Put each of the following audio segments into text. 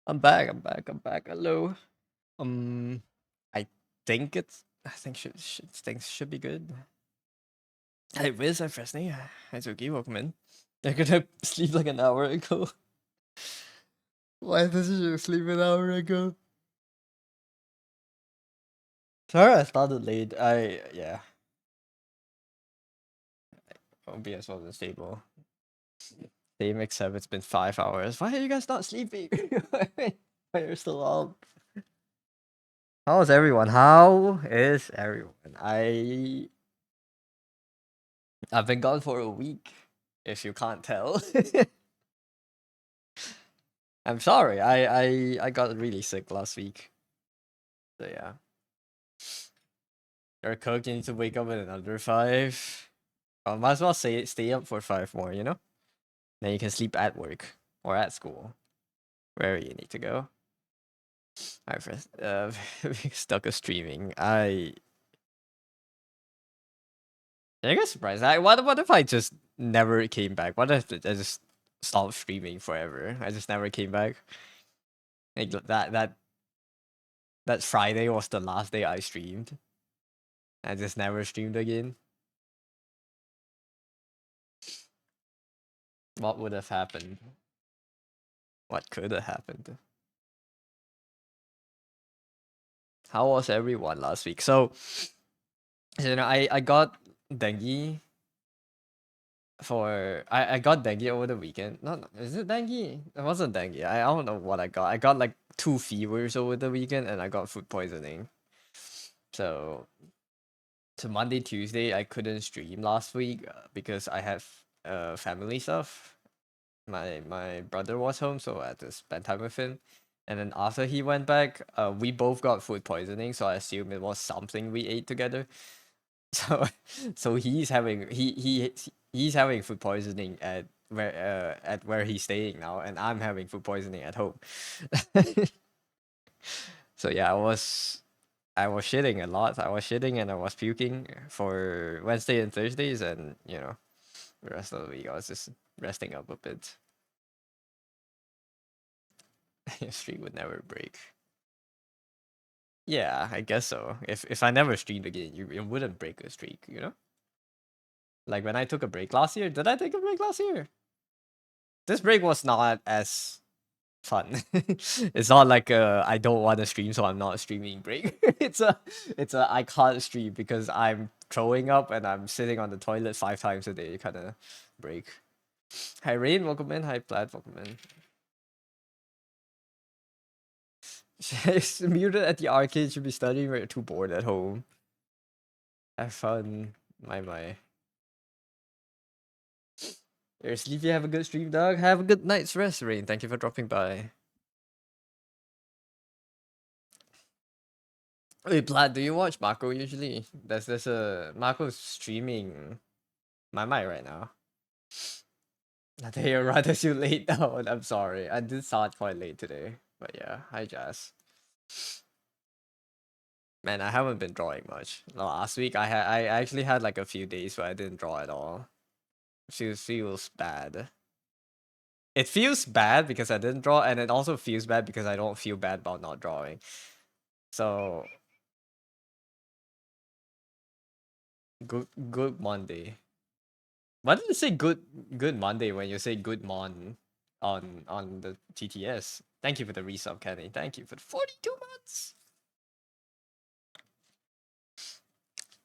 I'm back. Hello. Um, I I think things should be good. Hey, Wiz, I'm Fresney. Hi, Zuki. Welcome in. I could have sleep like an hour ago. Why did you sleep an hour ago? Sorry, I started late. Yeah. OBS wasn't stable. Same except it's been 5 hours. Why are you guys not sleeping? Why are you still up? How's everyone? How is everyone? I've been gone for a week, if you can't tell. I'm sorry. I got really sick last week. So yeah. You're cooked, you need to wake up at another 5. Might as well stay up for 5 more, you know? Then you can sleep at work or at school. Wherever you need to go. Alright, first stuck of streaming. I get surprised. What if I just never came back? What if I just stopped streaming forever? I just never came back. Like that Friday was the last day I streamed. I just never streamed again. What would have happened? What could have happened? How was everyone last week? So, I got dengue I got dengue over the weekend. No, is it dengue? It wasn't dengue. I don't know what I got. I got like 2 fevers over the weekend and I got food poisoning. So to Monday, Tuesday, I couldn't stream last week because I have family stuff. My brother was home, so I had to spend time with him. And then after he went back, we both got food poisoning, so I assume it was something we ate together. So so he's having food poisoning at where he's staying now, and I'm having food poisoning at home. So yeah, I was shitting a lot. I was shitting and I was puking for Wednesday and Thursdays, and the rest of the week I was just resting up a bit. Your streak would never break. Yeah, I guess so. If I never streamed again, you wouldn't break a streak, you know? Like when I took a break last year, did I take a break last year? This break was not as fun. It's not like I don't want to stream, so I'm not streaming break. It's a I can't stream because I'm throwing up and I'm sitting on the toilet 5 times a day kind of break. Hi Rain, welcome in. Hi Plaid, welcome in. It's muted at the arcade. Should be studying. We're too bored at home. Have fun. My. You're sleepy. Have a good stream, dog. Have a good night's rest, Rain. Thank you for dropping by. Wait, Plaid, do you watch Mako usually? There's a Mako's streaming my mic right now. They rather too late now. I'm sorry. I did start quite late today. But yeah, hi Jazz. Man, I haven't been drawing much. Last week I actually had like a few days where I didn't draw at all. Feels bad. It feels bad because I didn't draw, and it also feels bad because I don't feel bad about not drawing. So good Monday. Why did you say good Monday when you say good mon on the TTS? Thank you for the resub, Kenny. Thank you for the 42 months.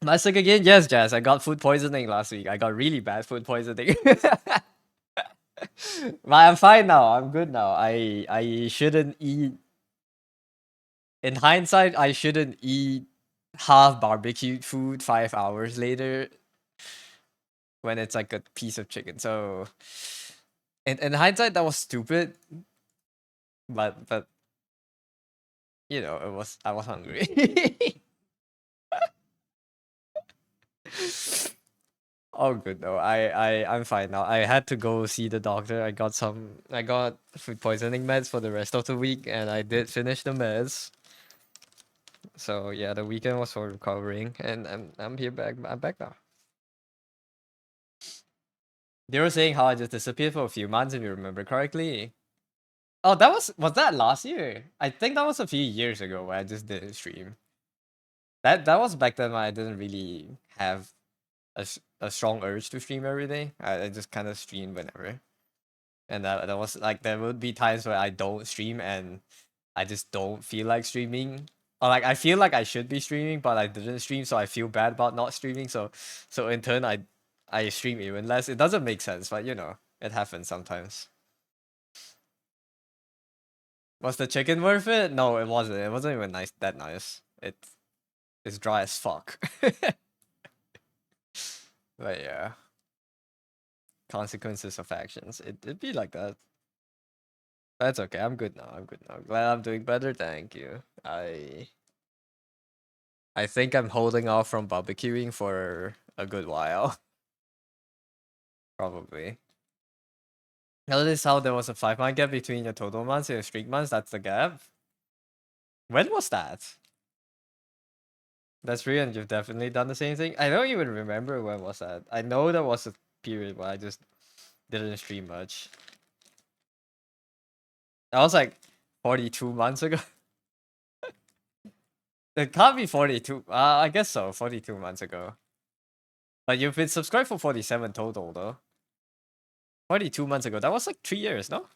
Am I sick again? Yes, Jazz. I got food poisoning last week. I got really bad food poisoning. But I'm fine now. I'm good now. I shouldn't eat. In hindsight, I shouldn't eat half barbecued food 5 hours later when it's like a piece of chicken. So in hindsight, that was stupid. But I was hungry. Oh good though. I'm fine now. I had to go see the doctor. I got food poisoning meds for the rest of the week and I did finish the meds. So yeah, the weekend was for recovering and I'm here back. I'm back now. They were saying how I just disappeared for a few months if you remember correctly. Oh, was that last year? I think that was a few years ago where I just didn't stream. That was back then when I didn't really have a strong urge to stream every day. I just kind of stream whenever. And that was like there would be times where I don't stream and I just don't feel like streaming. Or like I feel like I should be streaming, but I didn't stream, so I feel bad about not streaming. So in turn I stream even less. It doesn't make sense, but you know, it happens sometimes. Was the chicken worth it? No, it wasn't. It wasn't even that nice. It's dry as fuck. But yeah. Consequences of actions. It'd be like that. That's okay. I'm good now. I'm good now. Glad I'm doing better. Thank you. I think I'm holding off from barbecuing for a good while. Probably. Notice how there was a 5 month gap between your total months and your streak months. That's the gap. When was that? That's real, and you've definitely done the same thing. I don't even remember when was that. I know there was a period where I just didn't stream much. That was like 42 months ago. It can't be 42. I guess so. 42 months ago. But you've been subscribed for 47 total, though. 42 months ago. That was like 3 years, no?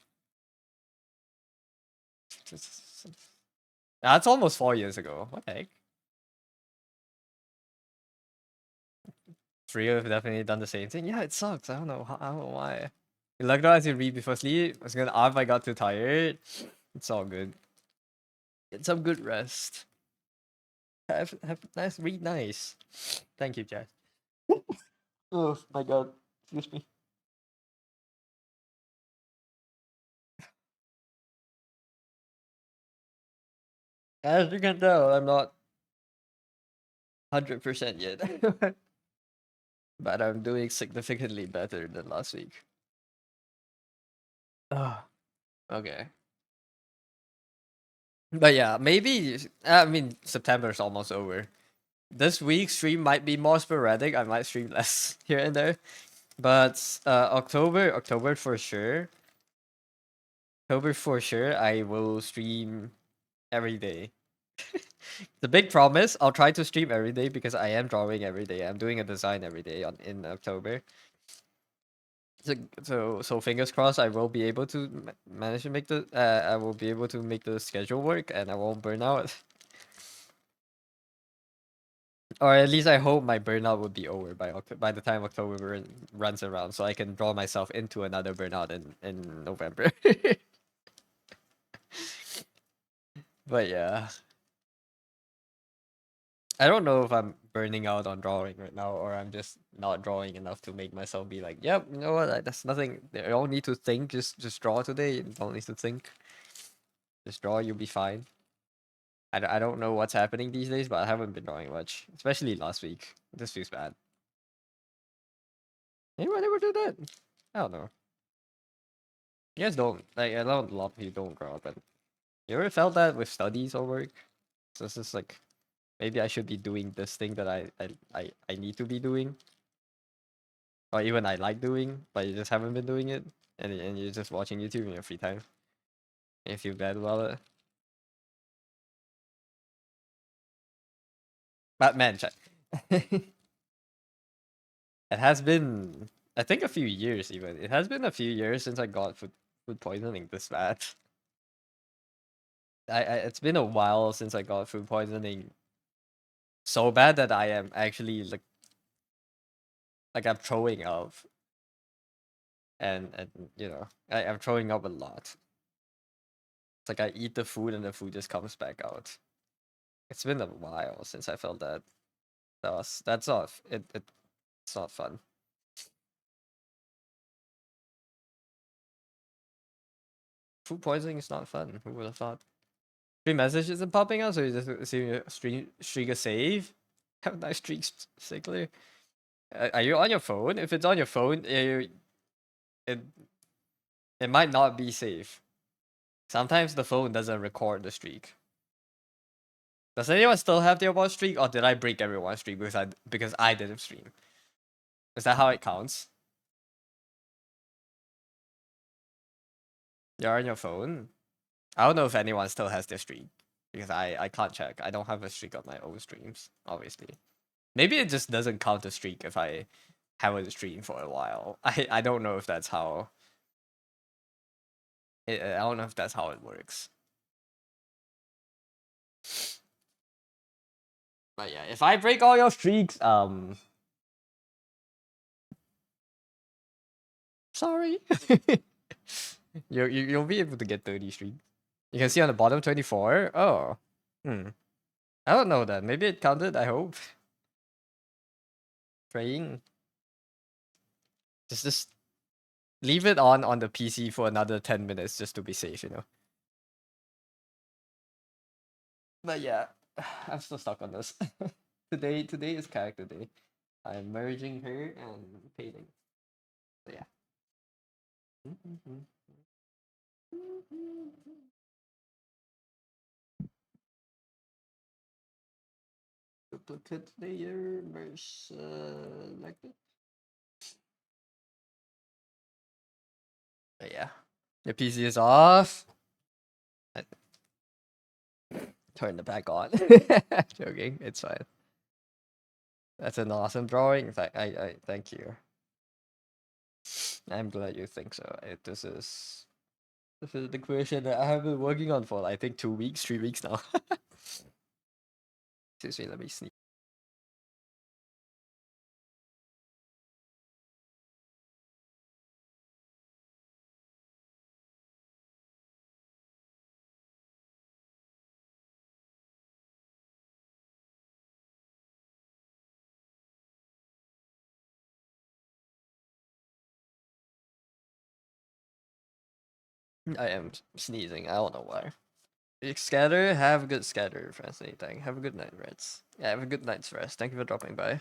That's almost 4 years ago. What the heck? 3 have definitely done the same thing. Yeah, it sucks. I don't know. I don't know why. You looked as you read before sleep. I was gonna ask if I got too tired. It's all good. Get some good rest. Have nice read nice. Thank you, Jack. Oh my god. Excuse me. As you can tell, I'm not 100% yet. But I'm doing significantly better than last week. Ah, okay. But yeah, maybe I mean September's almost over. This week's stream might be more sporadic. I might stream less here and there. But October for sure. October for sure, I will stream every day. The big promise, I'll try to stream every day because I am drawing every day. I'm doing a design every day in October. So fingers crossed, I will be able to manage to make the I will be able to make the schedule work and I won't burn out. Or at least I hope my burnout will be over by the time October runs around, so I can draw myself into another burnout in November. But yeah, I don't know if I'm burning out on drawing right now, or I'm just not drawing enough to make myself be like, yep, you know what? That's nothing. You don't need to think. Just draw today. You don't need to think. Just draw. You'll be fine. I don't know what's happening these days, but I haven't been drawing much, especially last week. This feels bad. Anyone ever do that? I don't know. You guys don't like. I know a lot of people don't grow up, and you ever felt that with studies or work? So it's just like maybe I should be doing this thing that I need to be doing, or even I like doing, but you just haven't been doing it, and you're just watching YouTube in your free time, and you feel bad about it. But man, it has been I think a few years even. It has been a few years since I got food poisoning this bad. It's been a while since I got food poisoning so bad that I am actually like I'm throwing up, and you know I'm throwing up a lot. It's like I eat the food and the food just comes back out. It's been a while since I felt that. That's off. It's not fun. Food poisoning is not fun. Who would have thought? Stream message isn't popping out, so you just assuming your streak a save. Have a nice streak, Sickler. Are you on your phone? If it's on your phone, it it might not be safe. Sometimes the phone doesn't record the streak. Does anyone still have their watch streak, or did I break everyone's streak because I didn't stream? Is that how it counts? You're on your phone. I don't know if anyone still has their streak because I can't check. I don't have a streak on my own streams, obviously. Maybe it just doesn't count a streak if I haven't streamed for a while. I don't know if that's how. I don't know if that's how it works. But yeah, if I break all your streaks, sorry. You'll be able to get 30 streaks. You can see on the bottom 24. Oh. Hmm. I don't know that. Maybe it counted, I hope. Praying. Just leave it on the PC for another 10 minutes just to be safe, you know. But yeah, I'm still stuck on this. Today is character day. I'm merging her and painting. So yeah. Duplicate layer, merge selected. But yeah. The PC is off. Turn the back on. Joking, it's fine. That's an awesome drawing. I thank you. I'm glad you think so. This is the creation that I have been working on for I think 2 weeks, 3 weeks now. Excuse me, let me sneak. I am sneezing. I don't know why. Scatter, have a good scatter, friends. Anything. Have a good night, Reds. Yeah, have a good night's rest. Thank you for dropping by.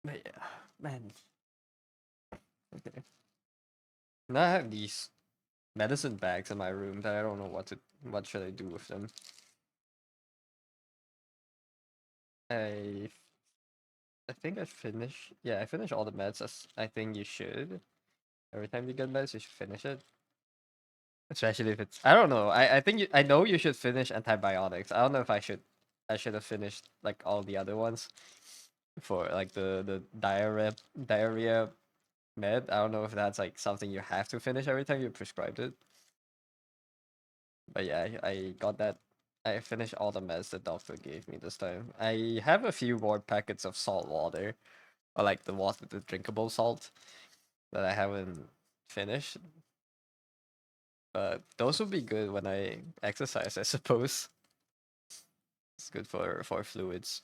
But yeah, man. Okay. Now I have these medicine bags in my room that I don't know what should I do with them. I I think I finished. Yeah, I finished all the meds as I think you should. Every time you get meds, you should finish it. Especially if it's I don't know. I think I know you should finish antibiotics. I don't know if I should have finished like all the other ones for like the diarrhea med. I don't know if that's like something you have to finish every time you prescribed it. But yeah, I got that. I finished all the meds the doctor gave me this time. I have a few more packets of salt water, or like the water, the drinkable salt that I haven't finished. But those would be good when I exercise, I suppose. It's good for fluids.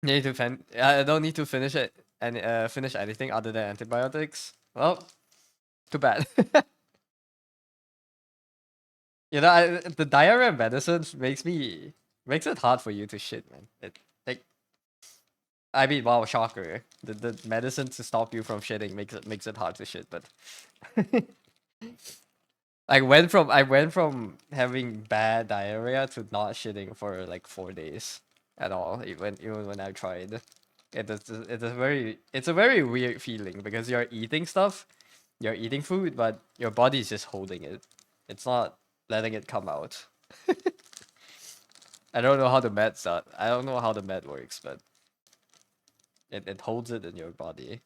Need to I don't need to finish it and finish anything other than antibiotics. Well, too bad. You know, the diarrhea medicine makes it hard for you to shit, man. It like I mean, wow, shocker. The medicine to stop you from shitting makes it hard to shit, but I went from having bad diarrhea to not shitting for like 4 days at all. Even when I tried, it's a very weird feeling because you're eating food, but your body's just holding it. It's not letting it come out. I don't know how the I don't know how the med works, but it holds it in your body,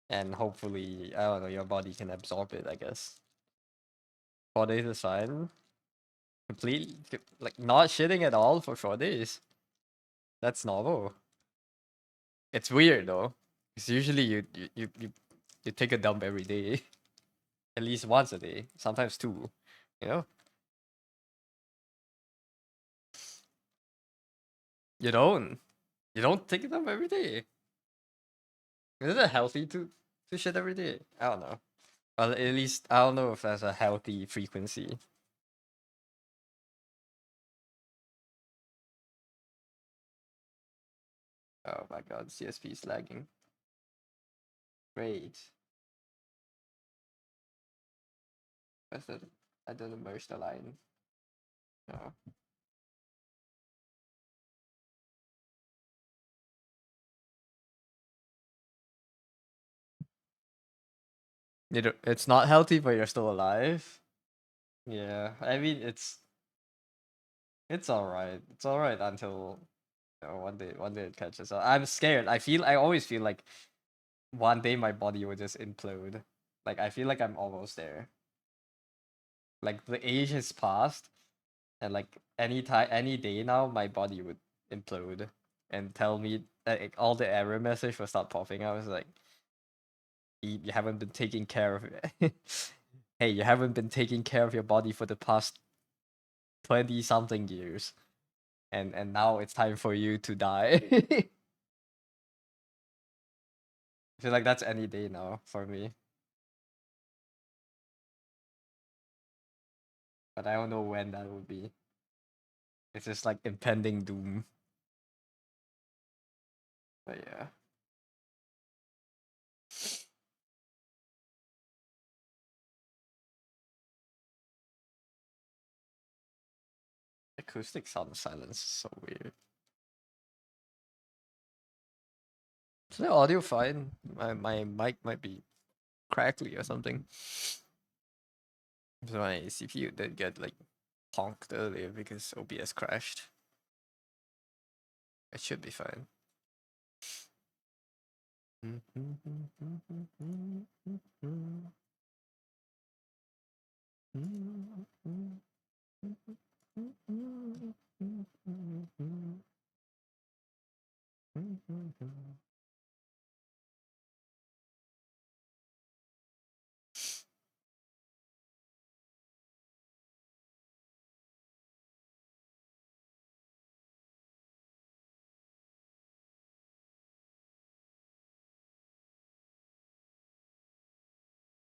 and hopefully I don't know your body can absorb it. I guess 4 days is fine. Complete like not shitting at all for 4 days. That's novel. It's weird though. Because usually you take a dump every day. At least once a day. Sometimes two. You know? You don't. You don't take a dump every day. Is it healthy to shit every day? I don't know. Well, at least I don't know if that's a healthy frequency. Oh my god, CSP is lagging. Great. I didn't merge the line. No. It's not healthy, but you're still alive. Yeah, I mean it's alright. It's alright until one day it catches up. I'm scared. I always feel like one day my body will just implode. Like I feel like I'm almost there. Like the age has passed, and like any day now, my body would implode and tell me like all the error message will start popping out. It's like you haven't been taking care of it. Hey, you haven't been taking care of your body for the past 20 something years, and now it's time for you to die. I feel like that's any day now for me, but I don't know when that will be. It's just like impending doom. But yeah, acoustic sound silence is so weird. Is the audio fine? My mic might be crackly or something. So my CPU did get like honked earlier because OBS crashed. It should be fine.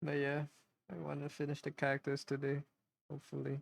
But yeah, I want to finish the characters today, hopefully.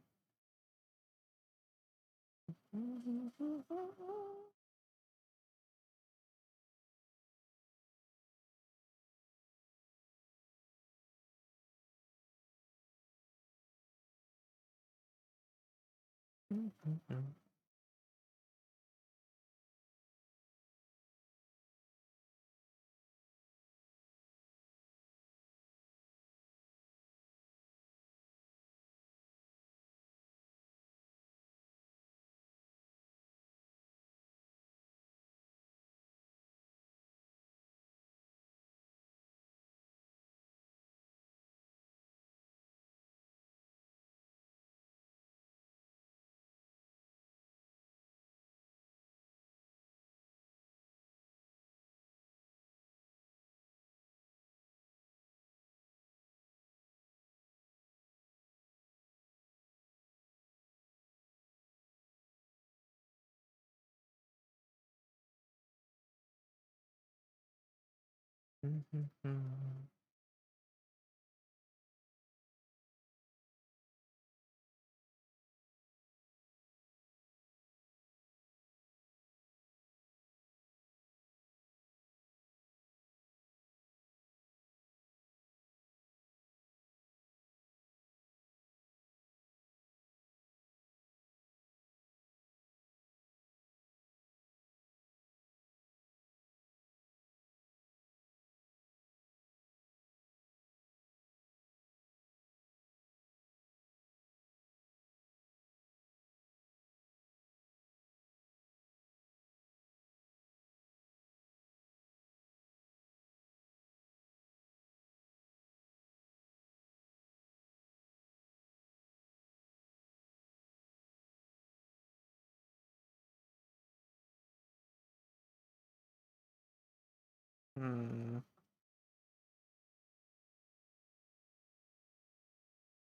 Hmm,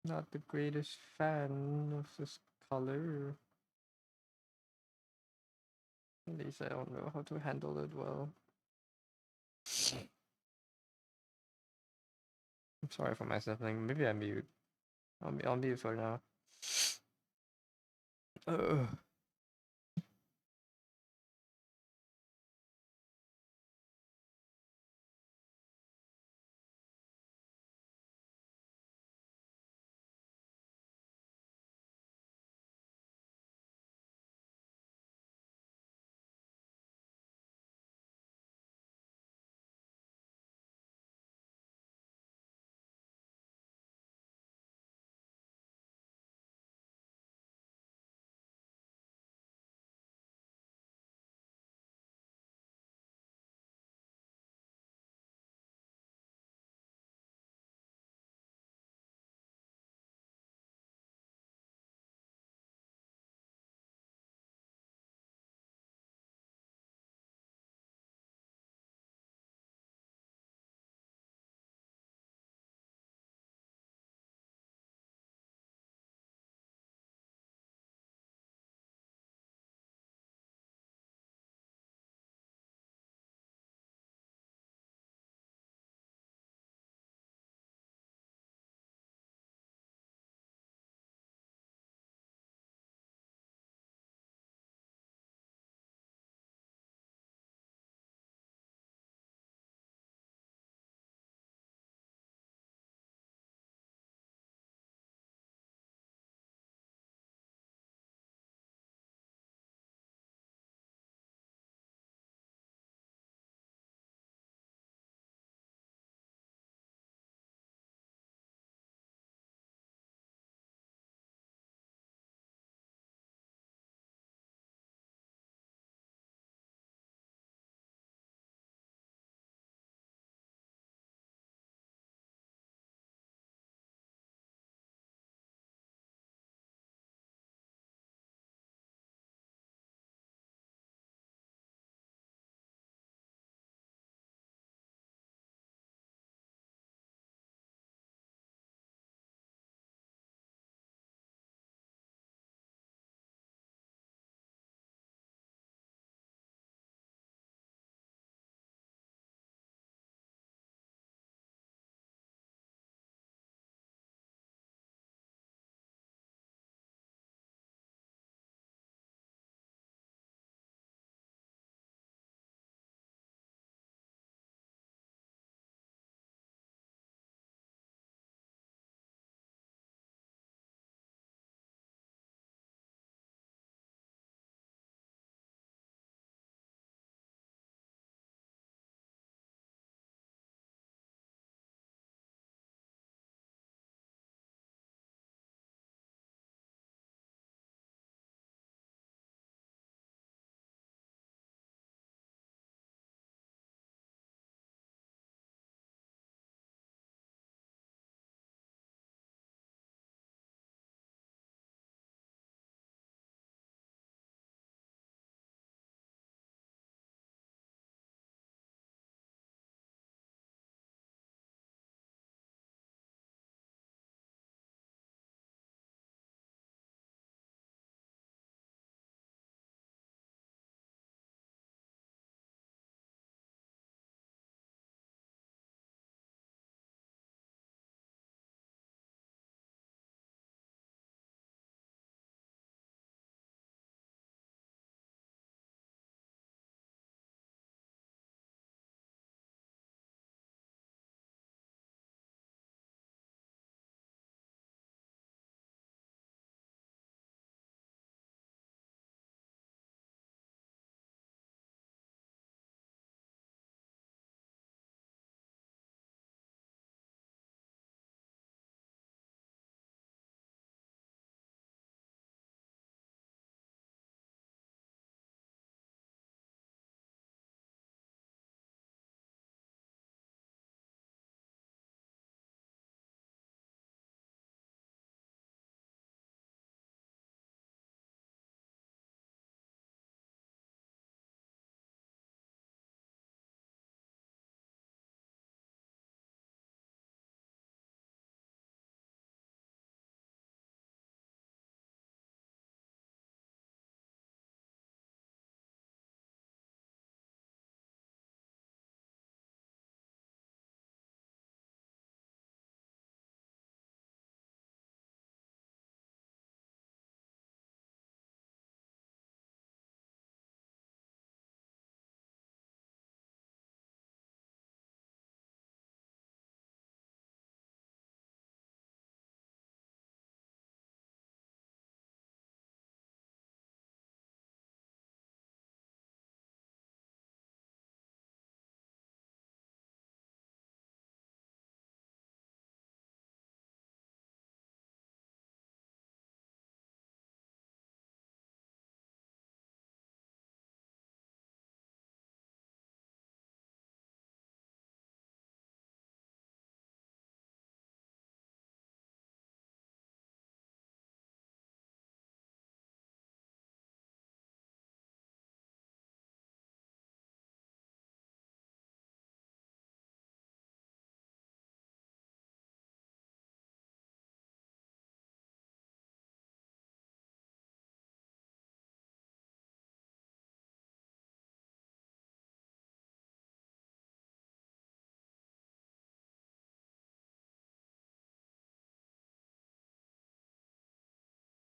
not the greatest fan of this color. At least I don't know how to handle it well. I'm sorry for my sniffling. Maybe I mute. I'll mute for now. Ugh.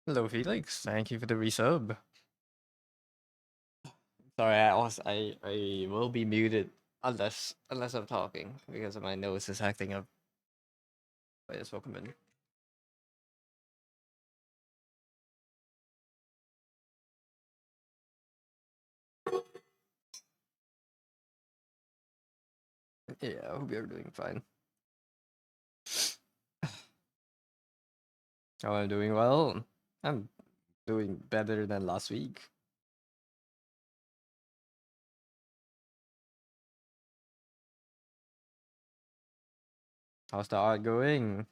Hello, Felix. Thank you for the resub. Sorry, I will be muted unless I'm talking because my nose is acting up. But yes, welcome in. Yeah, I hope you're doing fine. Oh, I'm doing well. I'm doing better than last week. How's the art going?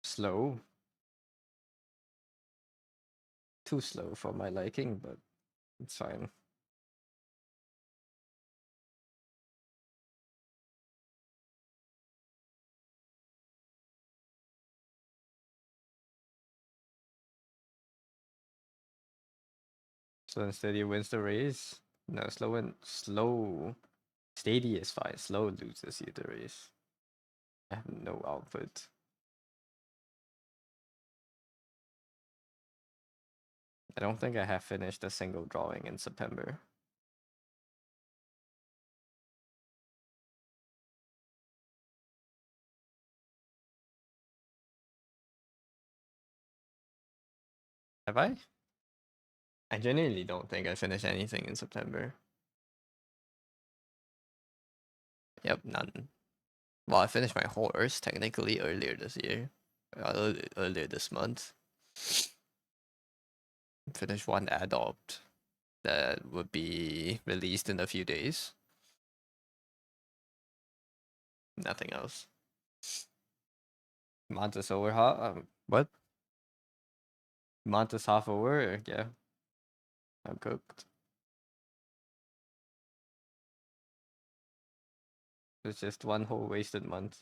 Slow. Too slow for my liking, but it's fine. Slow and steady wins the race. No, slow. Steady is fine. Slow loses you the race. I have no output. I don't think I have finished a single drawing in September. Have I? I genuinely don't think I finished anything in September. Yep, none. Well, I finished my horse technically earlier this year. Earlier this month. Finished one adopt that would be released in a few days. Nothing else. Month is over. What? Month is half over. Yeah, I'm cooked. It's just one whole wasted month.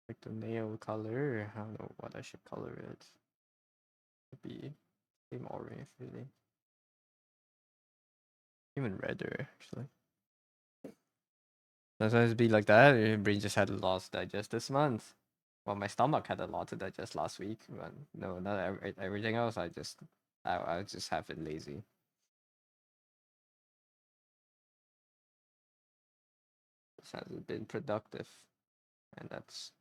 Like the nail color. I don't know what I should color it. Could be same orange, really. Even redder, actually. Sometimes it be like that. Your brain just had a lot to digest this month. Well, my stomach had a lot to digest last week, but no, not everything else. I just have been lazy. This hasn't been productive, and that's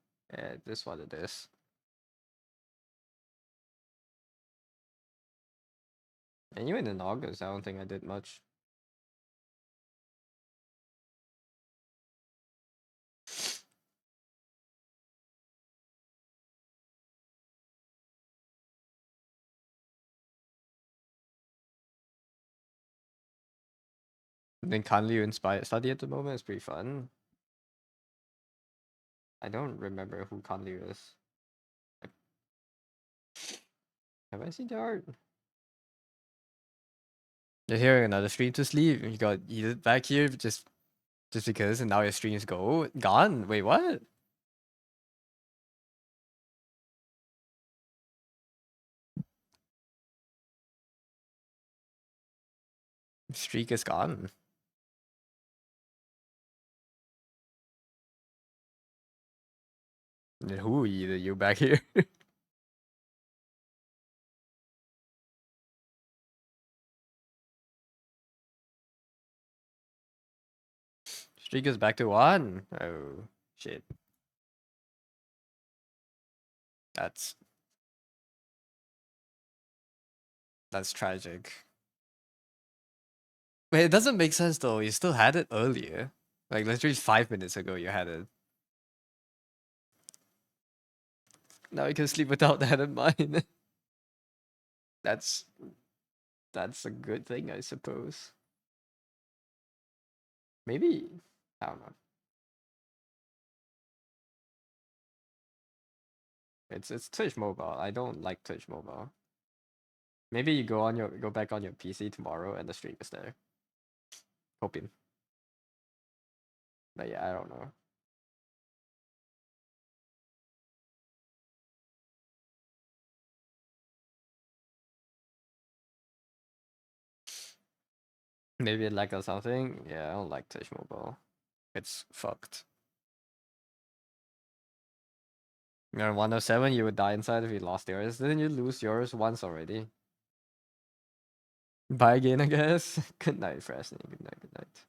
just what it is. And even in August, I don't think I did much. I think Kanliu inspired study at the moment is pretty fun. I don't remember who Kanliu is. Have I seen the art? Just hearing another stream to sleep. You got you back here just because, and now your streams gone. Wait, what? Streak is gone. Then who you back here? Streak is back to one. Oh shit. That's that's tragic. Wait, it doesn't make sense though. You still had it earlier. Like literally 5 minutes ago you had it. Now you can sleep without that in mind. that's that's a good thing, I suppose. Maybe I don't know. It's Twitch Mobile. I don't like Twitch Mobile. Maybe you go back on your PC tomorrow and the stream is there. Hoping. But yeah, I don't know. Maybe it lag or something. Yeah, I don't like Twitch Mobile. It's fucked. You're on 107, you would die inside if you lost yours. Didn't you lose yours once already? Buy again, I guess. Good night, Fresney. Good night, good night.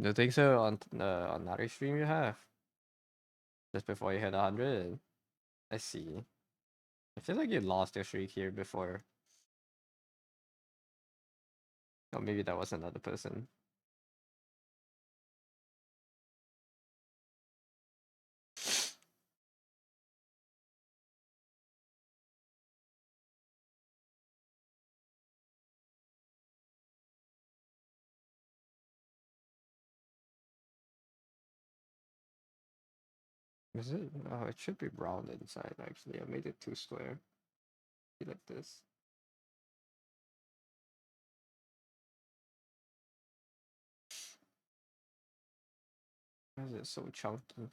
Do you think so on another stream you have? Just before you hit 100? I see. I feel like you lost your streak here before. Or maybe that was another person. Is it? Oh, it should be round inside actually. I made it too square. Be like this. Why is it so chunky?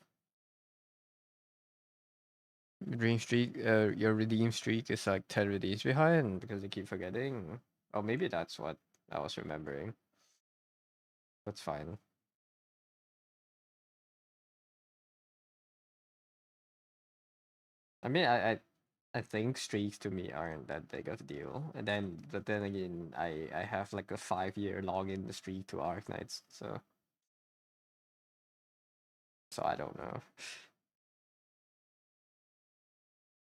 Dream streak, your redeem streak is like 10 redeems behind because you keep forgetting. Oh, maybe that's what I was remembering. That's fine. I mean, I think streaks to me aren't that big of a deal. But then again, I have like a 5-year login streak to Arknights, so I don't know.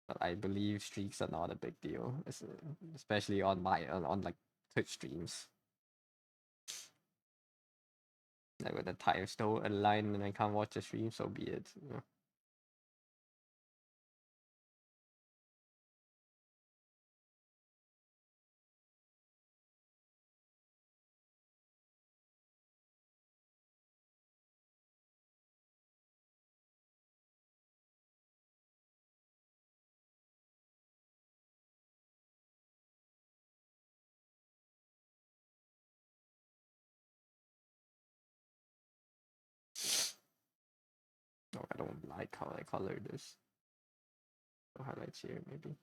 But I believe streaks are not a big deal, especially on on like Twitch streams. Like when the times don't align and I can't watch the stream, so be it. You know? Oh, I don't like how I color this. So highlights here, maybe.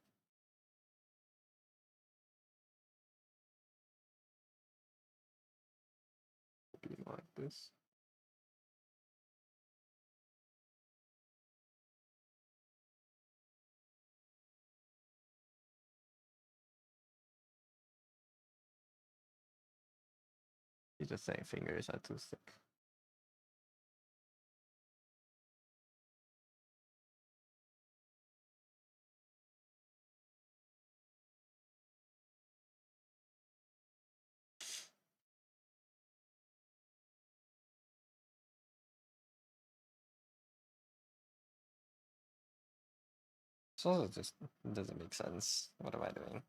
Maybe more like this. He's just saying fingers are too thick. So it just doesn't make sense. What am I doing?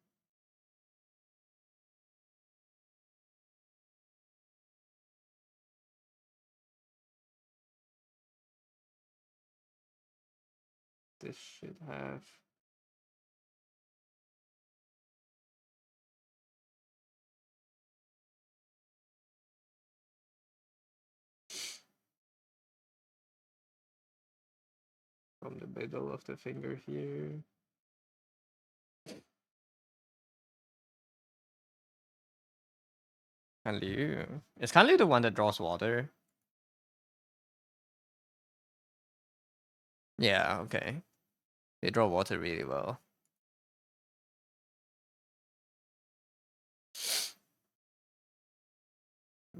This should have. From the middle of the finger here. Kanliu. Is Kanliu the one that draws water? Yeah, okay. They draw water really well.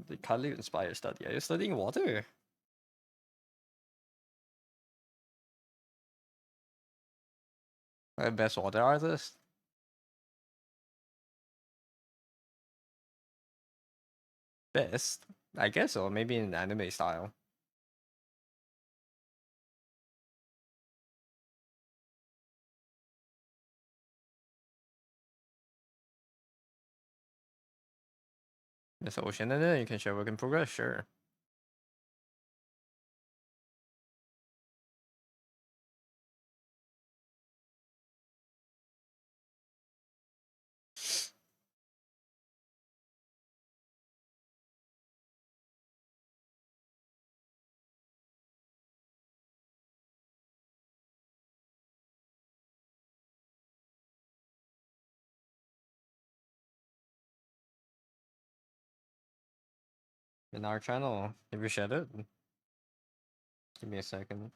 The Kanliu inspired study. Are you studying water? Best water artist? Best? I guess so. Maybe in anime style. There's an ocean in it. You can share work in progress. Sure. In our channel, have you shared it? Give me a second.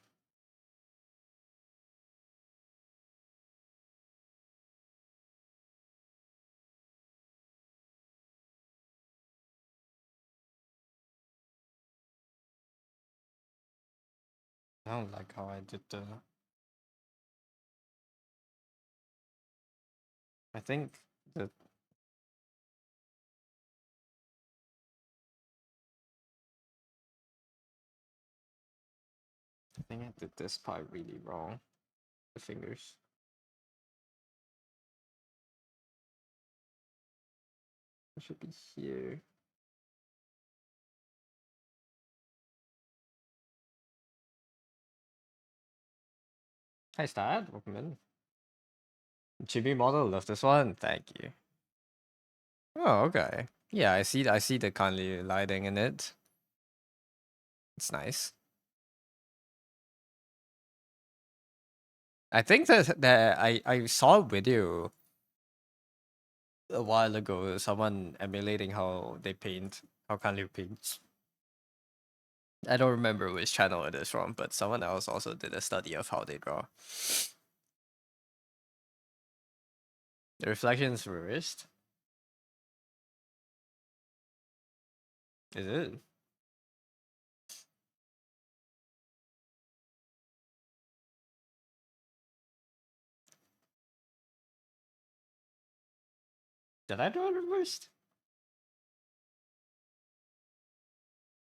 I don't like how I did the. I think the. I think I did this part really wrong. The fingers. It should be here. Hi, Stad. Welcome in. Chibi model, love this one. Thank you. Oh, okay. Yeah, I see. I see the kindly lighting in it. It's nice. I think that I saw a video a while ago. Someone emulating how they paint, how kindly paints. I don't remember which channel it is from, but someone else also did a study of how they draw. The reflections reversed. Is it? Did I draw it reversed?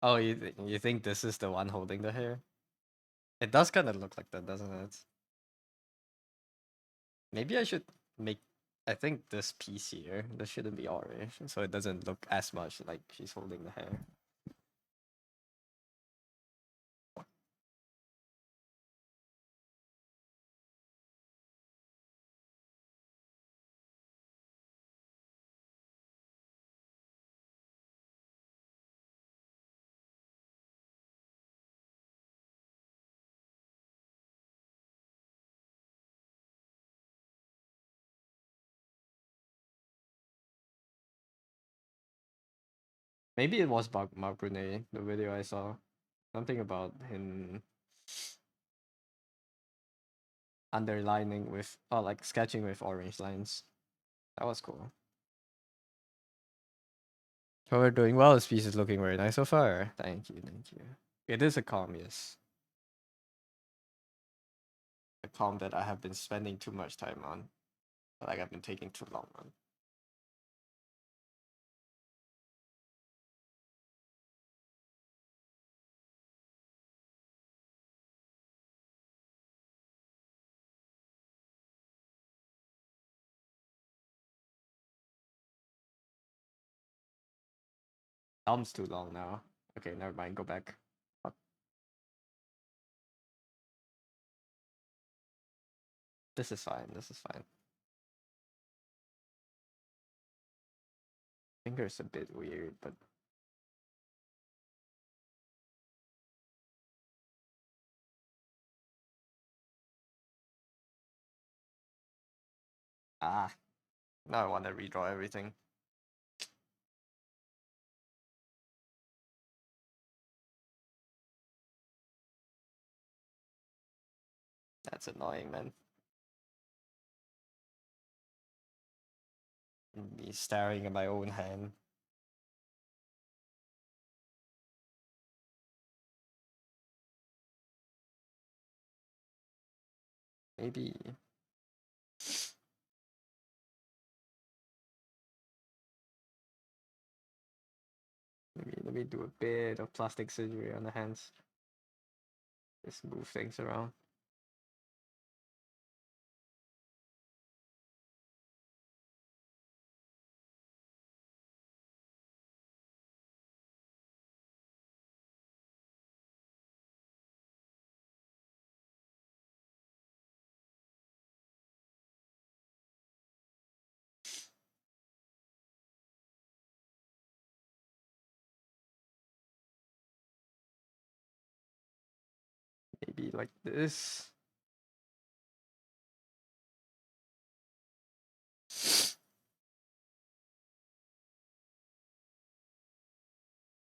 Oh, you think this is the one holding the hair? It does kind of look like that, doesn't it? Maybe I should make. I think this piece here, this shouldn't be orange, so it doesn't look as much like she's holding the hair. Maybe it was Mark Brunet, the video I saw. Something about him underlining with, oh, like sketching with orange lines. That was cool. So we're doing well. This piece is looking very nice so far. Thank you, thank you. It is a calm, yes. A calm that I have been spending too much time on. Like I've been taking too long on. Thumb's too long now. Okay, never mind. Go back. Fuck. This is fine. This is fine. Finger's a bit weird, but ah, now I want to redraw everything. That's annoying, man. Me staring at my own hand. Maybe. Let me do a bit of plastic surgery on the hands. Just move things around. Maybe like this.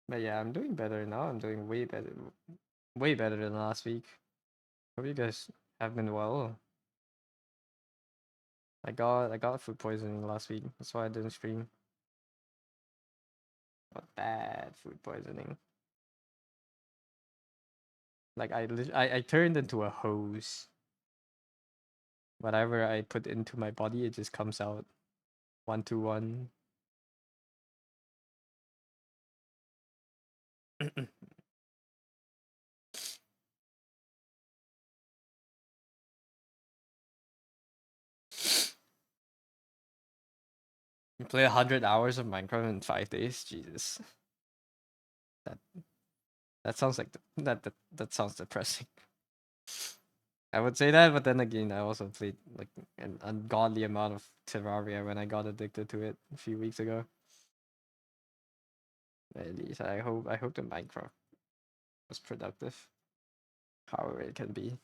But yeah, I'm doing better now. I'm doing way better than last week. Hope you guys have been well. I got food poisoning last week. That's why I didn't stream. Got bad food poisoning. Like I turned into a hose. Whatever I put into my body, it just comes out 1 to 1. You play 100 hours of Minecraft in 5 days. Jesus, that that sounds like that sounds depressing. I would say that, but then again, I also played like an ungodly amount of Terraria when I got addicted to it a few weeks ago. At least I hope the Minecraft was productive, however it can be.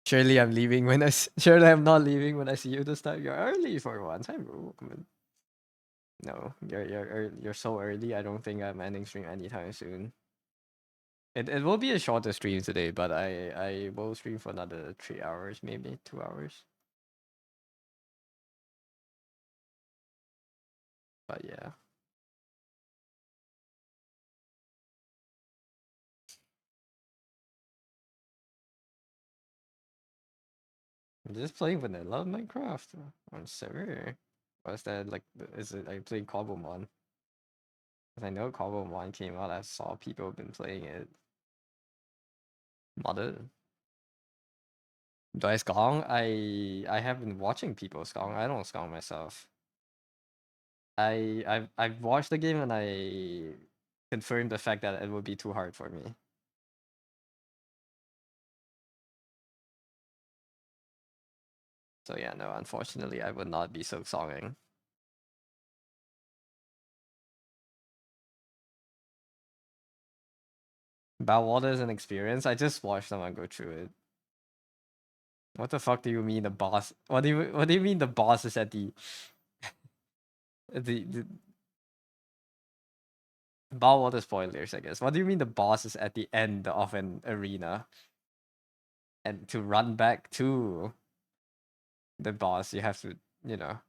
Surely I'm not leaving when I see you this time. You're early for once. Hi, bro. Come on. No, you're so early. I don't think I'm ending stream anytime soon. It will be a shorter stream today, but I will stream for another 3 hours, maybe 2 hours. But yeah, I'm just playing vanilla Minecraft on server. What's that like? Is it I played Cobblemon? Cause I know Cobblemon came out. I saw people have been playing it. Mother. Do I skong? I have been watching people skong. I don't skong myself. I've watched the game and I confirmed the fact that it would be too hard for me. So yeah, no, unfortunately, I would not be so songing. Bilewater is an experience. I just watched someone go through it. What the fuck do you mean the boss? What do you mean the boss is at the Bilewater spoilers? I guess. What do you mean the boss is at the end of an arena? And to run back to the boss, you have to, you know.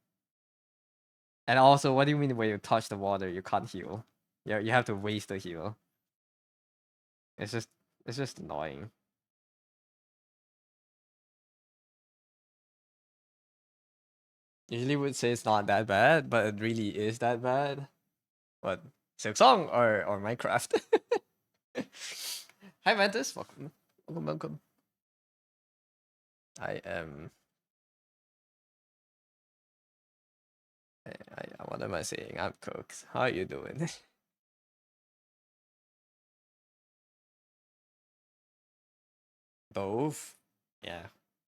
And also, what do you mean when you touch the water, you can't heal? You have to waste the heal. It's just it's just annoying. Usually would say it's not that bad, but it really is that bad. What? Silksong or Minecraft? Hi Ventus, welcome. I am. What am I saying? I'm cooked. How are you doing? Both. Yeah,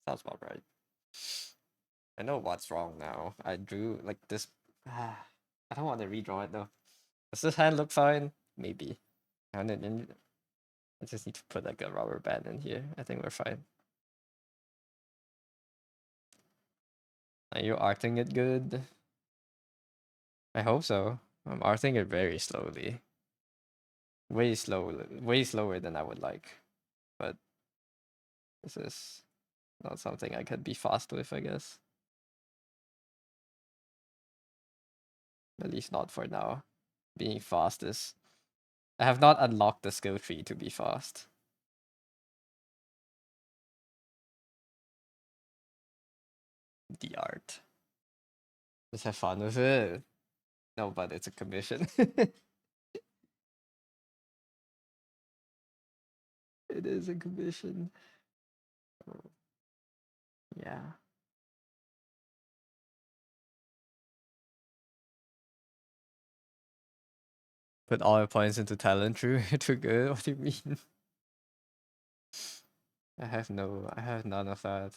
sounds about right. I know what's wrong now. I drew like this. I don't want to redraw it though. Does this hand look fine? Maybe. And then I just need to put like a rubber band in here. I think we're fine. Are you arting it good? I hope so. I'm arting it very slowly. Way slower than I would like. But this is not something I could be fast with, I guess. At least not for now. Being fast is I have not unlocked the skill tree to be fast. The art. Just have fun with it. No, but it's a commission. It is a commission. Oh, yeah. Put all your points into talent true too good. What do you mean? I have none of that.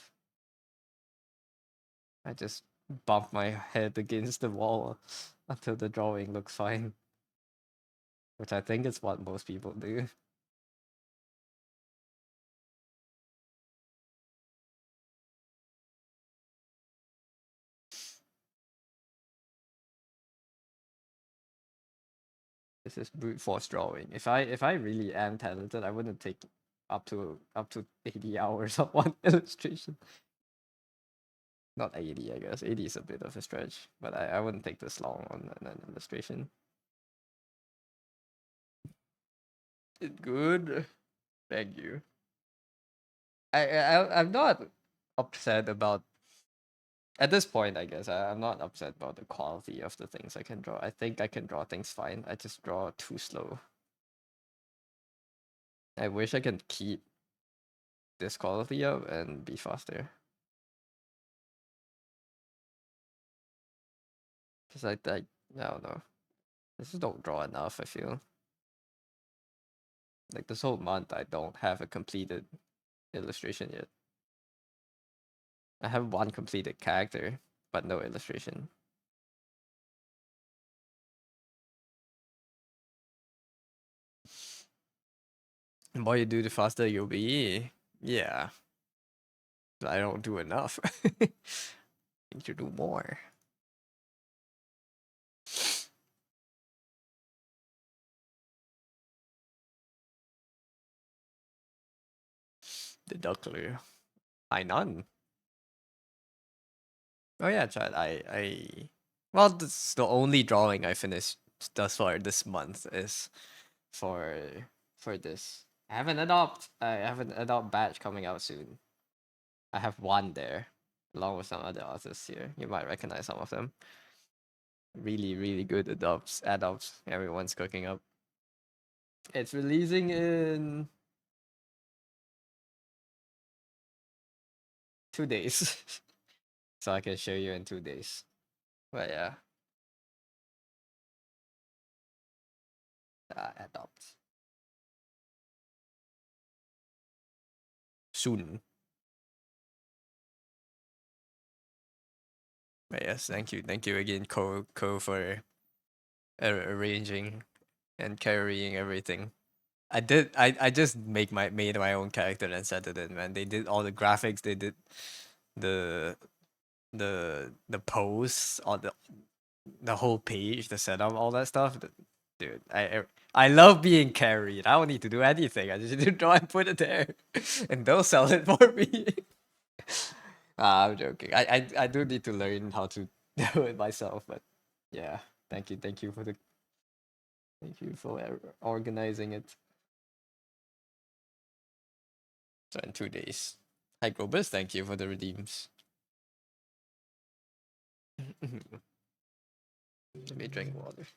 I just bump my head against the wall until the drawing looks fine. Which I think is what most people do. This is brute force drawing. If I really am talented, I wouldn't take up to 80 hours of one illustration. Not 80, I guess. 80 is a bit of a stretch, but I wouldn't take this long on an illustration. It's good. Thank you. I'm not upset about at this point. I guess I'm not upset about the quality of the things I can draw. I think I can draw things fine. I just draw too slow. I wish I can keep this quality up and be faster. Cause I don't know. I just don't draw enough. I feel like this whole month I don't have a completed illustration yet. I have one completed character, but no illustration. The more you do, the faster you'll be. Yeah, but I don't do enough. Need to do more. The Duckler. I none. Oh yeah, Chad. Well, this the only drawing I finished thus far this month is for for this. I have an adopt badge coming out soon. I have one there, along with some other artists here. You might recognize some of them. Really, really good adopts. Everyone's cooking up. It's releasing in 2 days, so I can show you in 2 days. But yeah, adopt soon. But yes, thank you again, Ko for arranging and carrying everything. I just made my own character and set it in, man. They did all the graphics, they did the the posts on the whole page, the setup, all that stuff. Dude, I love being carried. I don't need to do anything. I just need to draw and put it there, and they'll sell it for me. I'm joking. I do need to learn how to do it myself, but yeah. Thank you for organizing it. So in 2 days. Hi Grobus, thank you for the redeems. Let me drink water.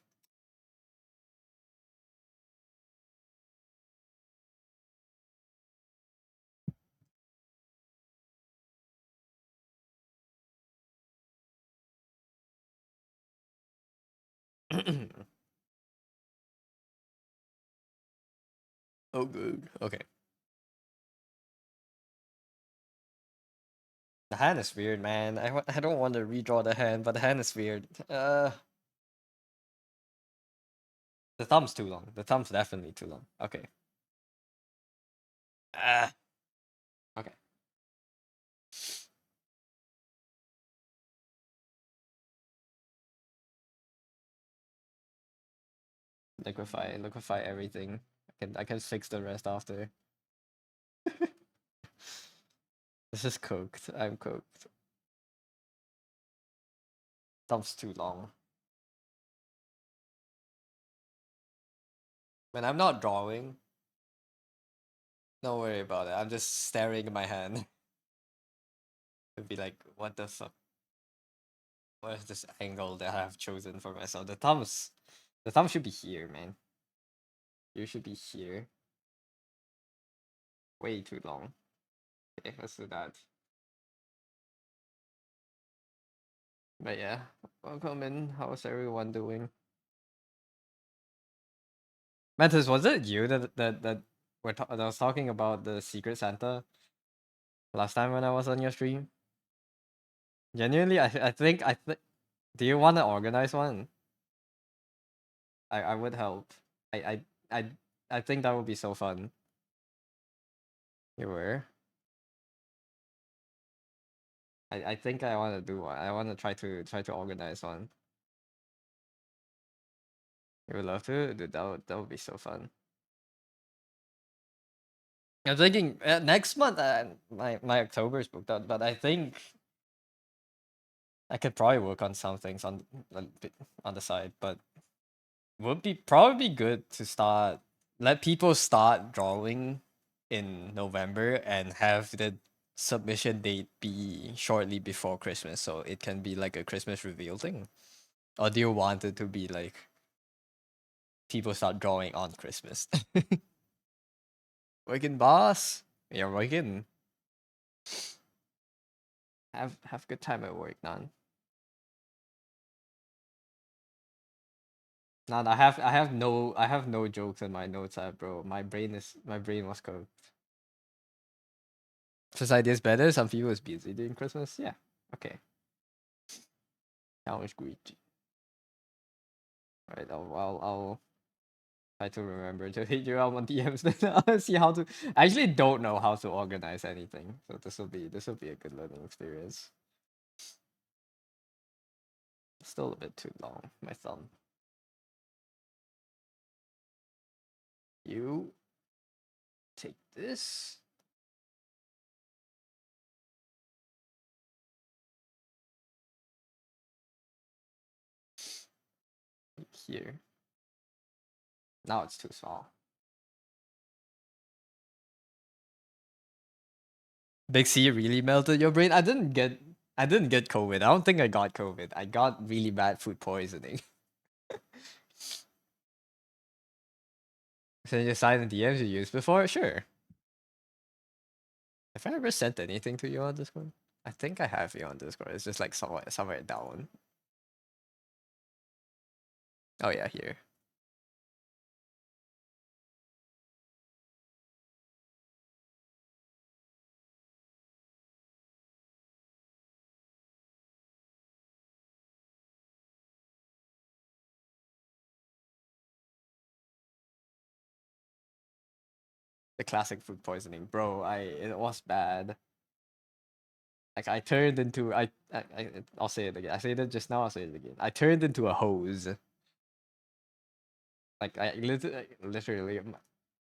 Oh, good. Okay. The hand is weird, man. I don't want to redraw the hand, but the hand is weird. The thumb's too long. The thumb's definitely too long. Okay. Ah. Okay. Liquefy everything. I can fix the rest after. This is cooked. I'm cooked. Thumb's too long. When I'm not drawing, don't worry about it. I'm just staring at my hand. It'd be like, what the fuck? What is this angle that I have chosen for myself? The thumb should be here, man. You should be here. Way too long. Okay, let's do that. But yeah, welcome in. How's everyone doing? Mantis, was it you that that was talking about the Secret Santa last time when I was on your stream? Genuinely, I think. Do you want to organize one? I would help. I I I I think that would be so fun. You were. I think I want to do one. I want to try to organize one. You would love to? Dude, that would be so fun. I'm thinking next month. My October is booked out, but I think I could probably work on some things a bit on the side. But would be probably good to start let people start drawing in November and have the submission date be shortly before Christmas, so it can be like a Christmas reveal thing. Or do you want it to be like people start drawing on Christmas? Working boss. You're working. Have good time at work, Nan. Nan, I have no jokes in my notes app, bro. My brain was cooked. Society is better. Some people is busy during Christmas. Yeah. Okay. Challenge greedy. Right. I'll try to remember to hit you up on DMs. Then I'll see how to. I actually don't know how to organize anything, so this will be a good learning experience. Still a bit too long. My thumb. You take this. Here. Now it's too small. Big C really melted your brain. I didn't get COVID. I don't think I got COVID. I got really bad food poisoning. So you sign the DMs you used before? Sure. Have I ever sent anything to you on Discord? I think I have you on Discord. It's just like somewhere down. Oh yeah, here. The classic food poisoning, bro. It was bad. Like I turned into I'll say it again. I said it just now. I'll say it again. I turned into a hose. Like literally,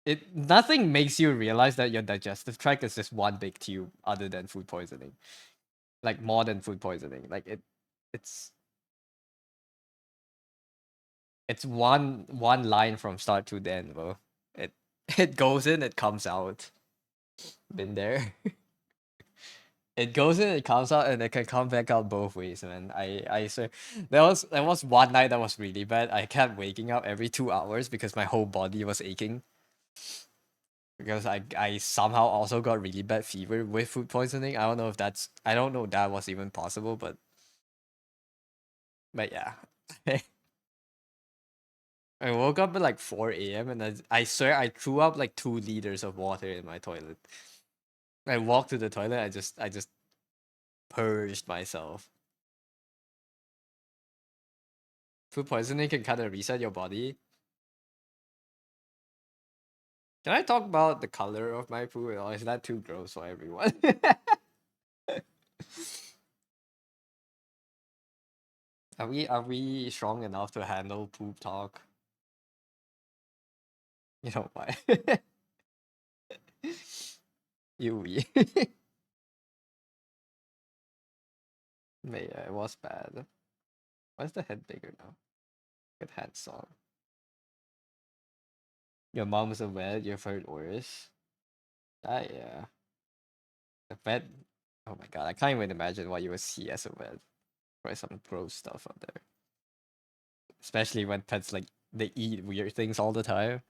it nothing makes you realize that your digestive tract is just one big tube, other than food poisoning. Like more than food poisoning. Like it's it's one line from start to the end, bro. It it goes in, it comes out. Been there. It goes in, it comes out, and it can come back out both ways, man. I swear, there was one night that was really bad. I kept waking up every 2 hours because my whole body was aching. Because I somehow also got really bad fever with food poisoning. I don't know if that was even possible, but yeah. I woke up at like 4 a.m. and I swear I threw up like 2 liters of water in my toilet. I walked to the toilet. I just purged myself. Food poisoning can kind of reset your body. Can I talk about the color of my poo, or is that too gross for everyone? Are we strong enough to handle poop talk? You know why? You we. Yeah, it was bad. Why is the head bigger now? Good hand song. Your mom's a vet, you've heard worse. Ah, yeah. A vet. Oh my god, I can't even imagine what you would see as a vet. For some gross stuff out there. Especially when pets like they eat weird things all the time.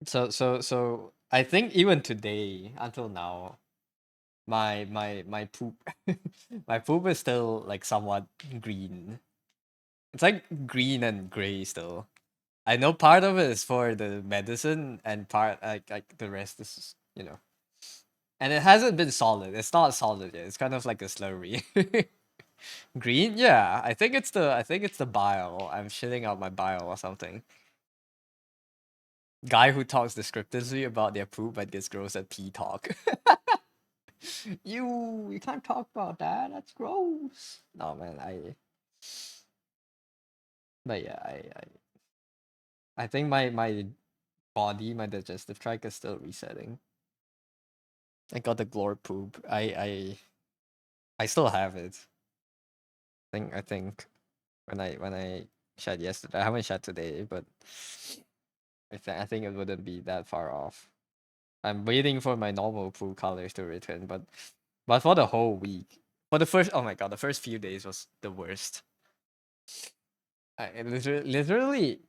So I think even today, until now, my poop my poop is still like somewhat green. It's like green and gray still. I know part of it is for the medicine and part like the rest is and it hasn't been solid. It's not solid yet. It's kind of like a slurry. Green? Yeah. I think it's the bile. I'm shitting out my bile or something. Guy who talks descriptively about their poop but gets gross at pee talk. You can't talk about that. That's gross. No man, but yeah, I think my body, my digestive tract is still resetting. I got the glor poop. I still have it. I think when I shed yesterday, I haven't shed today, but I think it wouldn't be that far off. I'm waiting for my normal pool colors to return, but for the whole week, for the first, oh my god, the first few days was the worst. Literally,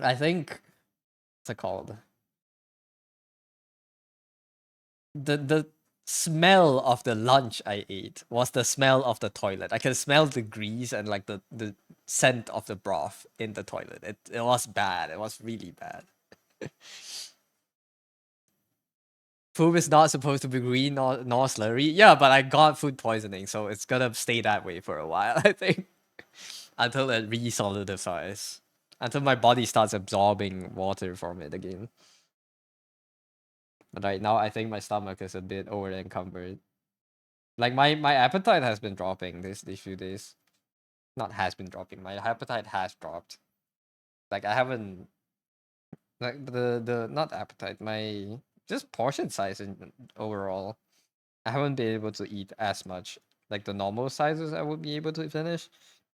I think what's it called? The smell of the lunch I ate was the smell of the toilet. I can smell the grease and like the scent of the broth in the toilet. It was bad. It was really bad. Food is not supposed to be green nor slurry. Yeah, but I got food poisoning, so it's gonna stay that way for a while, I think. Until it re-solidifies. Until my body starts absorbing water from it again. But right now I think my stomach is a bit over encumbered. Like my appetite has been dropping these few days. Not has been dropping. My appetite has dropped. Like I haven't like the not appetite, my just portion size in overall. I haven't been able to eat as much like the normal sizes I would be able to finish.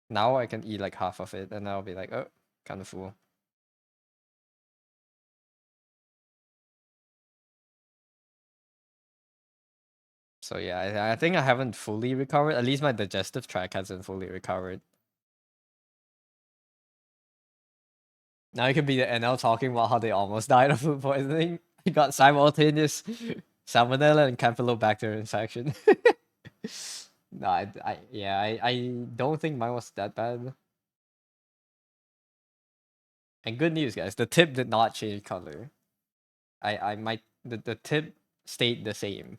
Now I can eat like half of it, and I'll be like, oh, kind of full. So yeah, I think I haven't fully recovered. At least my digestive tract hasn't fully recovered. Now it could be the NL talking about how they almost died of food poisoning. He got simultaneous salmonella and campylobacter infection. No, I don't think mine was that bad. And good news, guys, the tip did not change color. I might the tip stayed the same.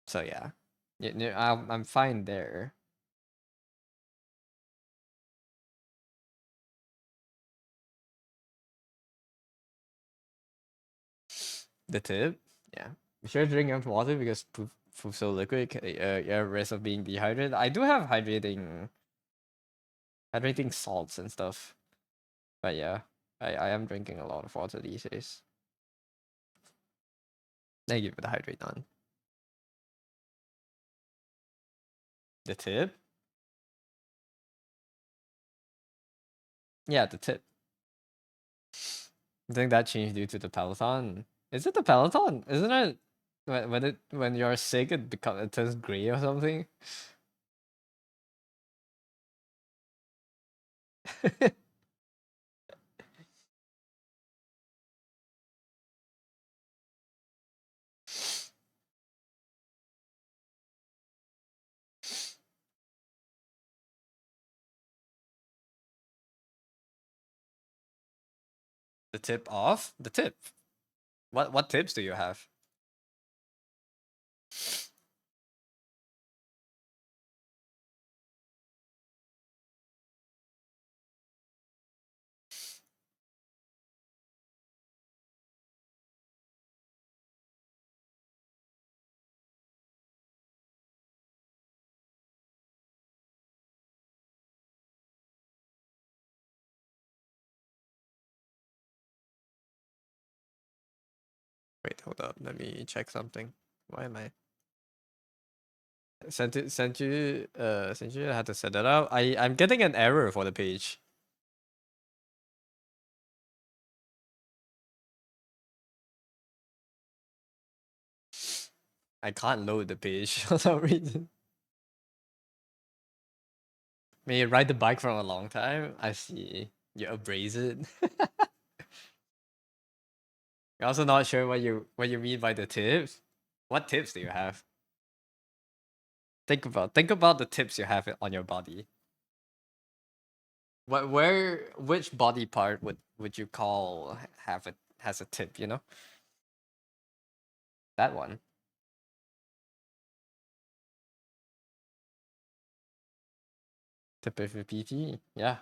So yeah, yeah, I'm fine there. The tip, yeah. Be sure to drink enough water because poop's so liquid. Yeah, risk of being dehydrated. I do have hydrating salts and stuff. But yeah, I am drinking a lot of water these days. Thank you for the hydrate on. The tip? Yeah, the tip. I think that changed due to the Peloton. Is it the Peloton? Isn't it when you're sick it turns gray or something? The tip off? The tip. What tips do you have? Wait, hold up. Let me check something. Why am I? Sent you had to set that up. I'm getting an error for the page. I can't load the page for some reason. May you ride the bike for a long time? I see. You abrase it. You're also not sure what you mean by the tips. What tips do you have? Think about the tips you have on your body. Which body part would you call has a tip, you know? That one. Tip of your PT. Yeah.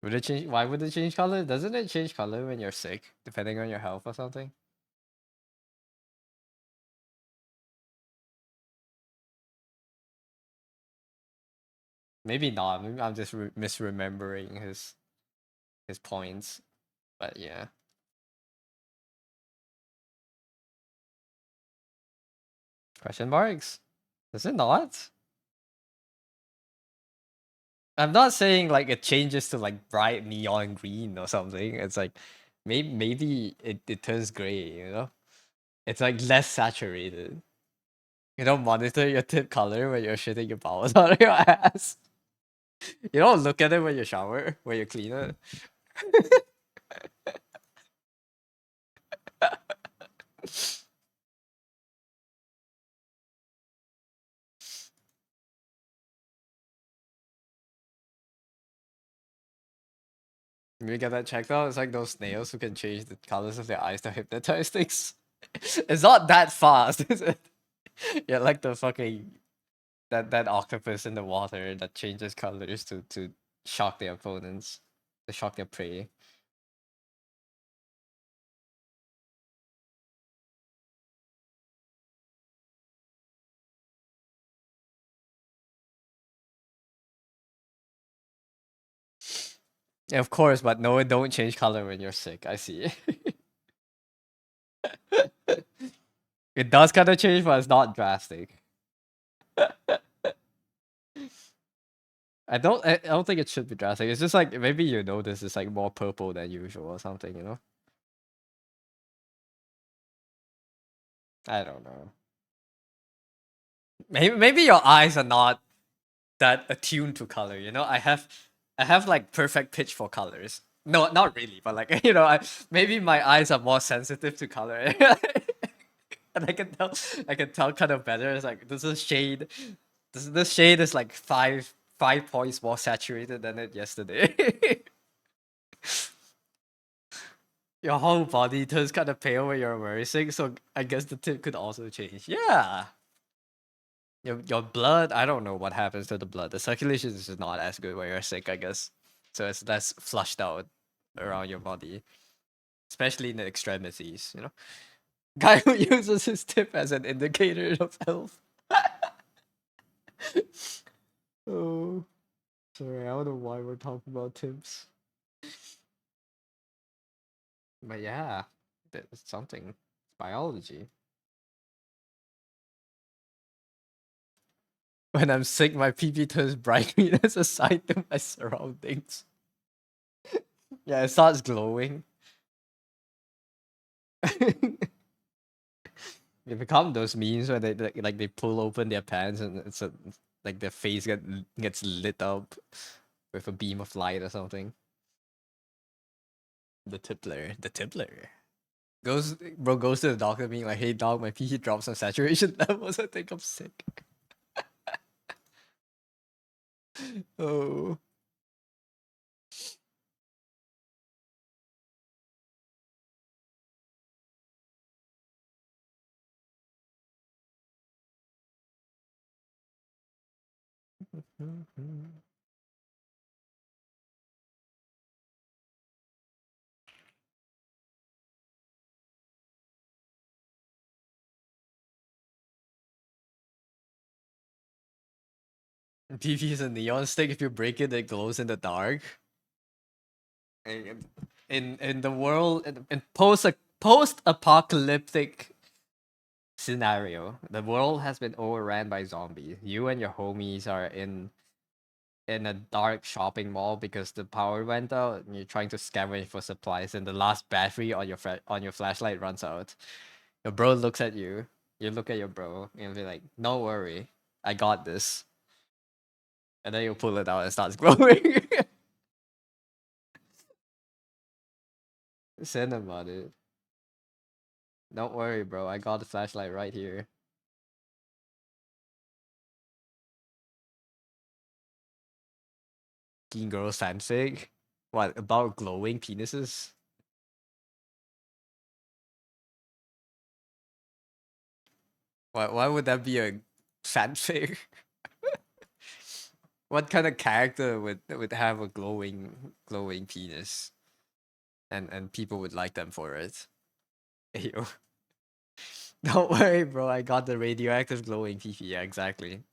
Would it change why would it change color? Doesn't it change color when you're sick, depending on your health or something? Maybe not. Maybe I'm just misremembering his points. But yeah. Question marks? Does it not? I'm not saying like it changes to like bright neon green or something. It's like maybe it turns gray, you know? It's like less saturated. You don't monitor your tip color when you're shitting your bowels out of your ass. You don't look at it when you shower, when you clean it. You get that checked out? It's like those snails who can change the colors of their eyes to hypnotize things. It's not that fast, is it? Yeah, like the fucking that octopus in the water that changes colors to shock their opponents, to shock their prey. Yeah, of course, but no, it don't change color when you're sick. I see. It does kind of change, but it's not drastic. I don't think it should be drastic. It's just like maybe you notice it's like more purple than usual or something, you know? I don't know. Maybe your eyes are not that attuned to color, you know? I have like perfect pitch for colors. No, not really, but like maybe my eyes are more sensitive to color. And I can tell kind of better. It's like this is shade. This shade is like five points more saturated than it yesterday. Your whole body turns kind of pale when you're wearing sick, so I guess the tip could also change. Yeah. Your blood, I don't know what happens to the blood. The circulation is just not as good when you're sick, I guess. So it's less flushed out around your body, especially in the extremities, you know? Guy who uses his tip as an indicator of health. Oh, sorry, I don't know why we're talking about tips. But yeah, that's something. It's biology. When I'm sick, my pee turns bright green as a sign to my surroundings. Yeah, it starts glowing. They become those memes where they pull open their pants and like their face gets lit up with a beam of light or something. The tippler goes to the doctor being like, "Hey dog, my pee drops some saturation levels. I think I'm sick." Oh. PV is a neon stick. If you break it, it glows in the dark. And in the world in post apocalyptic scenario, the world has been overran by zombies. You and your homies are in a dark shopping mall because the power went out and you're trying to scavenge for supplies and the last battery on your on your flashlight runs out. Your bro looks at you. You look at your bro and be like, "Don't worry, I got this." And then you pull it out and starts glowing. Cinema, dude. Don't worry, bro. I got the flashlight right here. Teen girl fanfic. What about glowing penises? Why would that be a fanfic? What kind of character would have a glowing penis and people would like them for it? Ew. Don't worry, bro. I got the radioactive glowing PP. Yeah, exactly.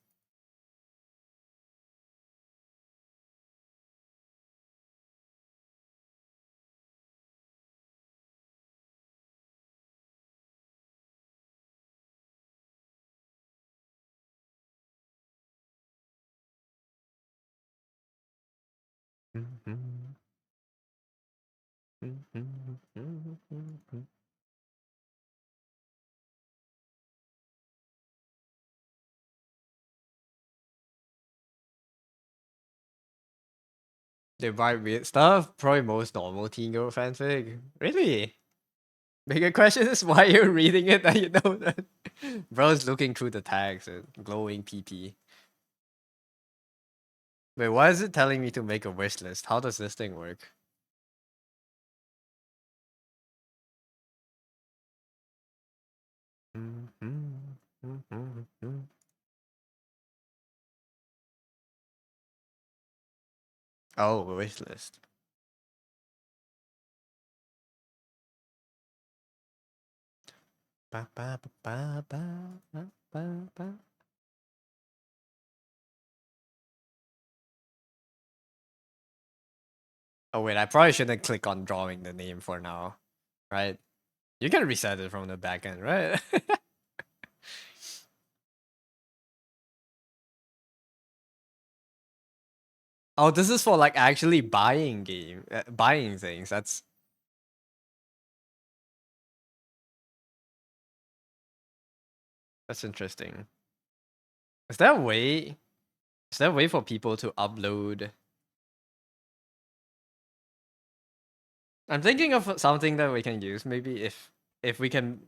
They buy weird stuff. Probably most normal teen girl fanfic. Really? Bigger question is why you're reading it that you know that. Bro's looking through the tags and glowing PP. Wait, why is it telling me to make a wish list? How does this thing work? Oh, wish list. Ba, ba, ba, ba, ba, ba, ba, ba. Oh wait, I probably shouldn't click on drawing the name for now, right? You can reset it from the back end, right? Oh, this is for like actually buying things. That's interesting. Is there a way? Is there a way for people to upload? I'm thinking of something that we can use. Maybe if we can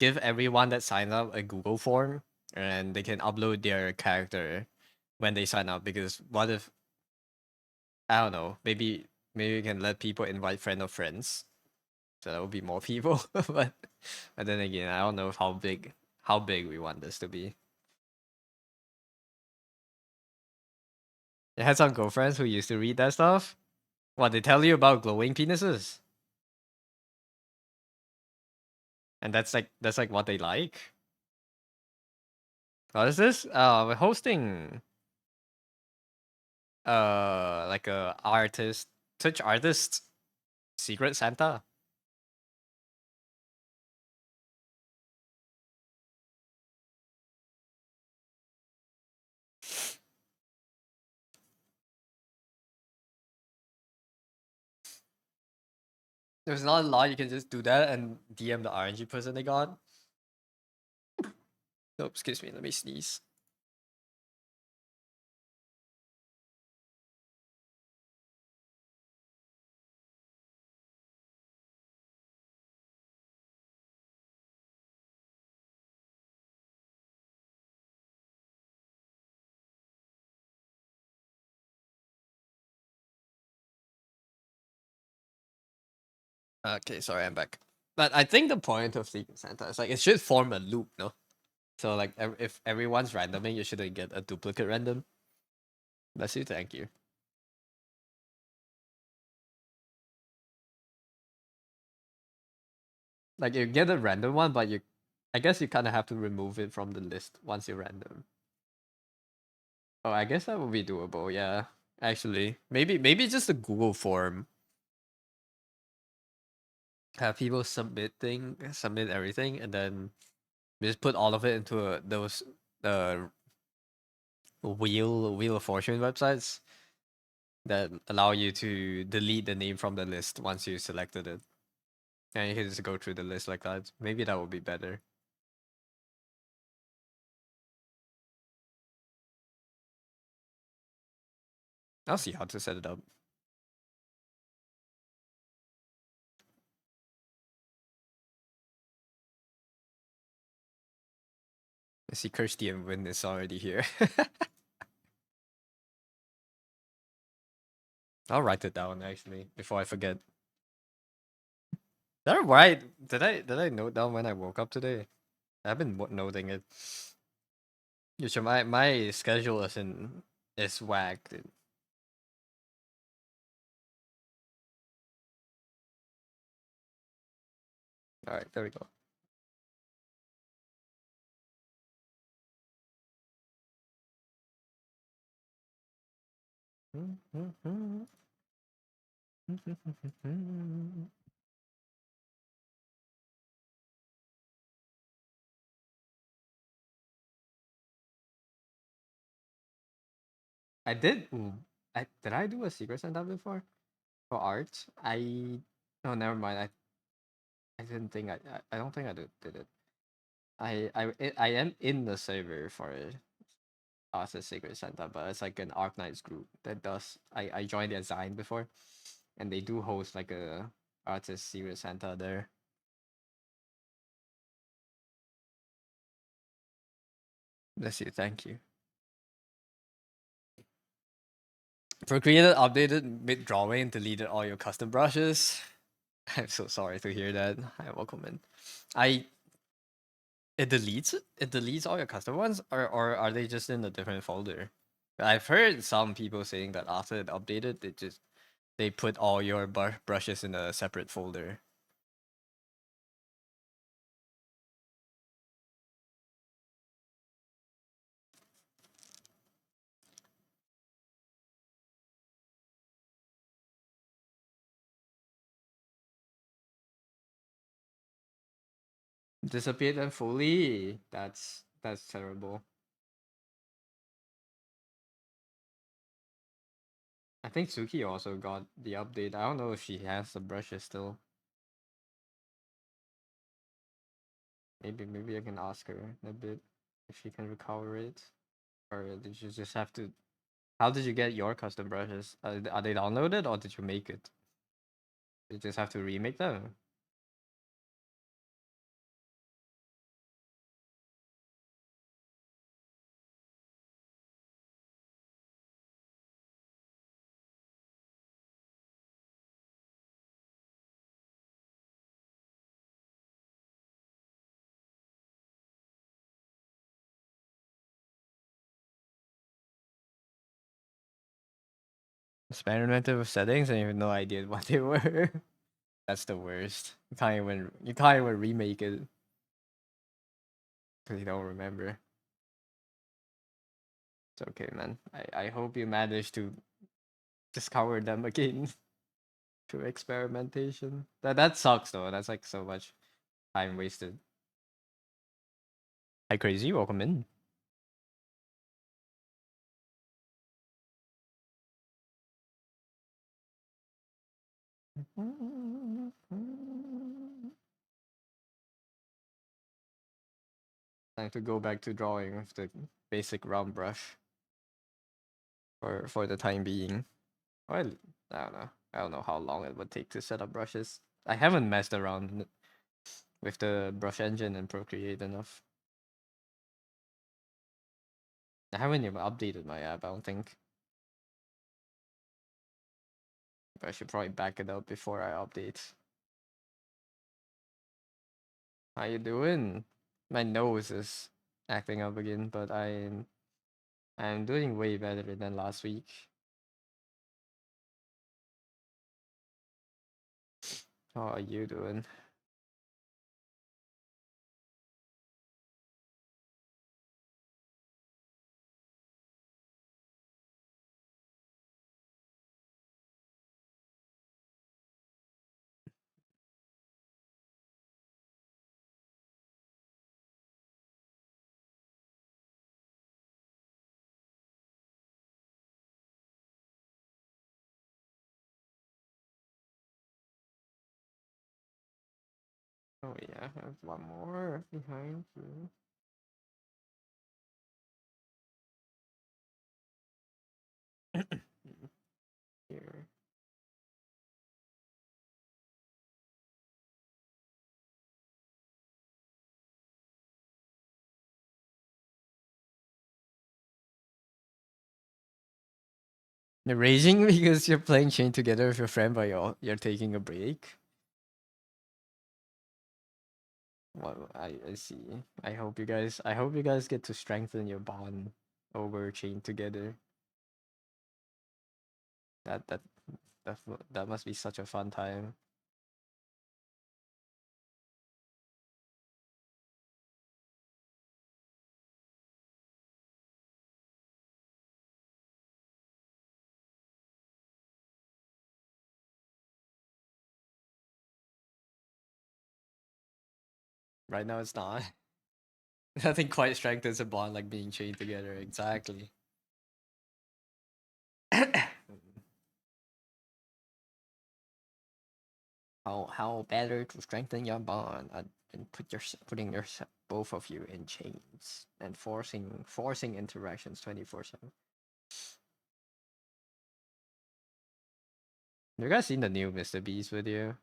give everyone that signs up a Google form and they can upload their character when they sign up. Because what if I don't know? Maybe we can let people invite friend of friends, so that would be more people. But then again, I don't know how big we want this to be. I had some girlfriends who used to read that stuff. What they tell you about glowing penises, and that's like what they like. What is this? We're hosting like a artist, Twitch artist, Secret Santa. There's not a lot you can just do that and DM the RNG person they got. Oh, excuse me, let me sneeze. Okay, sorry, I'm back. But I think the point of Secret Santa is like it should form a loop, no? So like if everyone's randoming, you shouldn't get a duplicate random. Bless you, thank you. Like you get a random one, but I guess you kind of have to remove it from the list once you're random. Oh, I guess that would be doable. Yeah, actually, maybe just a Google form. have people submit everything, and then just put all of it into those uh wheel of fortune websites that allow you to delete the name from the list once you selected it, and you can just go through the list like that. Maybe that would be better. I'll see how to set it up. I see Kirsty and Win is already here. I'll write it down actually before I forget. Did I write? Did I note down when I woke up today? I've been noting it. Usually my schedule is whacked. All right, there we go. I did. Did I do a secret Santa before for art? Oh, never mind. I didn't think I don't think I did it. I am in the server for Artist Secret Santa, but it's like an Arknights group that does. I joined their Zine before, and they do host like a Artist Secret Santa there. Bless you. Thank you. Procreated updated mid drawing and deleted all your custom brushes. I'm so sorry to hear that. Hi, welcome in. I it deletes all your custom ones, or are they just in a different folder? I've heard some people saying that after it updated, they put all your brushes in a separate folder. Disappeared them fully. That's terrible. I think Suki also got the update. I don't know if she has the brushes still. Maybe I can ask her a bit if she can recover it, or did you just have to? How did you get your custom brushes? Are they downloaded or did you make it? You just have to remake them. Experimented with settings and you have no idea what they were. That's the worst. You can't even remake it because you don't remember. It's okay, man. I hope you manage to discover them again through experimentation. That sucks though. That's like so much time wasted. Hi crazy, welcome in. Time to go back to drawing with the basic round brush for the time being. Well, I don't know. I don't know how long it would take to set up brushes. I haven't messed around with the brush engine and Procreate enough. I haven't even updated my app, I don't think. But I should probably back it up before I update. How you doing? My nose is acting up again, but I'm doing way better than last week. How are you doing? Oh yeah, I have one more behind you. Here. You're raging because you're playing chain together with your friend, but you're taking a break. Well, I see. I hope you guys get to strengthen your bond over chain together. That that that must be such a fun time. Right now it's not. Nothing quite strengthens a bond like being chained together. Exactly. How better to strengthen your bond and putting your both of you in chains and forcing interactions 24/7. You guys seen the new Mr. Beast video?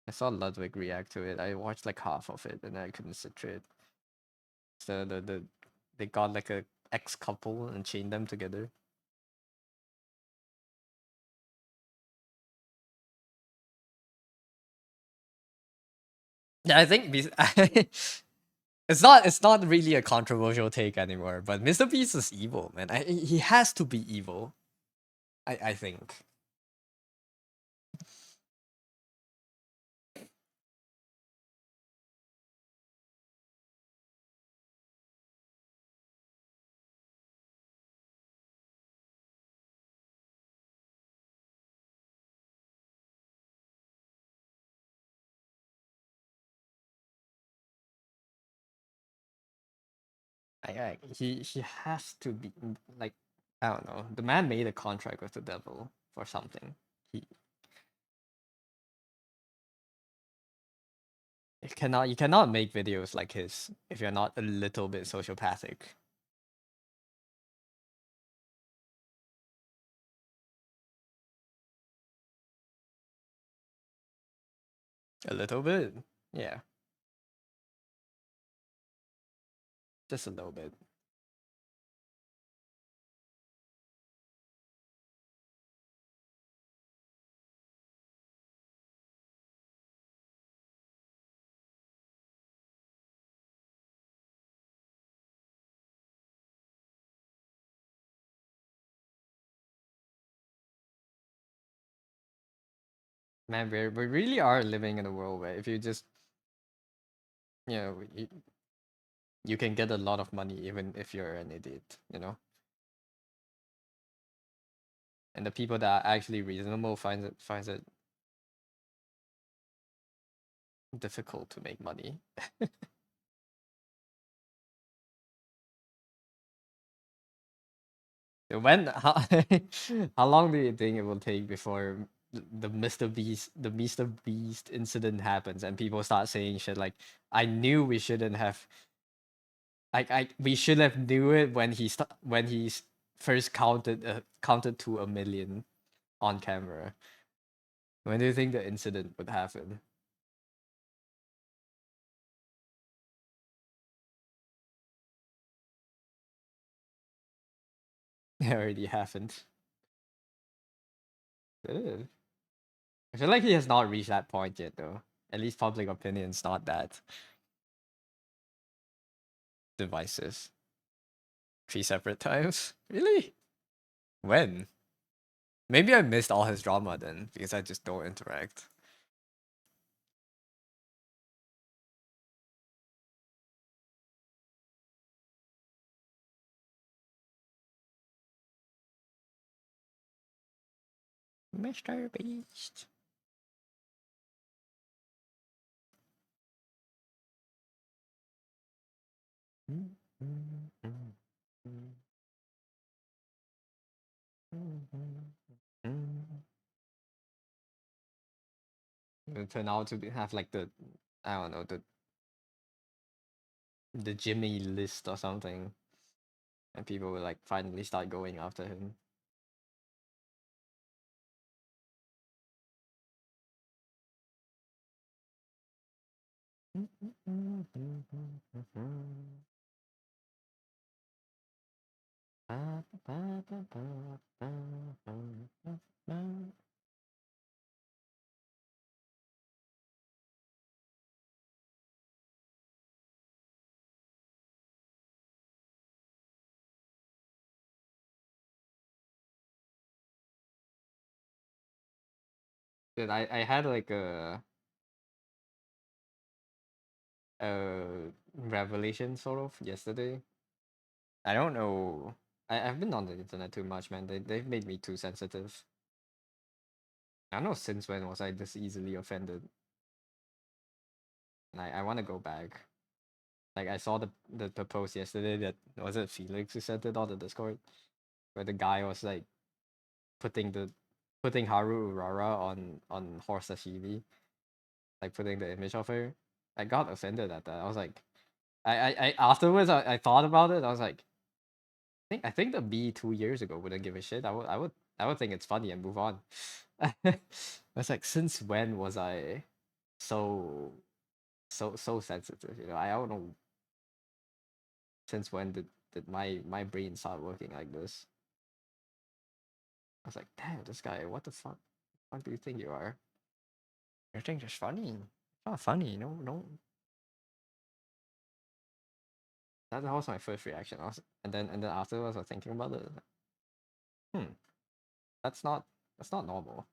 I saw Ludwig react to it. I watched like half of it and I couldn't sit through it. So they got like a ex couple and chained them together. Yeah, I think it's not really a controversial take anymore. But Mr. Beast is evil, man. He has to be evil. I think. He has to be like I don't know. The man made a contract with the devil for something. He you cannot make videos like his if you're not a little bit sociopathic. A little bit, yeah, just a little bit. Man, we really are living in a world where if you just you know you can get a lot of money even if you're an idiot, you know. And the people that are actually reasonable finds it difficult to make money. When how long do you think it will take before the Mr. Beast incident happens and people start saying shit like, "I knew we shouldn't have we should have knew it when when first counted to 1 million on camera." When do you think the incident would happen? It already happened. Ugh. I feel like he has not reached that point yet, though. At least public opinion's not that divisive. 3 separate times? Really? When? Maybe I missed all his drama then, because I just don't interact. Mr. Beast. It turned out to have like the I don't know, the Jimmy list or something, and people will like finally start going after him. Dude, I had like a revelation sort of yesterday. I don't know. I've been on the internet too much, man. They've made me too sensitive. I don't know since when was I this easily offended. And I want to go back. Like I saw the post yesterday that was it Felix who sent it on the Discord, where the guy was like putting the putting Haru Urara on horse sashimi, like putting the image of her. I got offended at that. I was like, I afterwards I thought about it. I was like, I think the B 2 years ago wouldn't give a shit. I would think it's funny and move on. I was like, since when was I so so sensitive? You know, I don't know since when did my brain start working like this. I was like, damn, this guy, what the fuck? What do you think you are? You think it's funny? It's not funny, no, no. That was my first reaction. And then afterwards, I was thinking about it. Hmm, that's not that's not normal.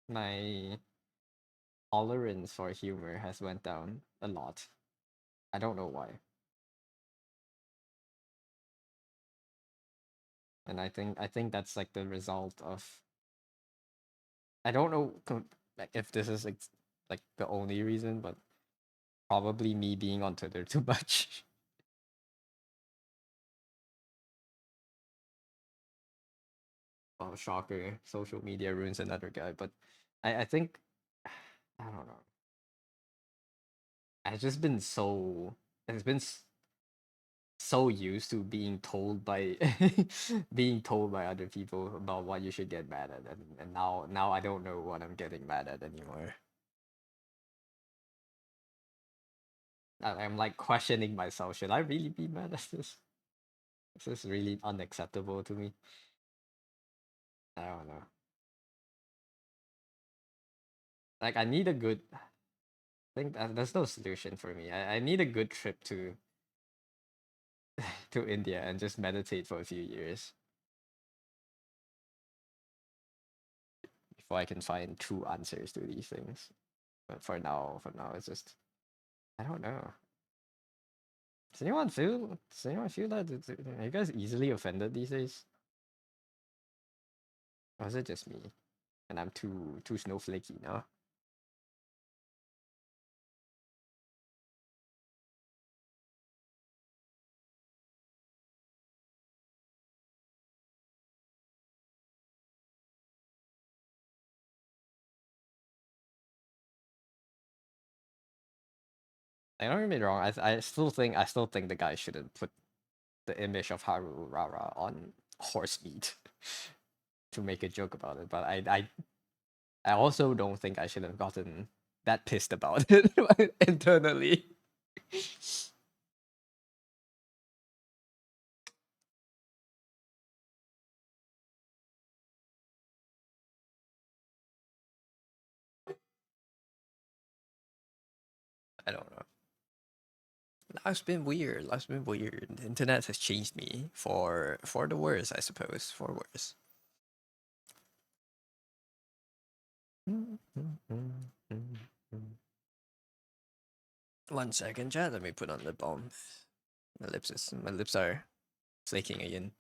My tolerance for humor has went down a lot. I don't know why. And I think that's like the result of I don't know like if this is like the only reason, but probably me being on Twitter too much. Oh, shocker! Social media ruins another guy. But I think I don't know. I've just been so it's been so used to being told by being told by other people about what you should get mad at, and now I don't know what I'm getting mad at anymore. I'm like questioning myself. Should I really be mad at this? This is really unacceptable to me. I don't know. Like I need a good. I think there's no solution for me. I need a good trip to India and just meditate for a few years before I can find true answers to these things. But for now, it's just I don't know. Does anyone feel that? Are you guys easily offended these days? Or is it just me? And I'm too snowflakey now? I don't get me wrong. I still think the guy shouldn't put the image of Haru Rara on horse meat to make a joke about it. But I also don't think I should have gotten that pissed about it internally. I don't know. Life's been weird. Life's been weird. The internet has changed me for the worse, I suppose. For worse. One second, chat. Let me put on lip balm. My lips are flaking again.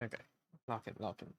Okay. Lock it, lock it.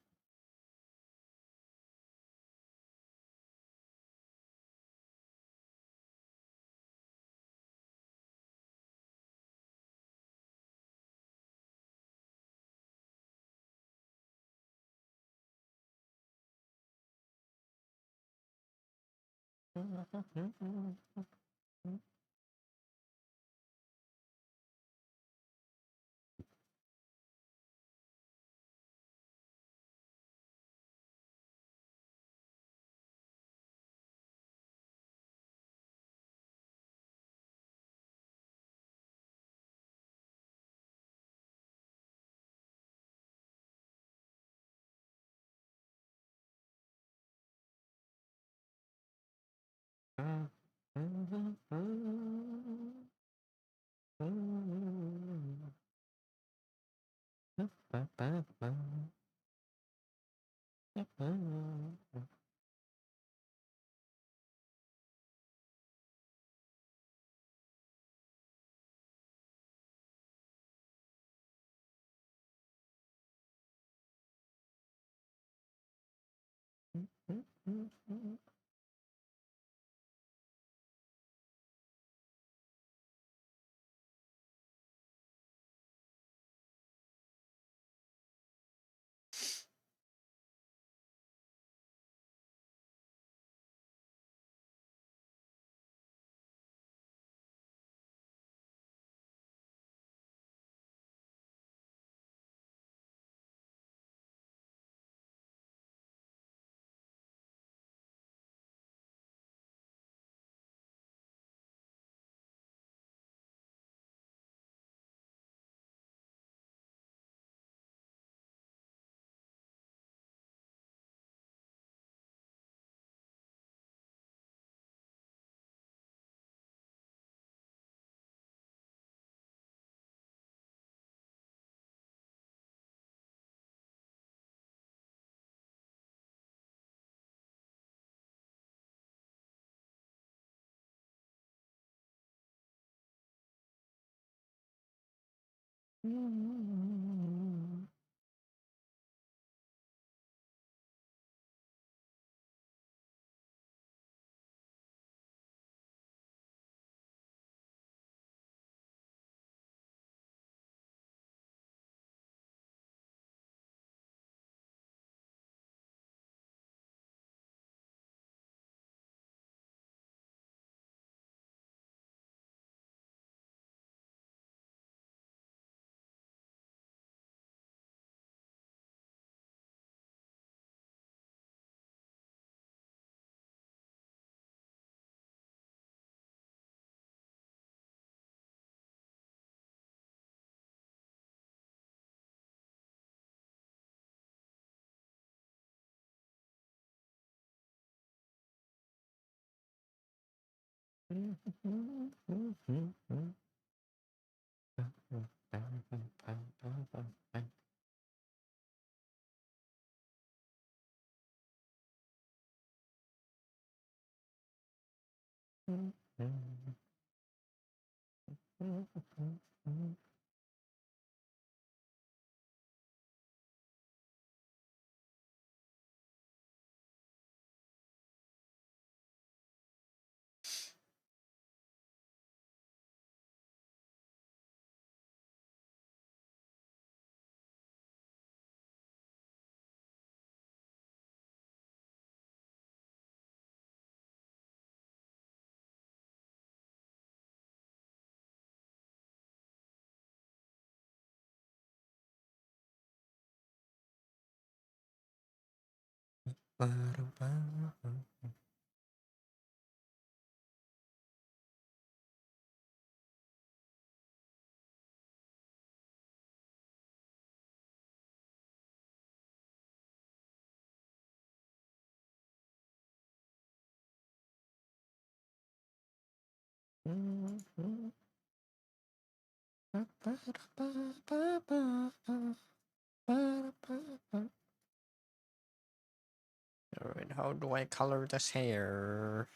Alright, how do I color this hair?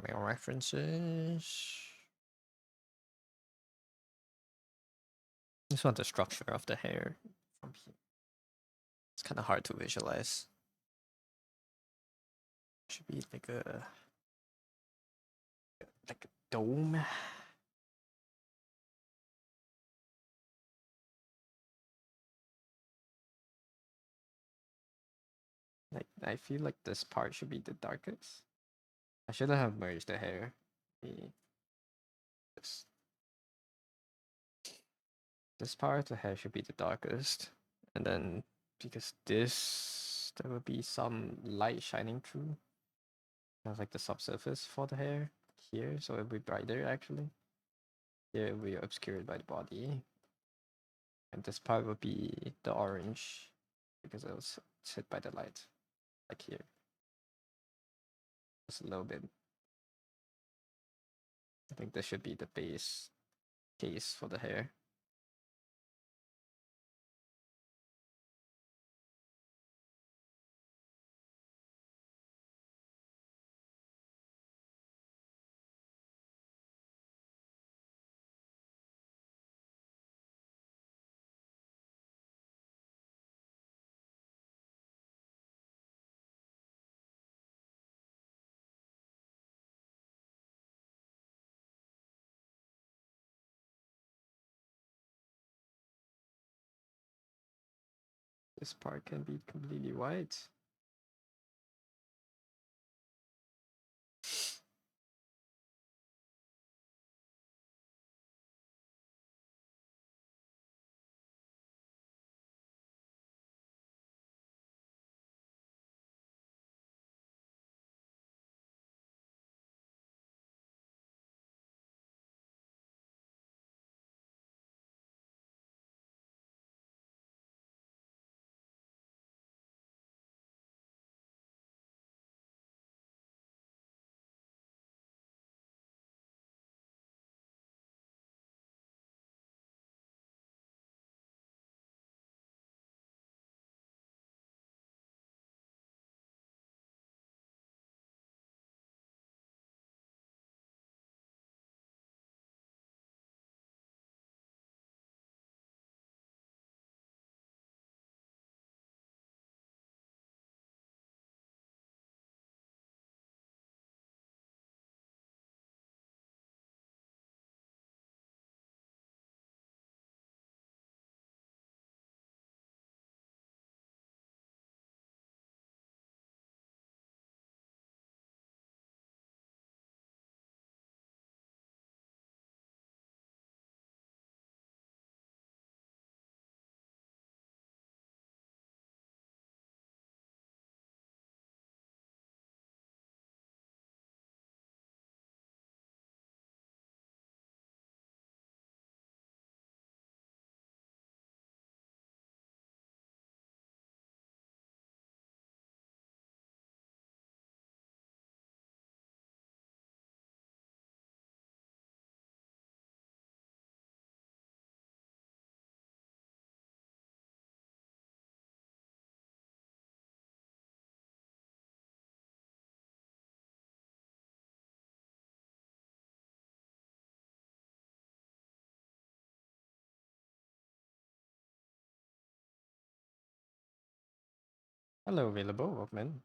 My references. Just want the structure of the hair from here. It's kind of hard to visualize. Should be like a dome. Like I feel like this part should be the darkest. I shouldn't have merged the hair. Maybe This this part of the hair should be the darkest, and then because this there will be some light shining through. That's like the subsurface for the hair here, so it'll be brighter actually. Here it will be obscured by the body, and this part will be the orange because it was hit by the light, like here. Just a little bit. I think this should be the base case for the hair. This part can be completely white. Hello, available, Walkman.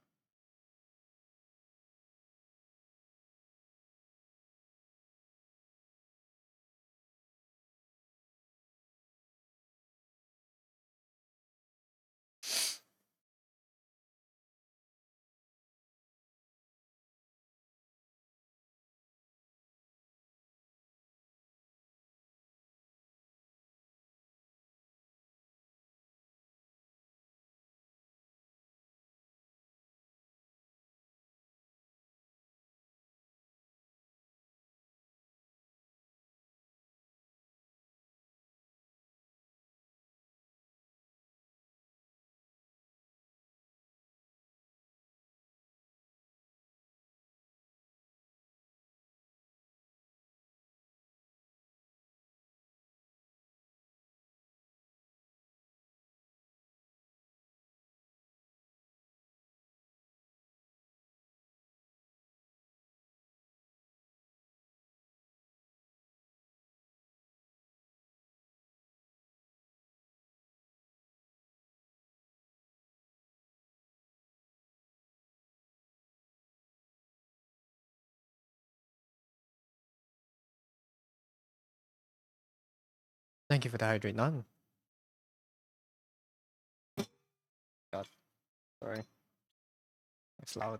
Thank you for the hydrate. None. God, sorry. It's loud.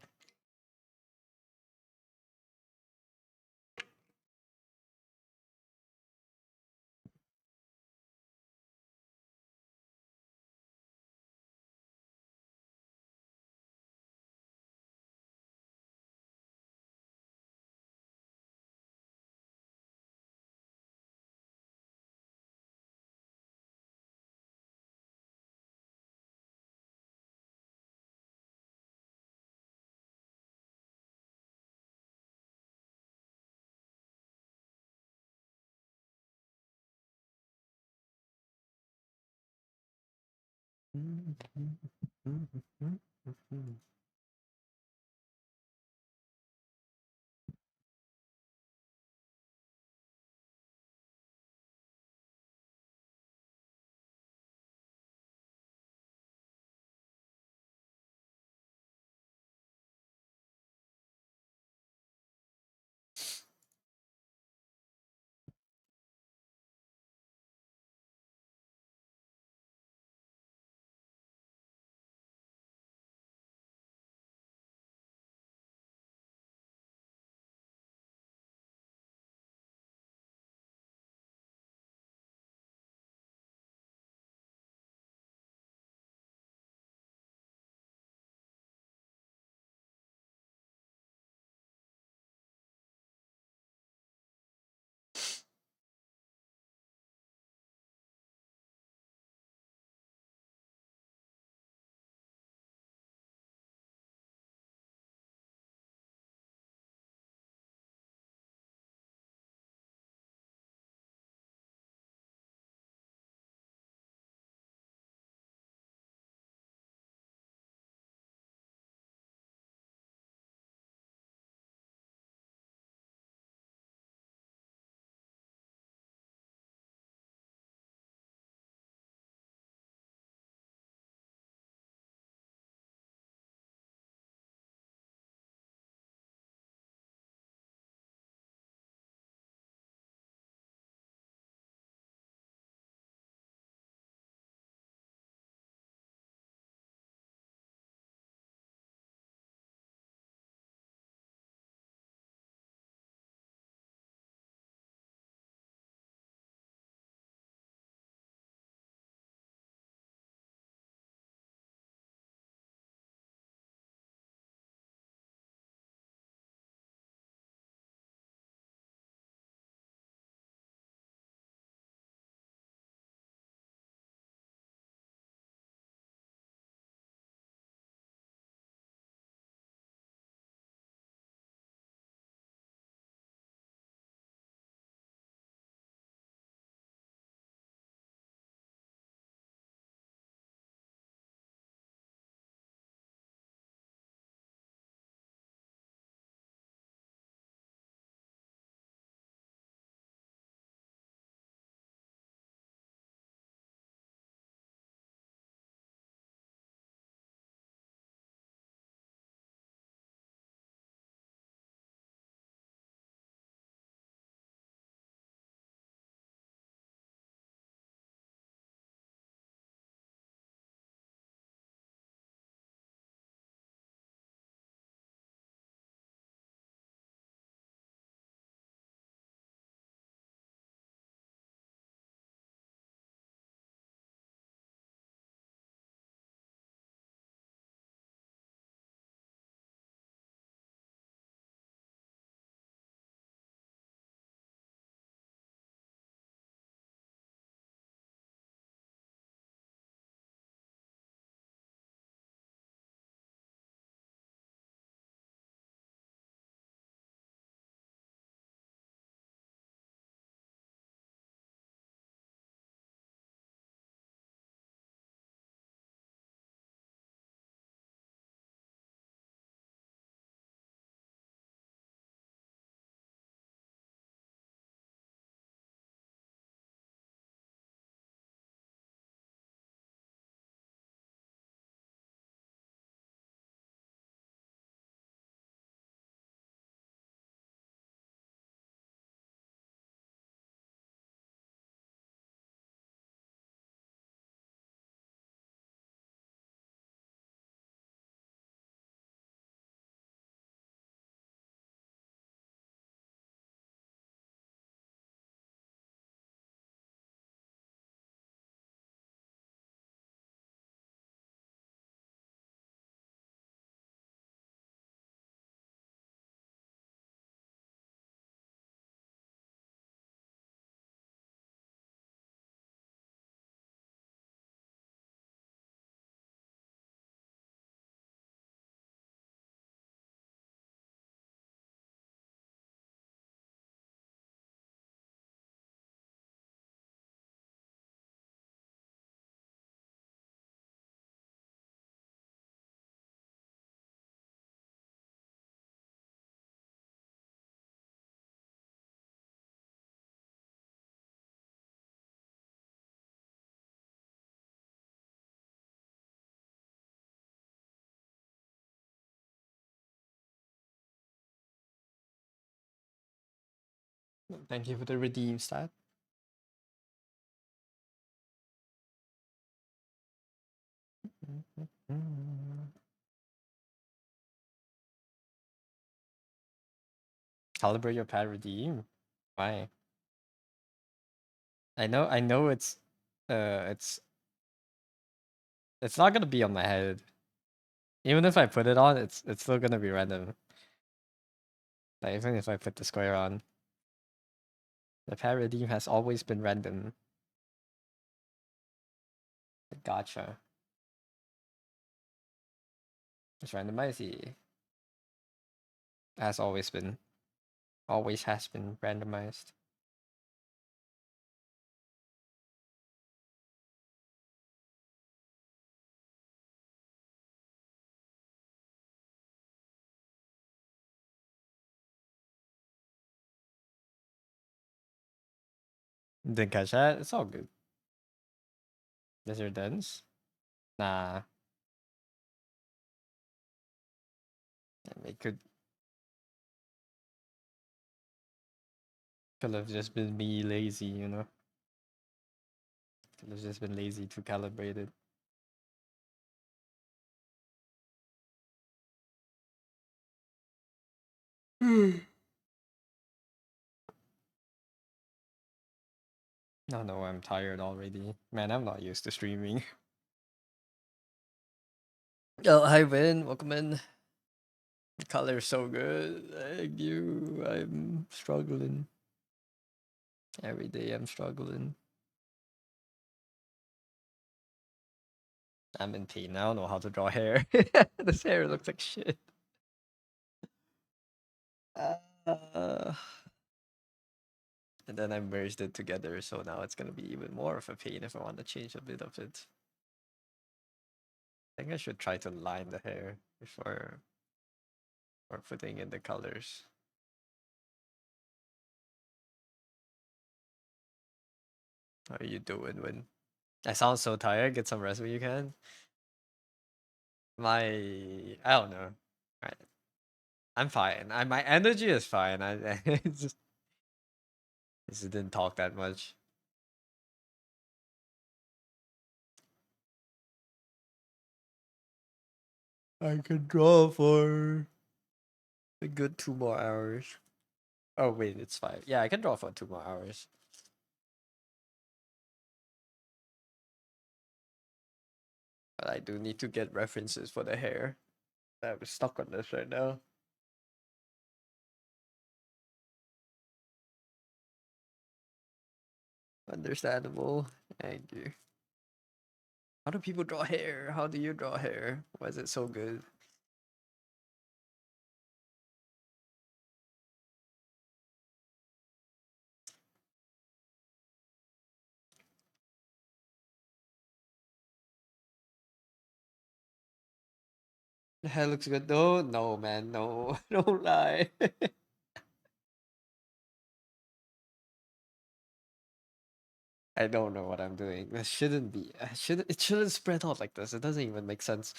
Thank you for the redeem stat. Calibrate your pad redeem. Why? I know it's it's not gonna be on my head. Even if I put it on, it's still gonna be random. Like even if I put the square on. The pad redeem has always been random. Gotcha. It's randomized. Has always been. Always has been randomized. Didn't catch that? It's all good. Is there dense? Nah. It could have just been me lazy, you know? Could have just been lazy to calibrate it. No, no, I'm tired already. Man, I'm not used to streaming. Oh, hi, Vin. Welcome in. The color's so good. Thank you. I'm struggling. Every day I'm struggling. I'm in pain. I don't know how to draw hair. This hair looks like shit. Uh, and then I merged it together, so now it's gonna be even more of a pain if I want to change a bit of it. I think I should try to line the hair before putting in the colors. How are you doing, Win? I sound so tired. Get some rest when you can. I don't know. I, I'm fine. My energy is fine. I just didn't talk that much. I could draw for a good 2 more hours. Oh wait, it's 5. Yeah, I can draw for 2 more hours. But I do need to get references for the hair. I'm stuck on this right now. Understandable. Thank you. How do people draw hair? How do you draw hair? Why is it so good? The hair looks good though. No, man, no, don't lie. I don't know what I'm doing. This shouldn't be. It shouldn't spread out like this. It doesn't even make sense.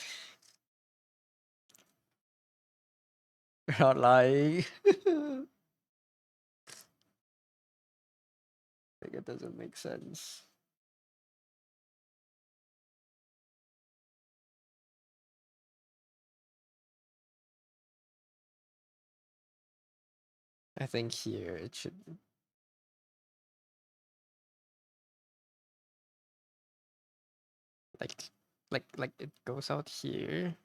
You're not lying. Like it doesn't make sense. I think here it should like like it goes out here.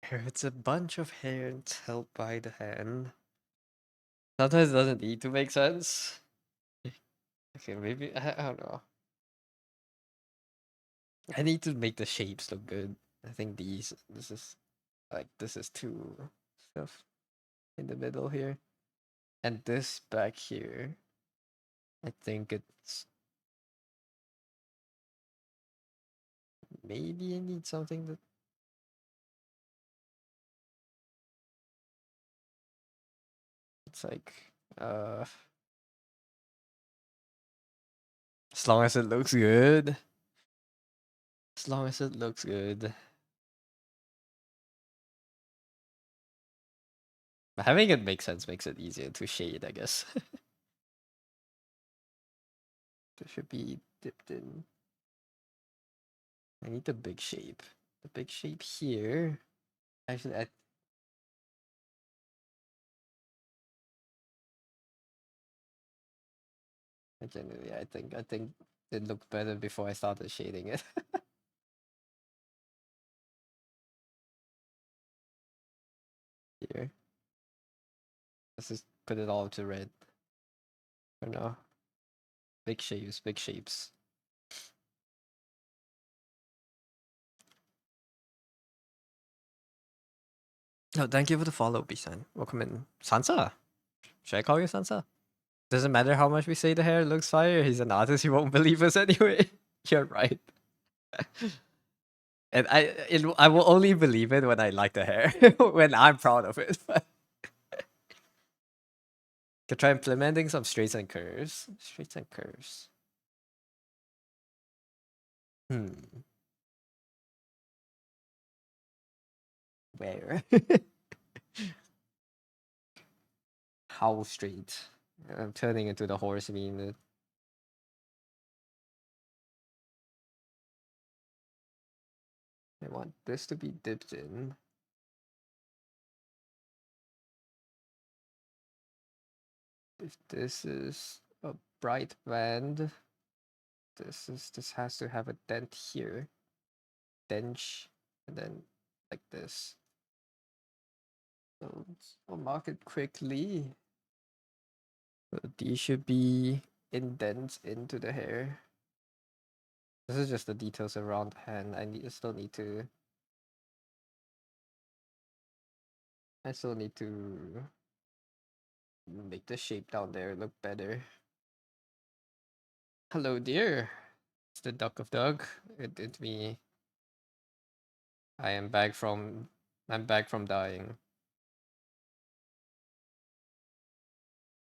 Here it's a bunch of hair and it's held by the hand. Sometimes it doesn't need to make sense. Okay, maybe I don't know. I need to make the shapes look good. I think this is too stuff in the middle here. And this back here, I think it's maybe I need something that it's like as long as it looks good. As long as it looks good. But having it make sense makes it easier to shade, I guess. This should be dipped in. I need the big shape. The big shape here. Actually, genuinely, I think it looked better before I started shading it. Here, let's just put it all to red for now. Big shapes, big shapes. Oh, thank you for the follow, Bisan. Welcome in. Sansa? Should I call you Sansa? Doesn't matter how much we say the hair looks fire, he's an artist, he won't believe us anyway. You're right. And I will only believe it when I like the hair, when I'm proud of it. Could try implementing some straights and curves. Straights and curves. Hmm. Where? How straight? I'm turning into the horse meme. I want this to be dipped in. If this is a bright band, this has to have a dent here. Dench, and then like this. So I'll mark it quickly. So these should be indents into the hair. This is just the details around the hand. I still need to make the shape down there look better. Hello, dear. It's the duck of Doug. It's me. I am back from. I'm back from dying.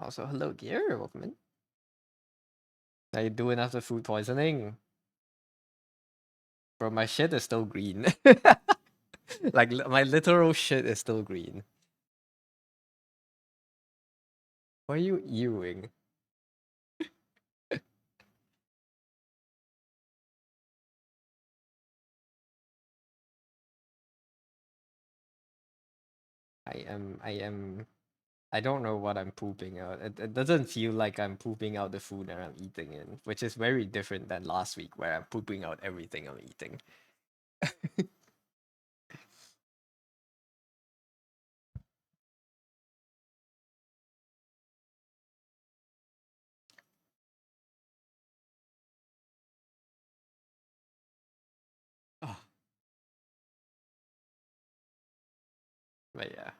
Also, hello, dear. Welcome in. How you doing after food poisoning? Bro, my shit is still green. Like my literal shit is still green. What are you ewing? I am. I don't know what I'm pooping out. It doesn't feel like I'm pooping out the food that I'm eating in, which is very different than last week where I'm pooping out everything I'm eating. Oh, but yeah,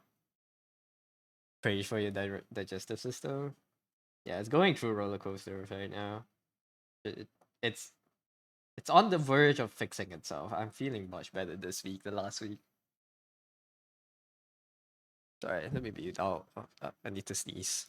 praise for your digestive system. Yeah, it's going through roller coasters right now. It, it's it's on the verge of fixing itself. I'm feeling much better this week than last week. Sorry, let me be. I need to sneeze.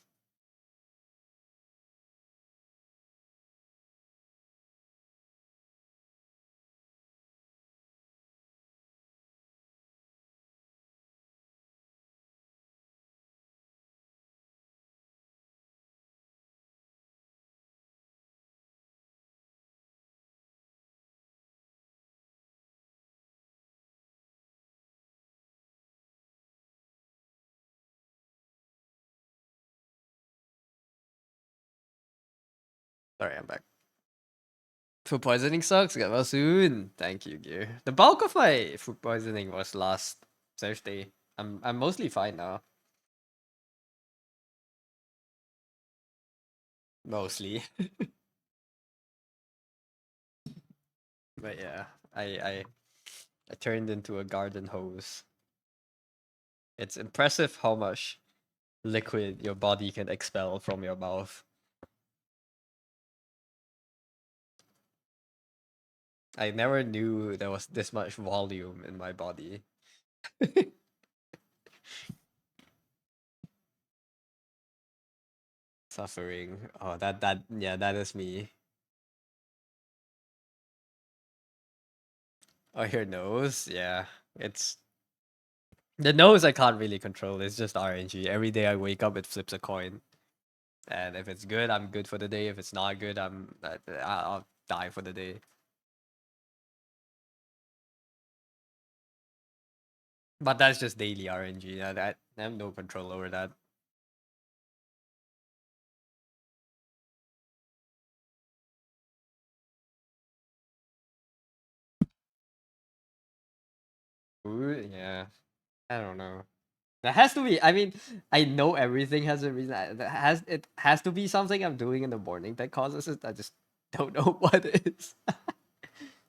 Sorry, I'm back. Food poisoning sucks. Get well soon. Thank you, Gear. The bulk of my food poisoning was last Thursday. I'm mostly fine now. Mostly. But yeah, I turned into a garden hose. It's impressive how much liquid your body can expel from your mouth. I never knew there was this much volume in my body. Suffering. Oh, that yeah, that is me. Oh, your nose. Yeah, it's The nose I can't really control. It's just RNG. Every day I wake up, it flips a coin, and if it's good, I'm good for the day. If it's not good, I'll die for the day. But that's just daily RNG. I have no control over that. Ooh, yeah. I don't know. There has to be. I mean, I know everything has a reason. It has to be something I'm doing in the morning that causes it. I just don't know what it is.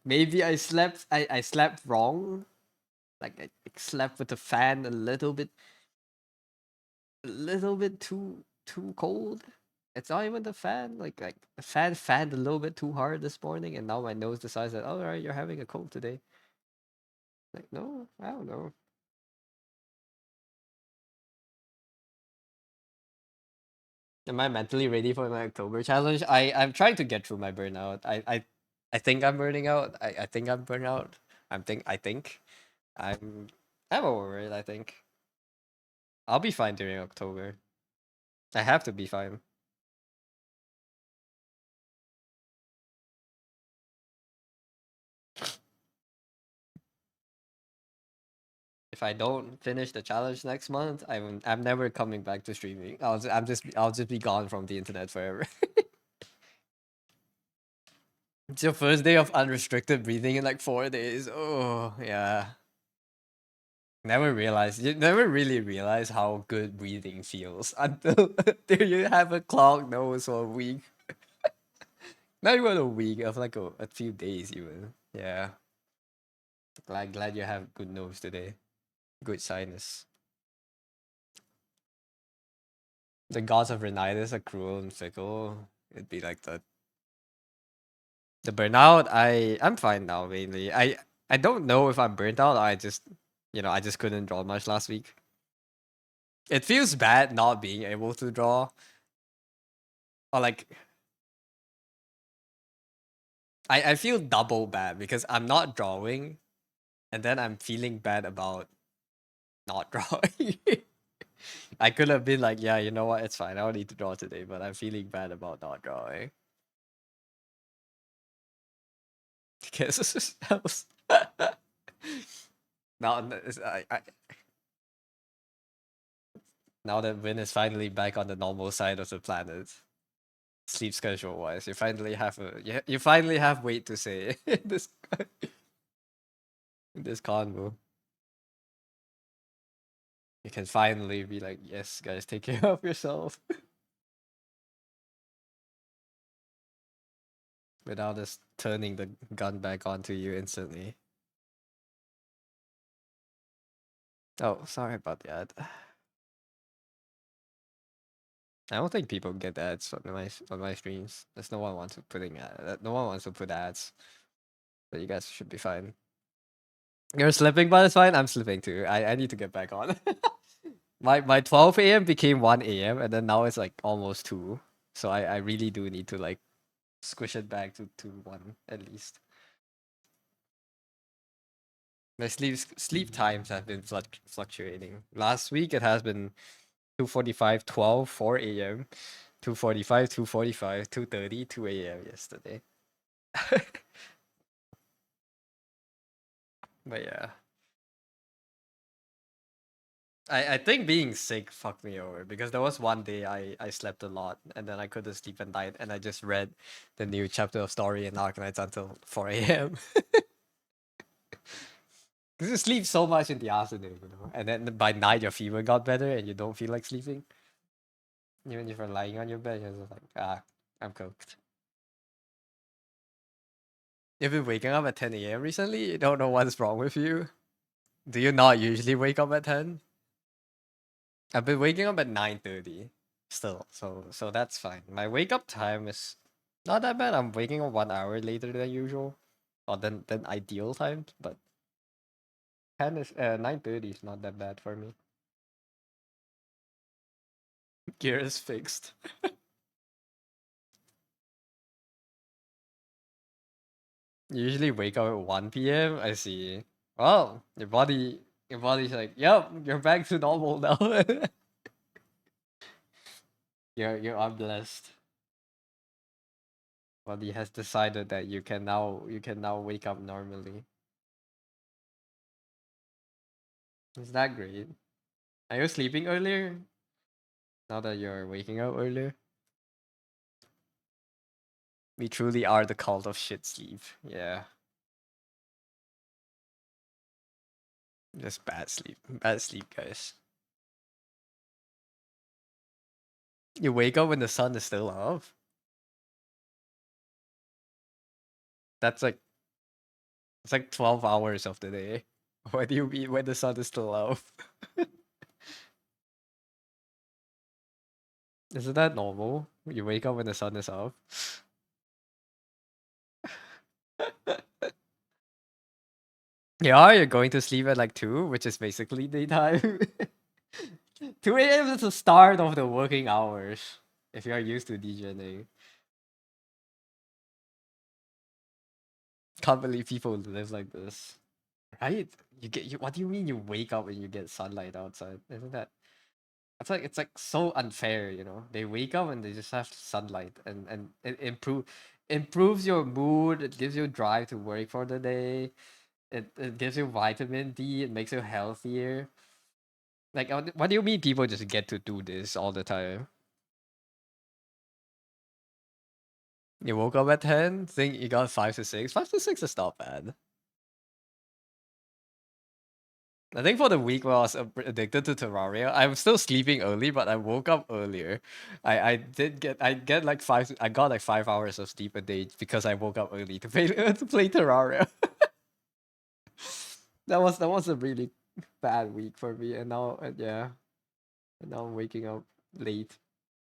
Maybe I slept wrong. Like I slept with the fan a little bit too cold. It's not even the fan. Like the fan fanned a little bit too hard this morning, and now my nose decides that, all right, you're having a cold today. Like, no, I don't know. Am I mentally ready for my October challenge? I'm trying to get through my burnout. I think I'm burning out. I think I'm burnt out. I think I'm I'm over it. I think I'll be fine during October. I have to be fine. If I don't finish the challenge next month, I'm never coming back to streaming. I'll just be gone from the internet forever. It's your first day of unrestricted breathing in like 4 days. Oh yeah. You never really realize how good breathing feels until you have a clogged nose for a week. Not even a week, of like a few days even. Yeah. Glad you have good nose today. Good sinus. The gods of rhinitis are cruel and fickle. It'd be like that. The burnout, I'm fine now mainly. I don't know if I'm burnt out or I just couldn't draw much last week. It feels bad not being able to draw. Or like I feel double bad because I'm not drawing and then I'm feeling bad about not drawing. I could have been like, yeah, you know what, it's fine. I don't need to draw today, but I'm feeling bad about not drawing. Because now now that Win is finally back on the normal side of the planet, sleep schedule wise, you finally have weight to say in this convo. You can finally be like, yes, guys, take care of yourself without us turning the gun back onto you instantly. Oh, sorry about that. I don't think people get ads on my streams. There's no one wants to no one wants to put ads. So you guys should be fine. You're slipping, but it's fine. I'm slipping too. I need to get back on. My 12 a.m. became 1 a.m. and then now it's like almost 2. So I really do need to like squish it back to 1 at least. My sleep times have been fluctuating. Last week it has been 2:45, 12, 4 a.m., 2:45, 2:45, 2:30, 2 a.m. yesterday. But yeah. I think being sick fucked me over because there was one day I slept a lot and then I couldn't sleep at night and I just read the new chapter of story in Arknights until 4 a.m. Because you sleep so much in the afternoon, and then by night your fever got better and you don't feel like sleeping. Even if you're lying on your bed, you're just like, I'm cooked. You've been waking up at 10 a.m. recently? You don't know what's wrong with you? Do you not usually wake up at 10? I've been waking up at 9:30 still, so that's fine. My wake up time is not that bad. I'm waking up 1 hour later than usual, or than ideal times, but 9:30 is not that bad for me. Gear is fixed. Usually wake up at 1 p.m. I see. Well, your body Your body's like, yep, you're back to normal now. You're unblessed. Body has decided that you can now wake up normally. Is that great? Are you sleeping earlier? Now that you're waking up earlier? We truly are the cult of shit sleep. Yeah. Just bad sleep. Bad sleep, guys. You wake up when the sun is still up. That's like it's like 12 hours of the day. What do you mean when the sun is still up? Isn't that normal? You wake up when the sun is up. Yeah, you're going to sleep at like 2, which is basically daytime. 2 a.m. is the start of the working hours. If you're used to DJing. Can't believe people live like this. Right? What do you mean you wake up and you get sunlight outside? Isn't that it's like so unfair, you know? They wake up and they just have sunlight and it improves your mood, it gives you drive to work for the day. It gives you vitamin D, it makes you healthier. Like what do you mean people just get to do this all the time? You woke up at 10, think you got 5 to 6. 5 to 6 is not bad. I think for the week where I was addicted to Terraria, I'm still sleeping early, but I woke up earlier. I get like 5 hours of sleep a day because I woke up early to play to play Terraria. That was a really bad week for me, and now yeah, and now I'm waking up late.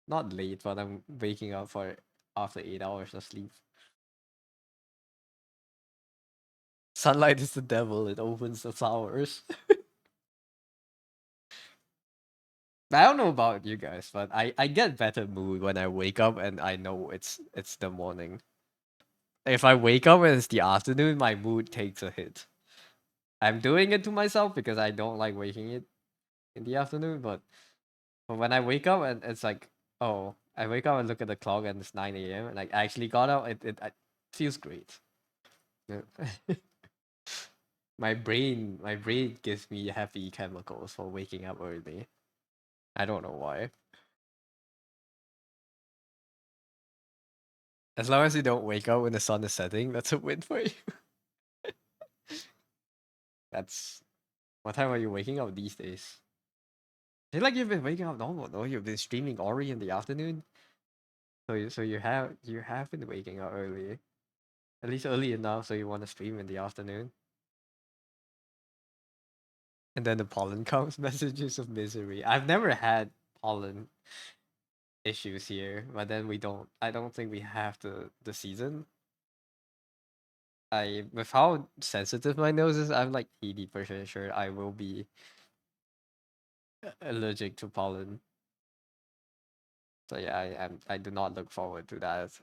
Not late, but I'm waking up for after 8 hours of sleep. Sunlight is the devil. It opens the flowers. I don't know about you guys, but I get better mood when I wake up and I know it's the morning. If I wake up and it's the afternoon, my mood takes a hit. I'm doing it to myself because I don't like waking it in the afternoon, but when I wake up and it's like, oh, I wake up and look at the clock and it's 9 a.m. and like I actually got out, it feels great. Yeah. My brain gives me happy chemicals for waking up early. I don't know why. As long as you don't wake up when the sun is setting, that's a win for you. That's what time are you waking up these days? I feel like you've been waking up normal, though. You've been streaming Ori in the afternoon, so you have been waking up early, at least early enough, so you want to stream in the afternoon. And then the pollen comes, messages of misery. I've never had pollen issues here, but then we don't. I don't think we have the season. With how sensitive my nose is, I'm like 80% sure I will be allergic to pollen. So yeah, I do not look forward to that.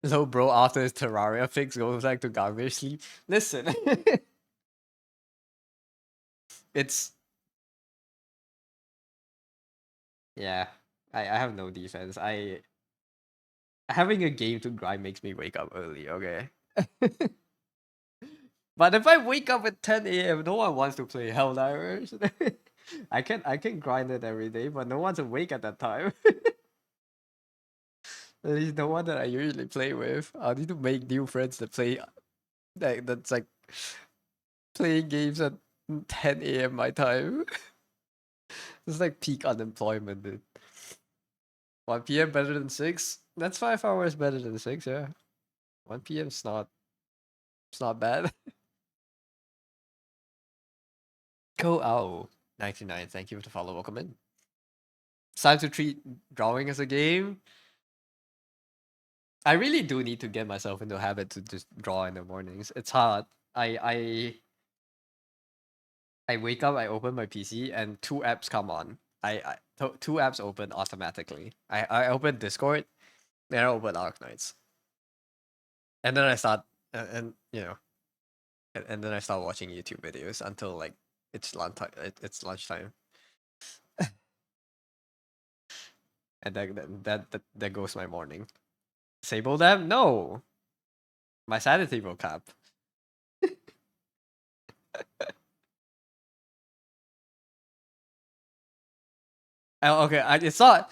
So bro, after his Terraria fix, goes back to garbage sleep. Listen, it's yeah. I have no defense. I having a game to grind makes me wake up early. Okay, but if I wake up at 10 a.m., no one wants to play Helldivers. I can grind it every day, but no one's awake at that time. At least no one that I usually play with. I need to make new friends that play that's like playing games at 10 a.m. my time. It's like peak unemployment, dude. 1 p.m. better than 6? That's 5 hours better than 6, yeah. 1 p.m. is not it's not bad. Go Owl 99, thank you for the follow. Welcome in. It's time to treat drawing as a game. I really do need to get myself into a habit to just draw in the mornings. It's hard. I wake up, I open my PC, and two apps come on. Two apps open automatically. I open Discord, Then I open Arknights, and then I start, and and then I start watching YouTube videos until like it's lunchtime. It's lunchtime, and that goes my morning. Sable them? No, my sanity will cap. Oh, okay, it's not.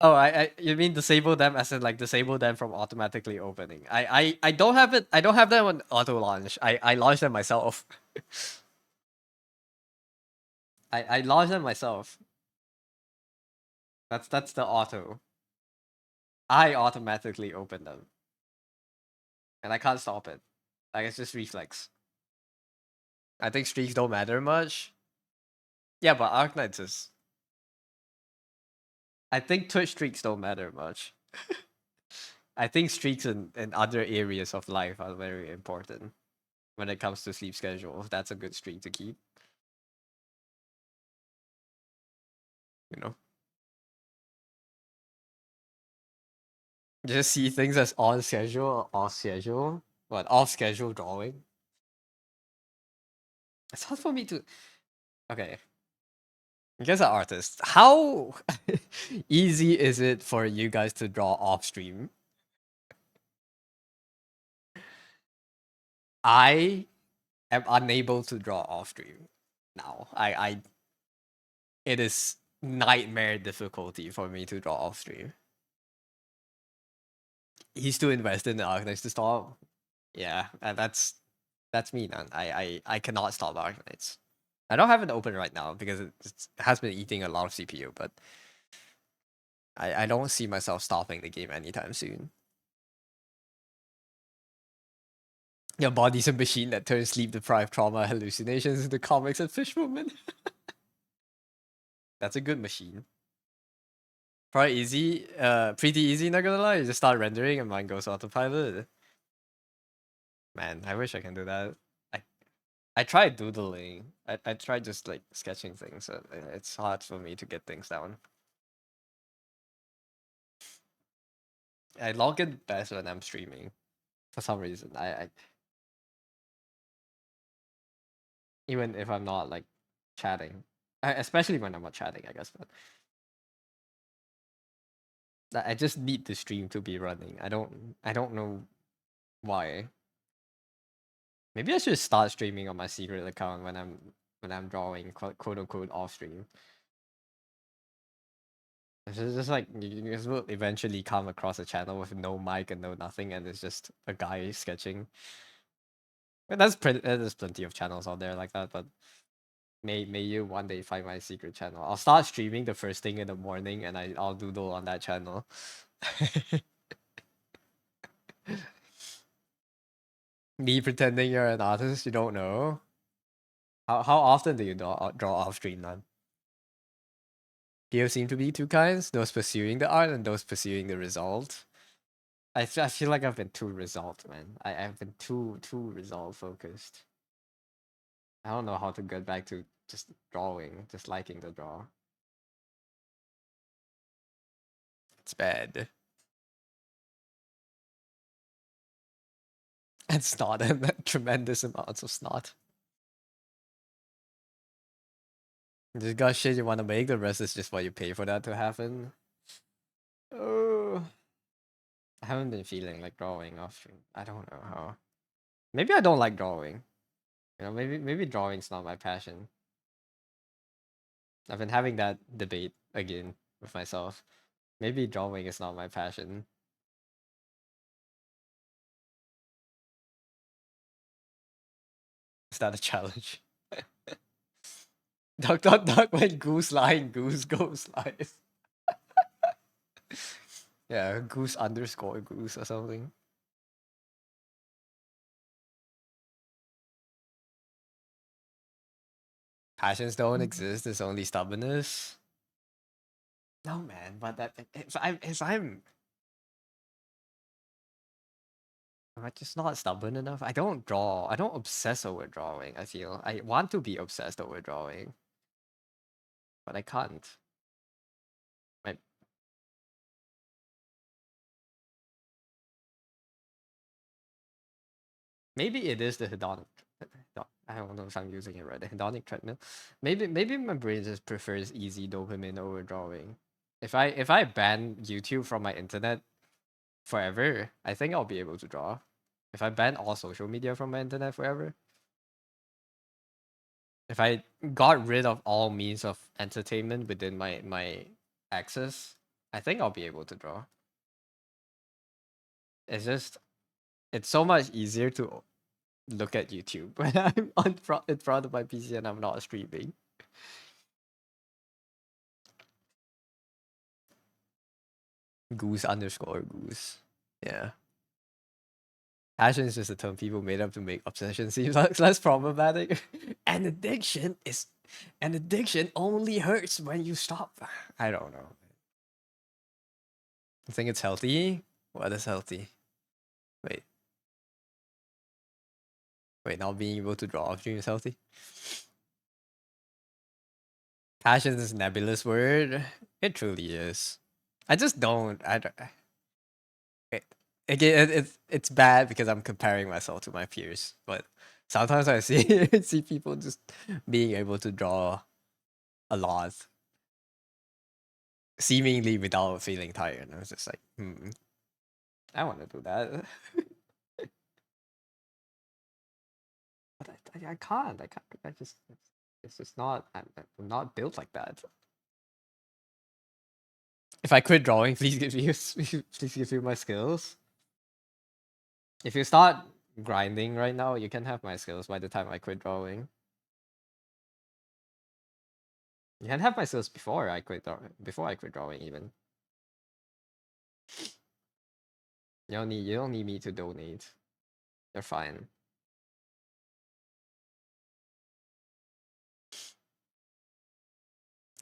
Oh, you mean disable them as in like disable them from automatically opening? I don't have it. I don't have them on auto launch. I launch them myself. I launch them myself. That's the auto. I automatically open them, and I can't stop it. Like it's just reflex. I think streaks don't matter much. Yeah, but Arknights is. I think Twitch streaks don't matter much. I think streaks in other areas of life are very important when it comes to sleep schedule. That's a good streak to keep. You know, just see things as on schedule or off schedule. But off schedule drawing. It's hard for me to. Okay, you guys are artists. How easy is it for you guys to draw off stream? I am unable to draw off stream now. It is nightmare difficulty for me to draw off stream. He's too invested in the Arknights to stop. Yeah, and that's me, man. I cannot stop Arknights. I don't have it open right now because it has been eating a lot of CPU, but I don't see myself stopping the game anytime soon. Your body's a machine that turns sleep deprived trauma hallucinations into comics and fish movement. That's a good machine. Probably easy, pretty easy, not gonna lie. You just start rendering and mine goes autopilot. Man, I wish I can do that. I I tried doodling. I tried just like sketching things. It's hard for me to get things down. I log in best when I'm streaming for some reason. I even if I'm not like chatting, especially when I'm not chatting, I guess. But I just need the stream to be running. I don't know why. Maybe I should start streaming on my secret account when I'm drawing quote unquote off stream. It's just like you just will eventually come across a channel with no mic and no nothing, and it's just a guy sketching. And there's plenty of channels out there like that, but may you one day find my secret channel. I'll start streaming the first thing in the morning, and I'll doodle on that channel. Me pretending you're an artist you don't know. How often do you draw off stream, man? Here seem to be two kinds: those pursuing the art and those pursuing the result. I feel like I've been too result, man. I've been too result focused. I don't know how to get back to just drawing, just liking to draw. It's bad. And snot, and tremendous amounts of snot. Just got shit you want to make, the rest is just what you pay for that to happen. Oh, I haven't been feeling like drawing off stream. I don't know how. Maybe I don't like drawing. Maybe drawing's not my passion. I've been having that debate again with myself. Maybe drawing is not my passion. Is that a challenge? Duck when goose line, goose goes lies. Yeah, goose underscore goose or something. Passions don't exist, it's only stubbornness. No man, but that if I'm am I just not stubborn enough? I don't draw. I don't obsess over drawing, I feel. I want to be obsessed over drawing, but I can't. My Maybe it is the hedonic. I don't know if I'm using it right. The hedonic treadmill. Maybe my brain just prefers easy dopamine over drawing. If I ban YouTube from my internet forever, I think I'll be able to draw. If I ban all social media from my internet forever, if I got rid of all means of entertainment within my access, I think I'll be able to draw. It's just it's so much easier to look at YouTube when I'm in front of my PC and I'm not streaming. Goose underscore goose. Yeah. Passion is just a term people made up to make obsession seem less problematic. An addiction only hurts when you stop. I don't know. I think it's healthy. What is healthy? Wait, wait, not being able to draw off stream is healthy. Passion is a nebulous word. It truly is. I just don't. I don't. It, again, it's bad because I'm comparing myself to my peers. But sometimes I see see people just being able to draw a lot, seemingly without feeling tired. And I was just like, I want to do that, but I can't. I can't. I just it's just not. I'm not built like that. If I quit drawing, please give me please give me my skills. If you start grinding right now, you can have my skills by the time I quit drawing. You can have my skills before I quit before I quit drawing even. You don't need me to donate. You're fine.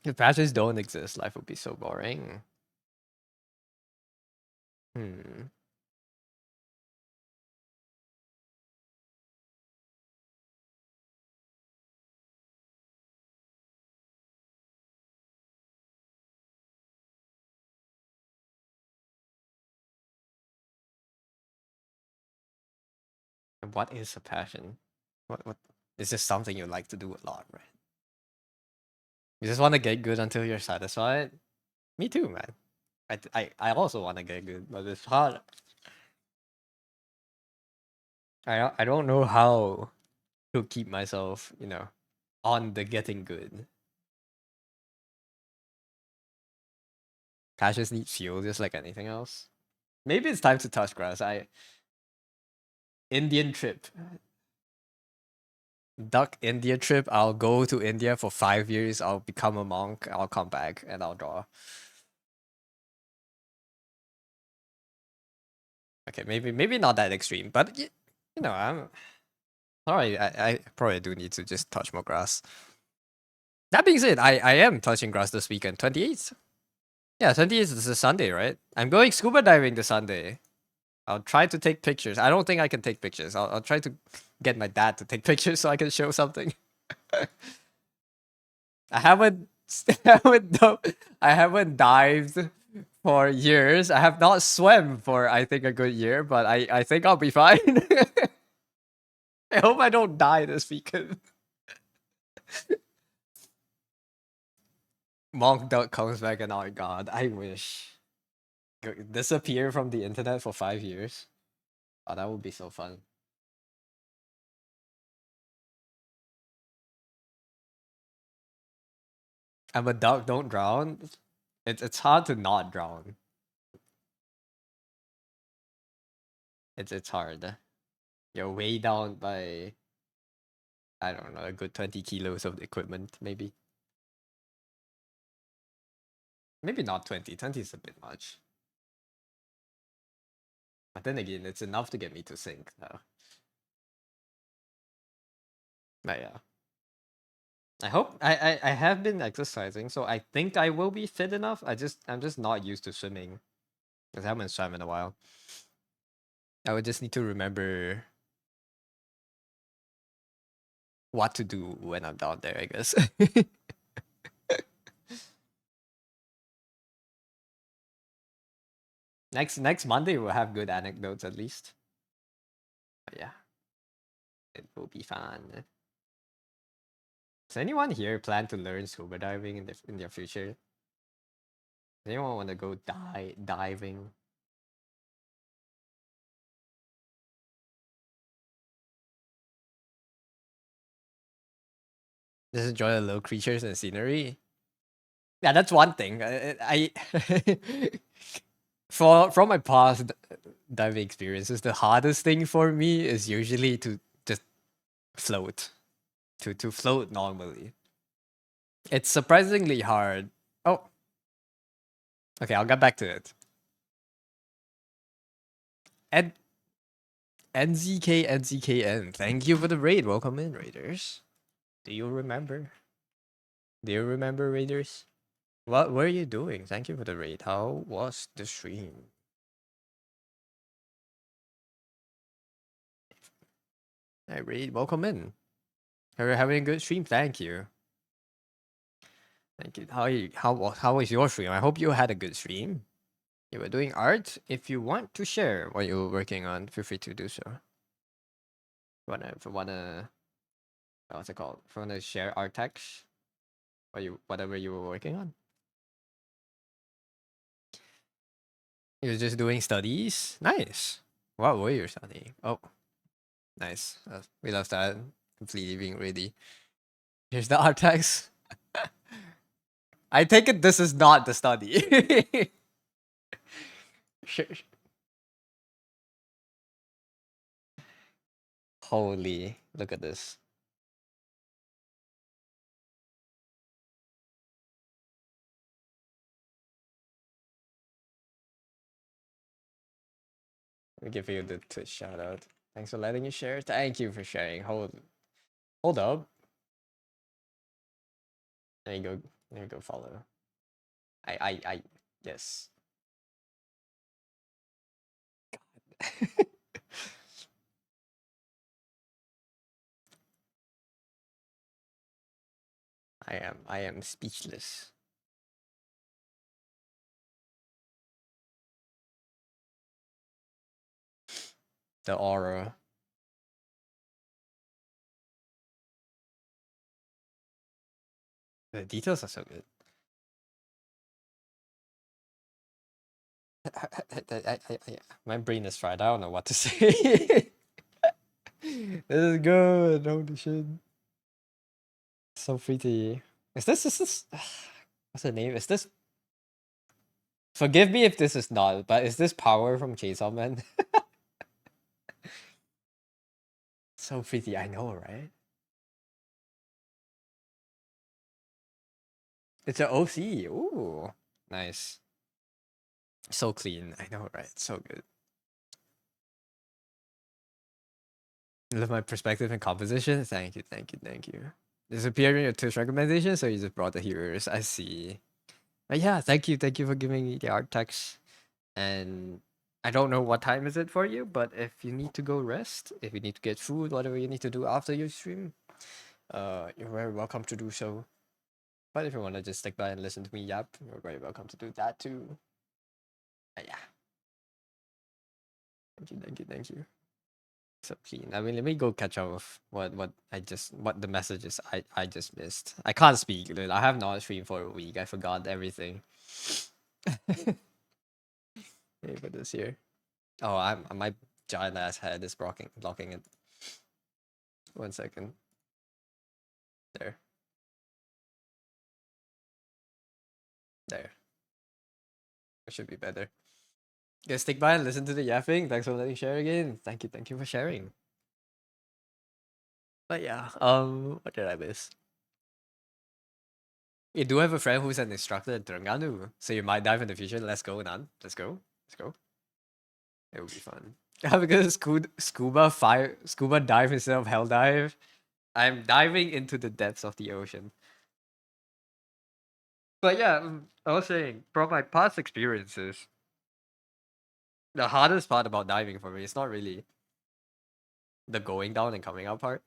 If patches don't exist, life would be so boring. Hmm. What is a passion? What is this something you like to do a lot, right? You just want to get good until you're satisfied? Me too, man. I also want to get good, but it's hard. I don't know how to keep myself, on the getting good. Passions need fuel just like anything else. Maybe it's time to touch grass. Indian trip. Duck India trip. I'll go to India for 5 years. I'll become a monk. I'll come back and I'll draw. Okay, maybe not that extreme, but I'm sorry. I probably do need to just touch more grass. That being said, I am touching grass this weekend. 28th. Yeah, 28th is a Sunday, right? I'm going scuba diving this Sunday. I'll try to take pictures. I don't think I can take pictures. I'll try to get my dad to take pictures so I can show something. I haven't I haven't dived for years. I have not swam for I think a good year, but I think I'll be fine. I hope I don't die this weekend. Monk Duck comes back and oh god, I wish. Disappear from the internet for 5 years. Oh, that would be so fun. I'm a duck, don't drown. It's hard to not drown. It's hard. You're way down by I don't know, a good 20 kilos of equipment, maybe. Maybe not 20. 20 is a bit much. But then again, it's enough to get me to sink. But yeah. I hope I have been exercising, so I think I will be fit enough. I'm just not used to swimming. Because I haven't swam in a while. I would just need to remember what to do when I'm down there, I guess. Next Monday we'll have good anecdotes at least. But yeah. It will be fun. Does anyone here plan to learn scuba diving in their future? Does anyone want to go diving? Just enjoy the little creatures and scenery. Yeah, that's one thing. From my past diving experiences, the hardest thing for me is usually to just float, to float normally. It's surprisingly hard. Oh, okay, I'll get back to it. And NZKN, thank you for the raid. Welcome in, Raiders. Do you remember? Do you remember, Raiders? What were you doing? Thank you for the raid. How was the stream? Hey, raid, welcome in. Are you having a good stream? Thank you. Thank you. How was your stream? I hope you had a good stream. You were doing art. If you want to share what you were working on, feel free to do so. If you wanna, what's it called? If you wanna share art text, whatever you were working on. You're just doing studies. Nice. What were you studying? Oh, nice. We love that. Completely being ready. Here's the art text. I take it this is not the study. Holy, look at this. Let me give you the Twitch shout out. Thanks for letting me share. Thank you for sharing. Hold up. There you go. There you go. Follow. I. Yes. I am speechless. The aura. The details are so good. My brain is fried. I don't know what to say. This is good. Holy shit. So pretty. Is this what's the name? Is this forgive me if this is not, but is this Power from Chainsaw Man? So pretty, I know, right? It's an OC. Ooh. Nice. So clean. I know, right? So good. Love my perspective and composition. Thank you, thank you, thank you. This appeared in your Twitch recommendation, so you just brought the heroes. I see. But yeah, thank you for giving me the art text. And I don't know what time is it for you, but if you need to go rest, if you need to get food, whatever you need to do after your stream, you're very welcome to do so. But if you want to just stick by and listen to me yap, you're very welcome to do that too. Yeah. Thank you, thank you, thank you. So clean. I mean, let me go catch up with what the messages I just missed. I can't speak, dude. I have not streamed for a week. I forgot everything. Hey, put this here. Oh, my giant ass head is blocking it. 1 second. There. There. It should be better. Guys, stick by and listen to the yapping. Thanks for letting share again. Thank you for sharing. But yeah, what did I miss? You do have a friend who's an instructor in Terengganu, so you might dive in the future. Let's go, Nan. Let's go. Let's go. It will be fun. Have a good scuba dive instead of hell dive. I'm diving into the depths of the ocean. But yeah, I was saying from my past experiences, the hardest part about diving for me is not really the going down and coming up part.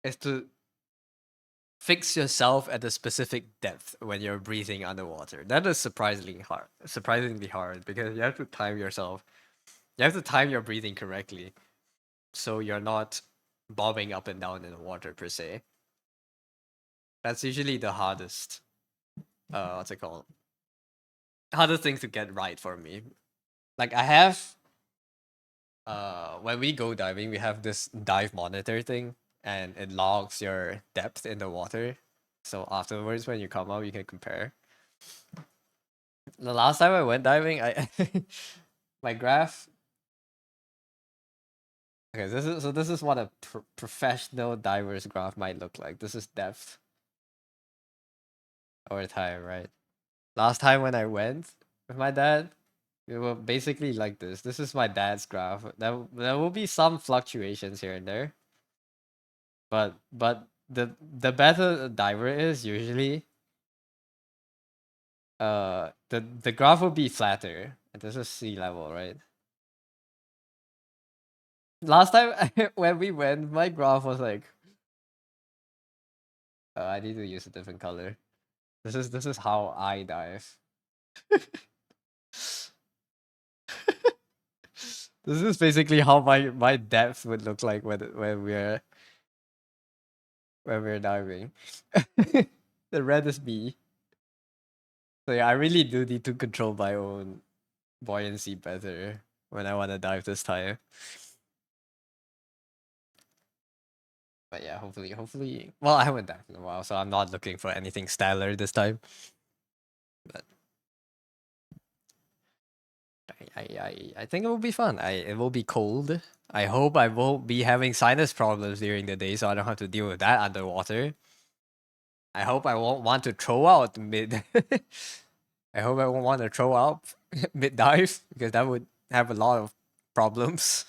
It's to fix yourself at a specific depth when you're breathing underwater. That is surprisingly hard. Surprisingly hard because you have to time yourself. You have to time your breathing correctly, so you're not bobbing up and down in the water per se. That's usually the hardest. What's it called? Hardest thing to get right for me. Like I have when we go diving, we have this dive monitor thing, and it logs your depth in the water. So afterwards, when you come out, you can compare. The last time I went diving, I my graph. Okay, this is what a professional diver's graph might look like. This is depth over time, right? Last time when I went with my dad, we were basically like this. This is my dad's graph. There will be some fluctuations here and there, but the better a diver is usually, the graph will be flatter. And this is sea level, right? Last time when we went, my graph was like, I need to use a different color. This is how I dive. This is basically how my depth would look like when we're diving. The red is me. So yeah, I really do need to control my own buoyancy better when I want to dive this time. But yeah, hopefully. Well, I haven't dived in a while, so I'm not looking for anything stellar this time. But I think it will be fun. It will be cold. I hope I won't be having sinus problems during the day, so I don't have to deal with that underwater. I hope I won't want to throw out mid. I hope I won't want to throw out mid dive because that would have a lot of problems.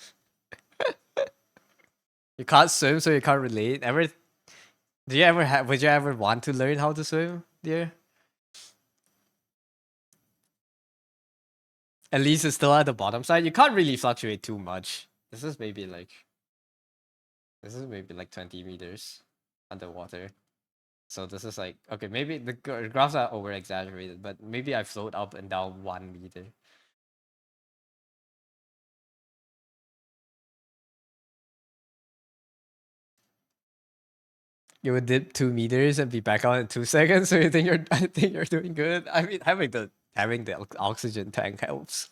You can't swim, so you can't relate. Do you ever have? Would you ever want to learn how to swim, dear? At least it's still at the bottom side. You can't really fluctuate too much. This is maybe like 20 meters underwater. So this is like, okay, maybe the graphs are over exaggerated, but maybe I float up and down 1 meter. You would dip 2 meters and be back out in 2 seconds. So you think you're? I think you're doing good. I mean, having the oxygen tank helps.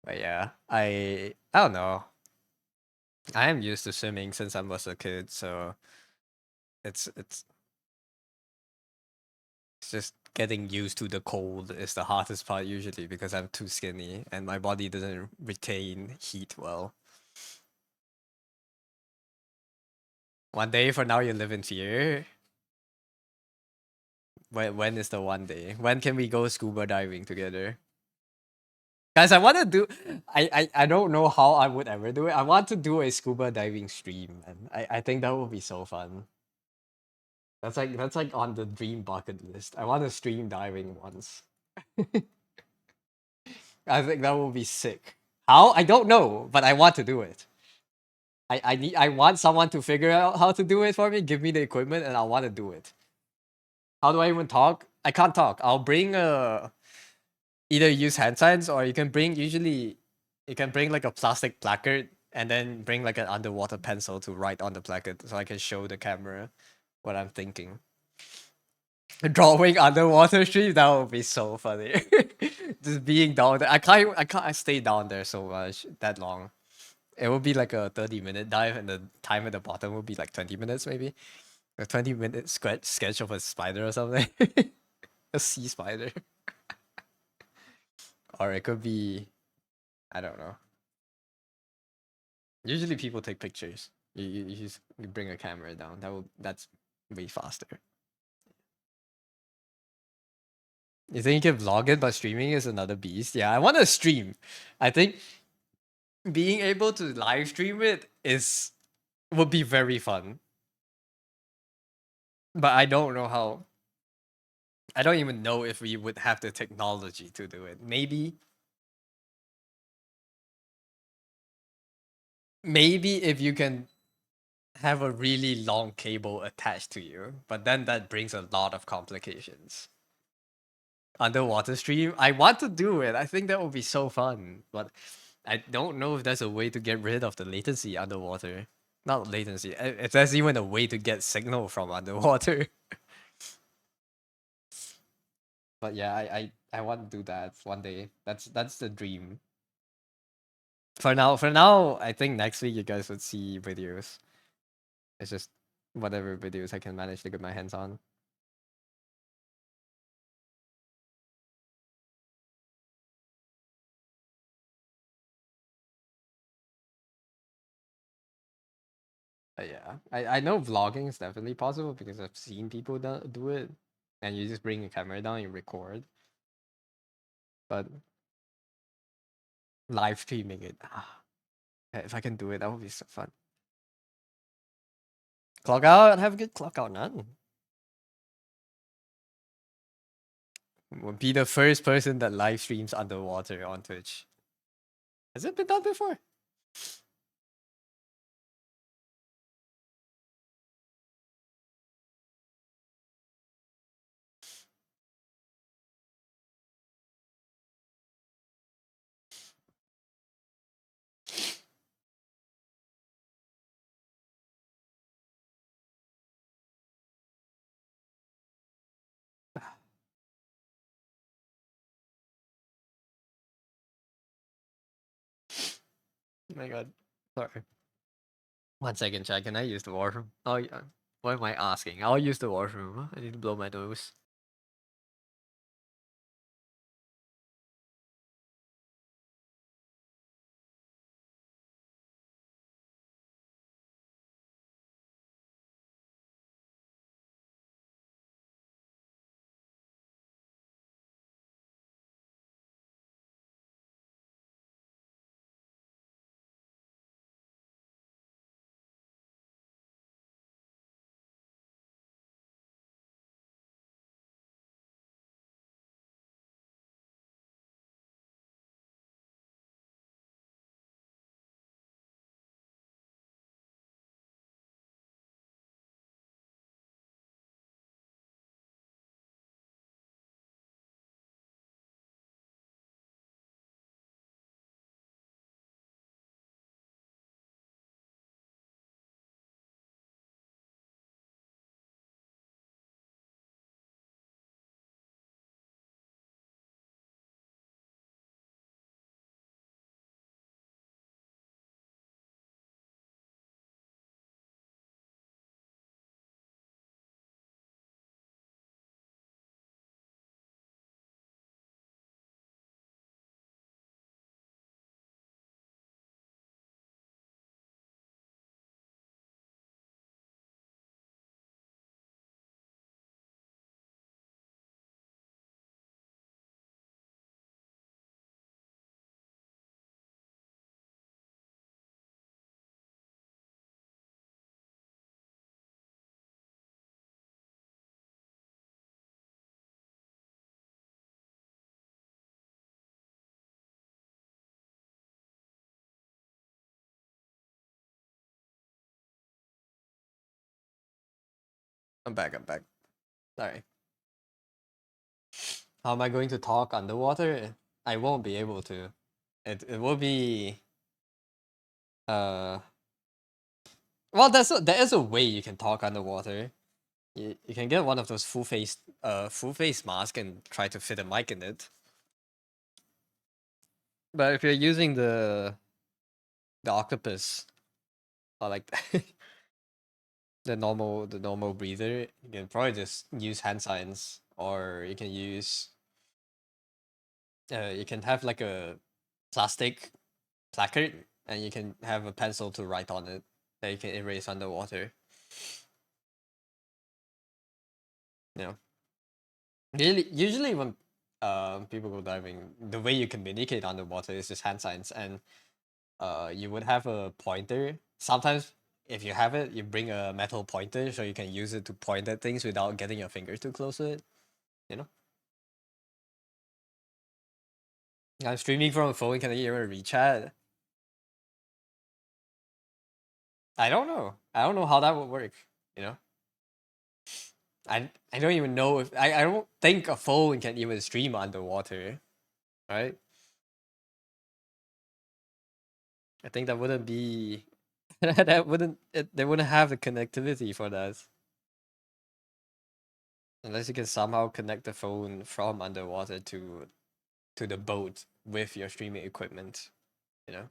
But yeah, I don't know. I am used to swimming since I was a kid, so it's just getting used to the cold is the hardest part usually because I'm too skinny and my body doesn't retain heat well. One day for now, you live in fear. When is the one day? When can we go scuba diving together? Guys, I want to do. I don't know how I would ever do it. I want to do a scuba diving stream, and I think that would be so fun. That's like on the dream bucket list. I want to stream diving once. I think that would be sick. How? I don't know, but I want to do it. I want someone to figure out how to do it for me. Give me the equipment, and I want to do it. How do I even talk? I can't talk. I'll bring either use hand signs, or you can bring usually you can bring like a plastic placard and then bring like an underwater pencil to write on the placard so I can show the camera what I'm thinking. Drawing underwater stream, that would be so funny. Just being down there. I can't stay down there so much that long. It will be like a 30-minute dive and the time at the bottom will be like 20 minutes maybe. A 20-minute sketch of a spider or something. A sea spider. Or it could be, I don't know. Usually people take pictures. You bring a camera down. That's way faster. You think you can vlog it, but streaming is another beast. Yeah, I want to stream. I think being able to live stream it is would be very fun. But I don't know how. I don't even know if we would have the technology to do it. Maybe if you can have a really long cable attached to you, but then that brings a lot of complications. Underwater stream, I want to do it. I think that would be so fun, but I don't know if there's a way to get rid of the latency underwater. Not latency. There's even a way to get signal from underwater. But yeah, I want to do that one day. That's the dream. For now, I think next week you guys would see videos. It's just whatever videos I can manage to get my hands on. Yeah, I know vlogging is definitely possible because I've seen people do it, and you just bring a camera down, you record. But live streaming it, if I can do it, that would be so fun. Clock out, have a good clock out, none. Would be the first person that live streams underwater on Twitch. Has it been done before? Oh my god. Sorry. 1 second, chat. Can I use the washroom? Oh, yeah. What am I asking? I'll use the washroom. I need to blow my nose. I'm back. I'm back. Sorry. How am I going to talk underwater? I won't be able to. It will be uh well, there is a way you can talk underwater. You can get one of those full face mask and try to fit a mic in it. But if you're using the octopus or like the normal breather, you can probably just use hand signs, or you can use you can have like a plastic placard, and you can have a pencil to write on it that you can erase underwater. You know, usually when people go diving, the way you communicate underwater is just hand signs, and you would have a pointer. Sometimes if you have it, you bring a metal pointer so you can use it to point at things without getting your fingers too close to it. You know, I'm streaming from a phone. Can I even reach chat? I don't know. I don't know how that would work. You know, I don't even know if I don't think a phone can even stream underwater. Right? I think that wouldn't be. That wouldn't they wouldn't have the connectivity for that unless you can somehow connect the phone from underwater to the boat with your streaming equipment. You know,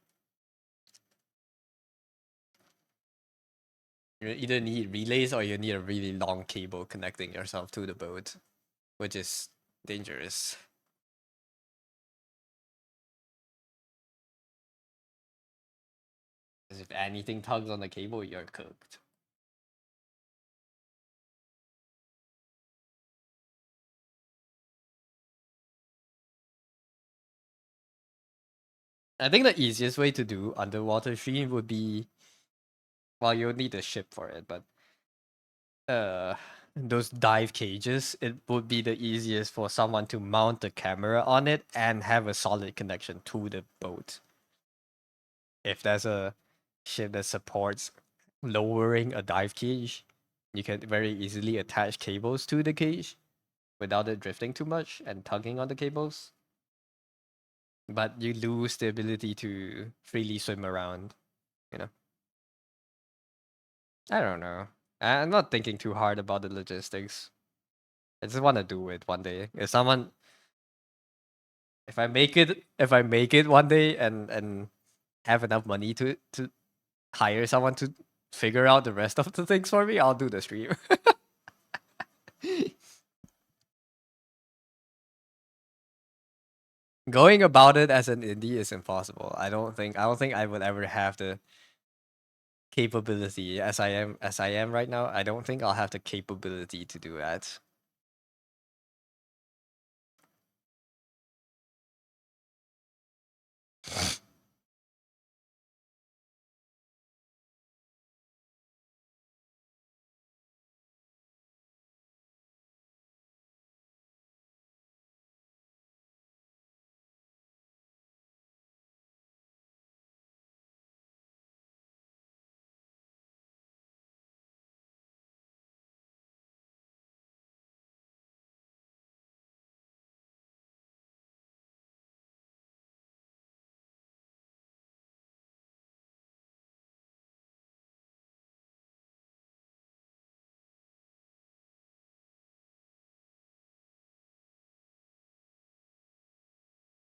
you either need relays or you need a really long cable connecting yourself to the boat, which is dangerous. 'Cause if anything tugs on the cable, you're cooked. I think the easiest way to do underwater stream would be, well, you'll need a ship for it, but uh those dive cages, it would be the easiest for someone to mount the camera on it and have a solid connection to the boat. If there's a ship that supports lowering a dive cage, you can very easily attach cables to the cage without it drifting too much and tugging on the cables. But you lose the ability to freely swim around, you know. I don't know. I'm not thinking too hard about the logistics. I just want to do it one day. If I make it one day and have enough money to hire someone to figure out the rest of the things for me, I'll do the stream. Going about it as an indie is impossible. I don't think I would ever have the capability as I am right now. I don't think I'll have the capability to do that.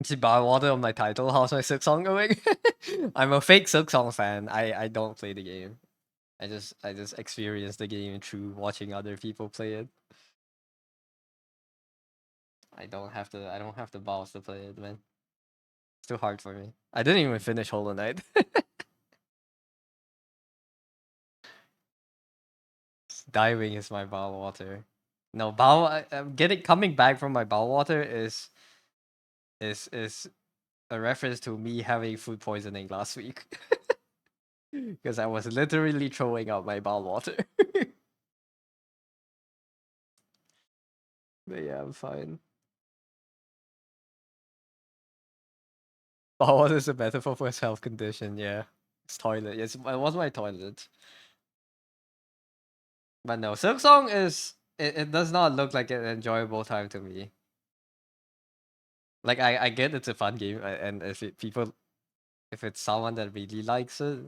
See water on my title. How's my Silk Song going? I'm a fake Silk Song fan. I don't play the game. I just experience the game through watching other people play it. I don't have the balls to play it, man. It's too hard for me. I didn't even finish Hollow Knight. Diving is my bowel water. No, I'm getting coming back from my bowel water is a reference to me having food poisoning last week. Because I was literally throwing out my bowel water. But yeah, I'm fine. Bowel water is a metaphor for his health condition, yeah. It's toilet. Yes, it was my toilet. But no, Silk Song it does not look like an enjoyable time to me. Like I get it's a fun game, and if it's someone that really likes it,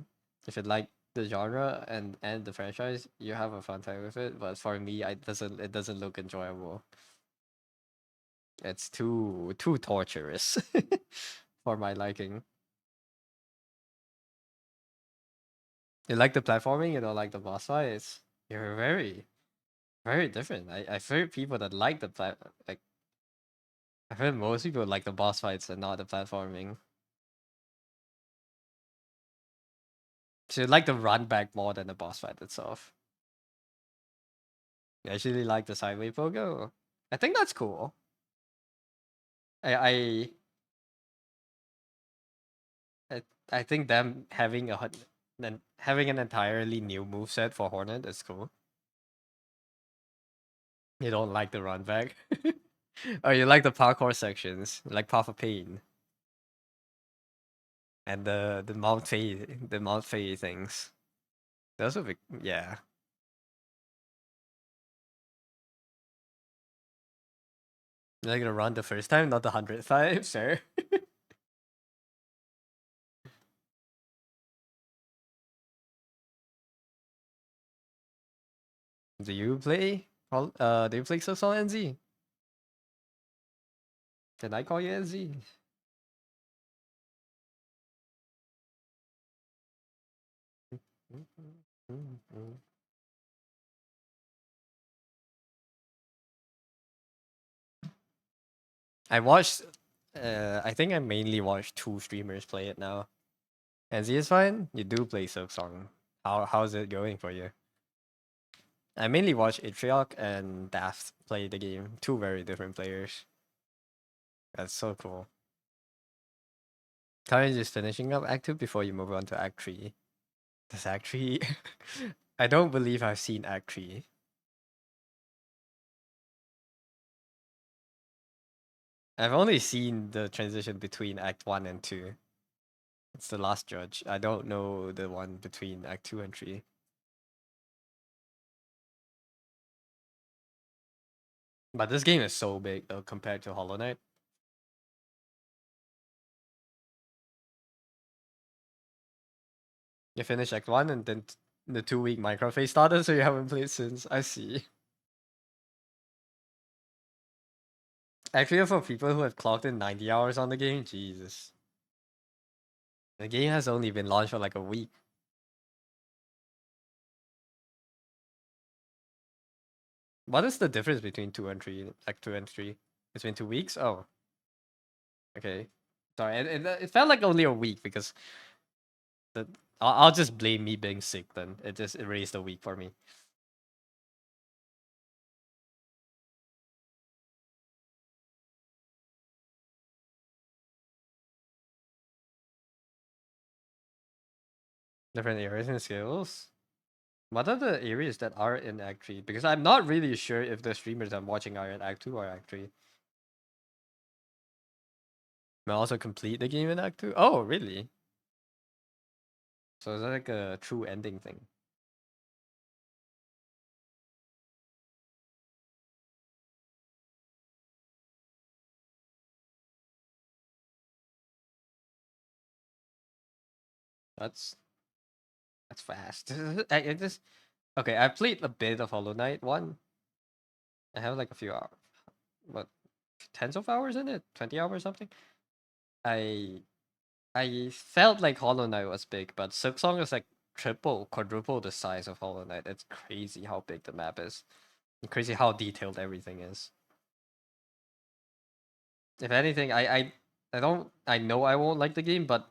if it like the genre and the franchise, you have a fun time with it. But for me, it doesn't look enjoyable. It's too torturous for my liking. You like the platforming, you don't like the boss fights. You're very different. I've heard people that like like I've heard most people like the boss fights and not the platforming. So you like the run back more than the boss fight itself. You actually like the sideway pogo. I think that's cool. I I, I think them having then having an entirely new move set for Hornet is cool. You don't like the run back. Oh, you like the parkour sections, like Path of Pain and the Mount Fei things. Those would be yeah. You're like gonna run the first time, not the 100th time, sure. Do you play? Do you play Silksong NZ? Can I call you NZ? I watched. I think I mainly watch two streamers play it now. NZ is fine. You do play Silksong. How's it going for you? I mainly watch Atriarch and Daft play the game. Two very different players. That's so cool. Currently just finishing up Act 2 before you move on to Act 3. Does Act 3... I don't believe I've seen Act 3. I've only seen the transition between Act 1 and 2. It's the last judge. I don't know the one between Act 2 and 3. But this game is so big though compared to Hollow Knight. You finish Act 1 and then the 2-week micro phase started, so you haven't played since. I see. Actually, for people who have clocked in 90 hours on the game, Jesus. The game has only been launched for like a week. What is the difference between 2 and 3? Act 2 and 3? It's been 2 weeks? Oh, okay. Sorry, it felt like only a week because the I'll just blame me being sick then. It just erased a week for me. Different areas and skills. What are the areas that are in Act 3? Because I'm not really sure if the streamers I'm watching are in Act 2 or Act 3. May I also complete the game in Act 2? Oh, really? So is that like a true ending thing? That's fast. I just okay. I played a bit of Hollow Knight one. I have like a few hours, what, tens of hours in it, 20 hours something. I I felt like Hollow Knight was big, but Silksong is like triple, quadruple the size of Hollow Knight. It's crazy how big the map is. And crazy how detailed everything is. If anything, I know I won't like the game, but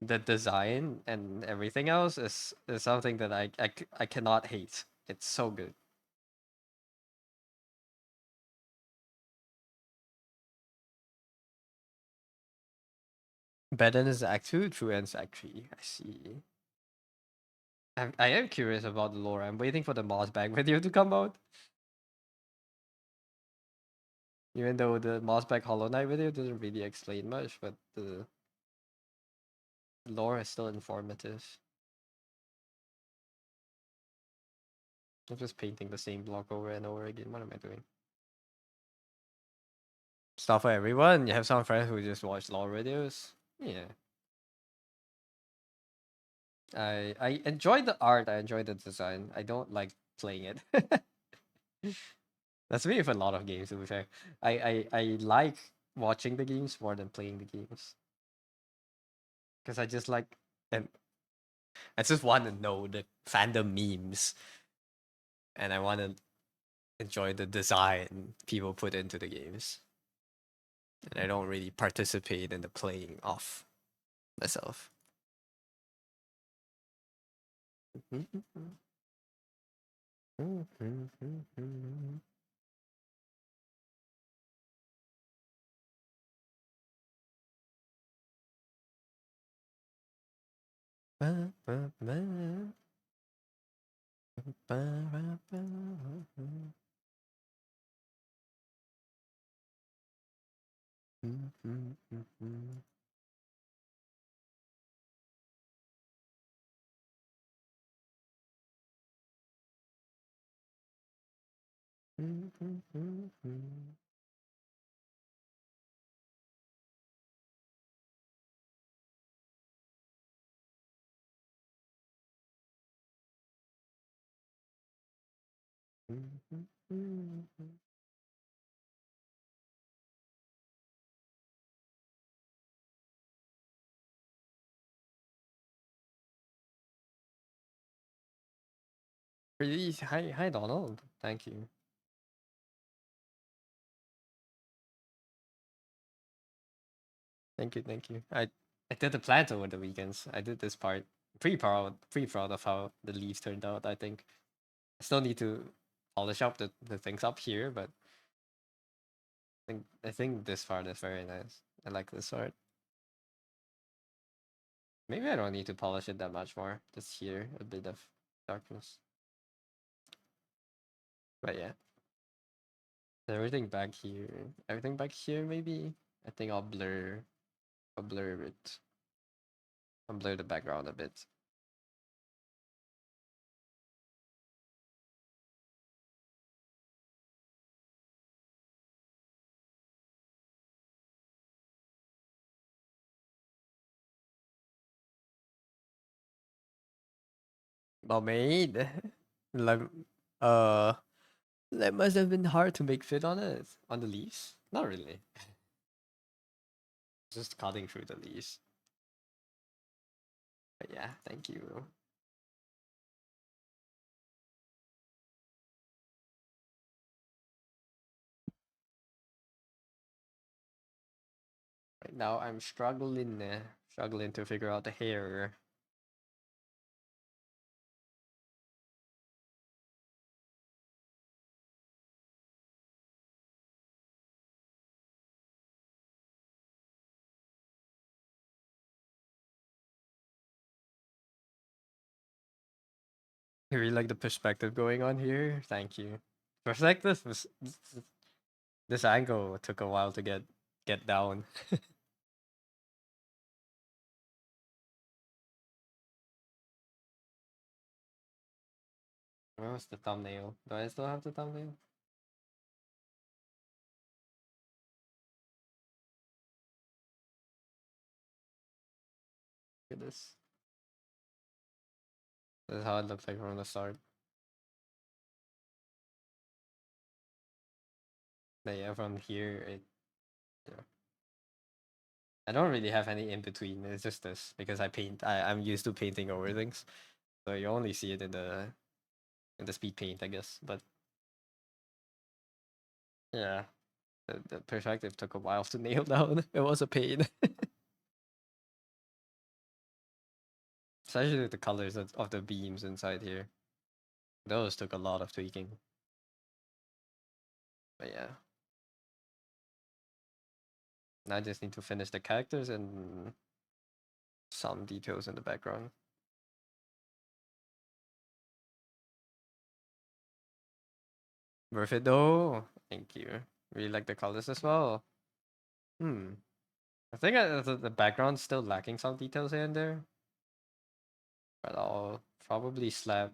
the design and everything else is something that I cannot hate. It's so good. Better than is Act 2, True Ends Act 3. I see. I am curious about the lore. I'm waiting for the Moss Bag video to come out. Even though the Moss Bag Hollow Knight video doesn't really explain much, but the lore is still informative. I'm just painting the same block over and over again. What am I doing? Stuff for everyone. You have some friends who just watch lore videos. Yeah. I enjoy the art. I enjoy the design. I don't like playing it. That's me with a lot of games, to be fair. I like watching the games more than playing the games. Because I just like, and I just want to know the fandom memes. And I want to enjoy the design people put into the games. And I don't really participate in the playing of myself. Really? Hi, Donald. Thank you. Thank you, thank you. I did the plant over the weekends. I did this part. Pretty proud of how the leaves turned out, I think. I still need to polish up the things up here, but I think this part is very nice. I like this part. Maybe I don't need to polish it that much more. Just here, a bit of darkness. But yeah. Everything back here maybe. I think I'll blur it. I'll blur the background a bit. Well made. Like uh that must have been hard to make fit on it. On the leaves? Not really. Just cutting through the leaves. But yeah, thank you. Right now I'm struggling to figure out the hair. I really like the perspective going on here. Thank you. Perspective this angle took a while to get down. Where was the thumbnail? Do I still have the thumbnail? Look at this. This is how it looked like from the start. But yeah, from here yeah. I don't really have any in between. It's just this because I'm used to painting over things. So you only see it in the speed paint, I guess. But yeah, the perspective took a while to nail down. It was a pain. Especially the colors of the beams inside here. Those took a lot of tweaking. But yeah. Now I just need to finish the characters and some details in the background. Worth it though. Thank you. Really like the colors as well. Hmm. I think the background's still lacking some details here and there, but I'll probably slap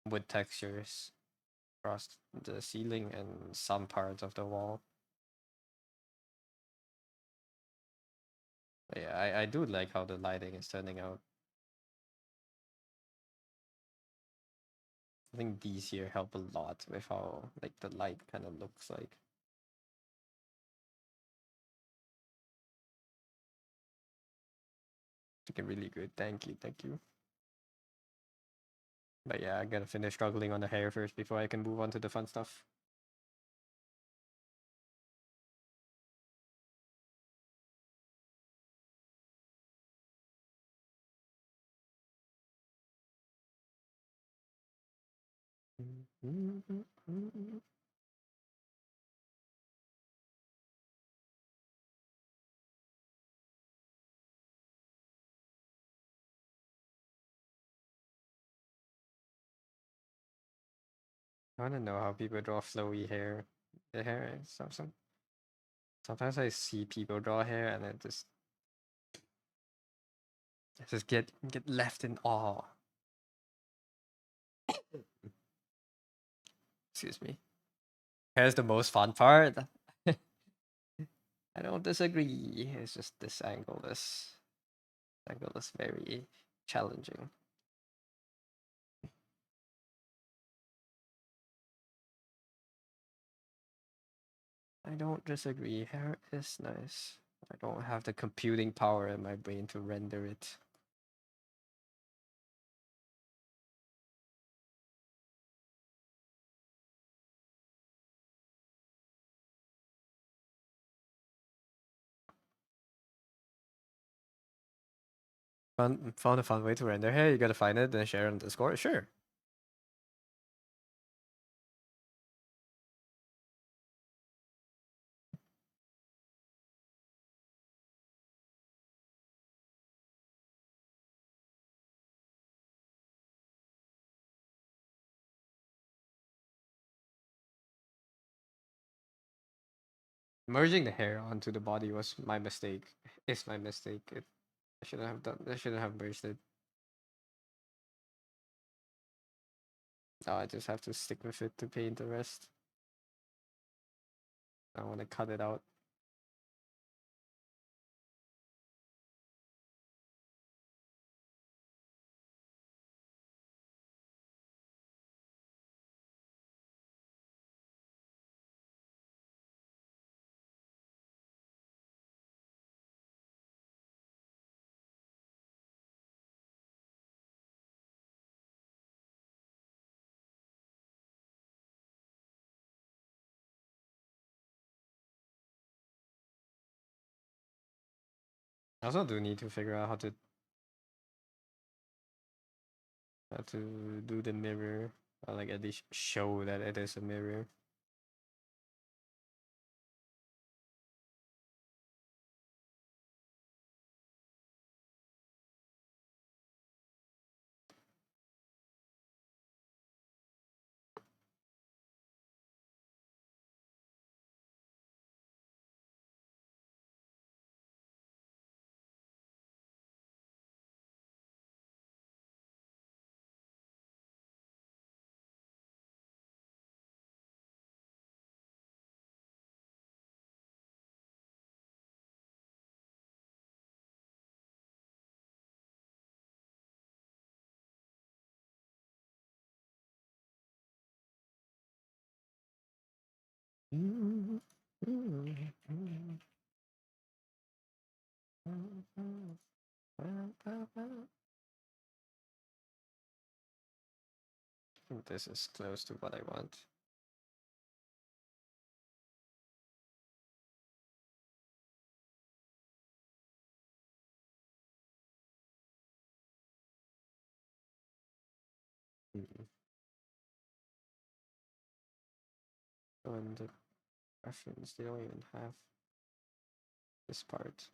wood textures across the ceiling and some parts of the wall. But yeah, I do like how the lighting is turning out. I think these here help a lot with how like the light kind of looks like. Looking really good. Thank you, thank you. But yeah, I gotta finish struggling on the hair first before I can move on to the fun stuff. I wanna know how people draw flowy hair. The hair, sometimes I see people draw hair and I just get left in awe. Excuse me. Here's the most fun part. I don't disagree. It's just this angle is very challenging. I don't disagree. Hair is nice. I don't have the computing power in my brain to render it. Found a fun way to render hair. You gotta find it, then share it on Discord. Sure. Merging the hair onto the body was my mistake. It's my mistake. I shouldn't have done. I shouldn't have merged it. Now I just have to stick with it to paint the rest. I want to cut it out. I also do need to figure out how to do the mirror, or like at least show that it is a mirror. This is close to what I want. So in the reference, they don't even have this part.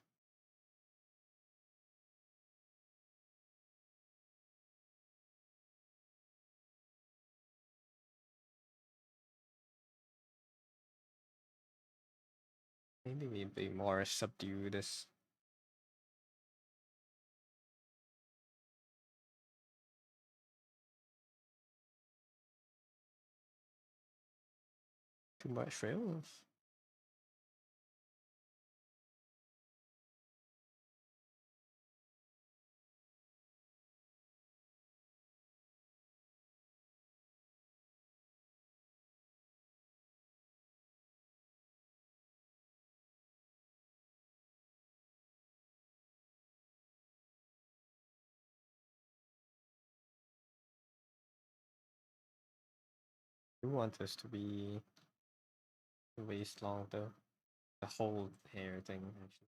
Maybe we be more subdued this. Too much frills. You want this to be waist long though. The whole hair thing actually.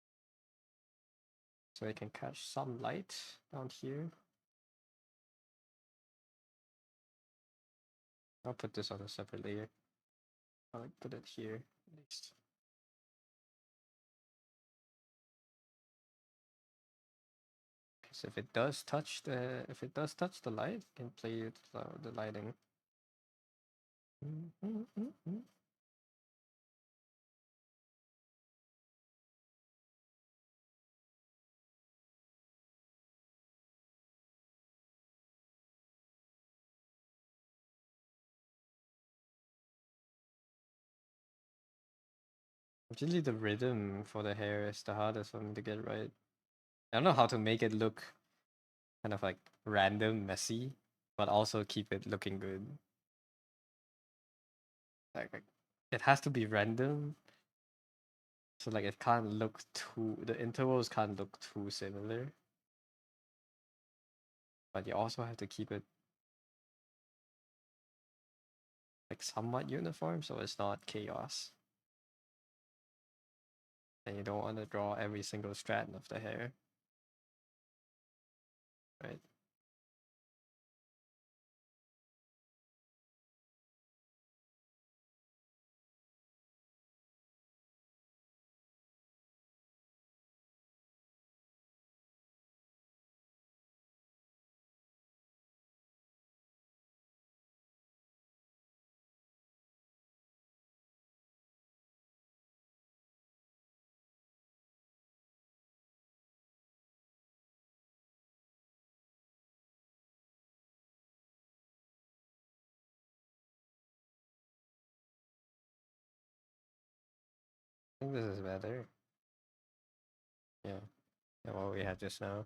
So I can catch some light down here. I'll put this on a separate layer. I'll like put it here at least. Because if it does touch the light, I can play it the lighting. Usually the rhythm for the hair is the hardest for me to get right. I don't know how to make it look kind of like random, messy, but also keep it looking good. Like it has to be random, So like it can't look too, the intervals can't look too similar, but you also have to keep it like somewhat uniform so it's not chaos. And you don't want to draw every single strand of the hair, right? I think this is better. Yeah. Than what we had just now.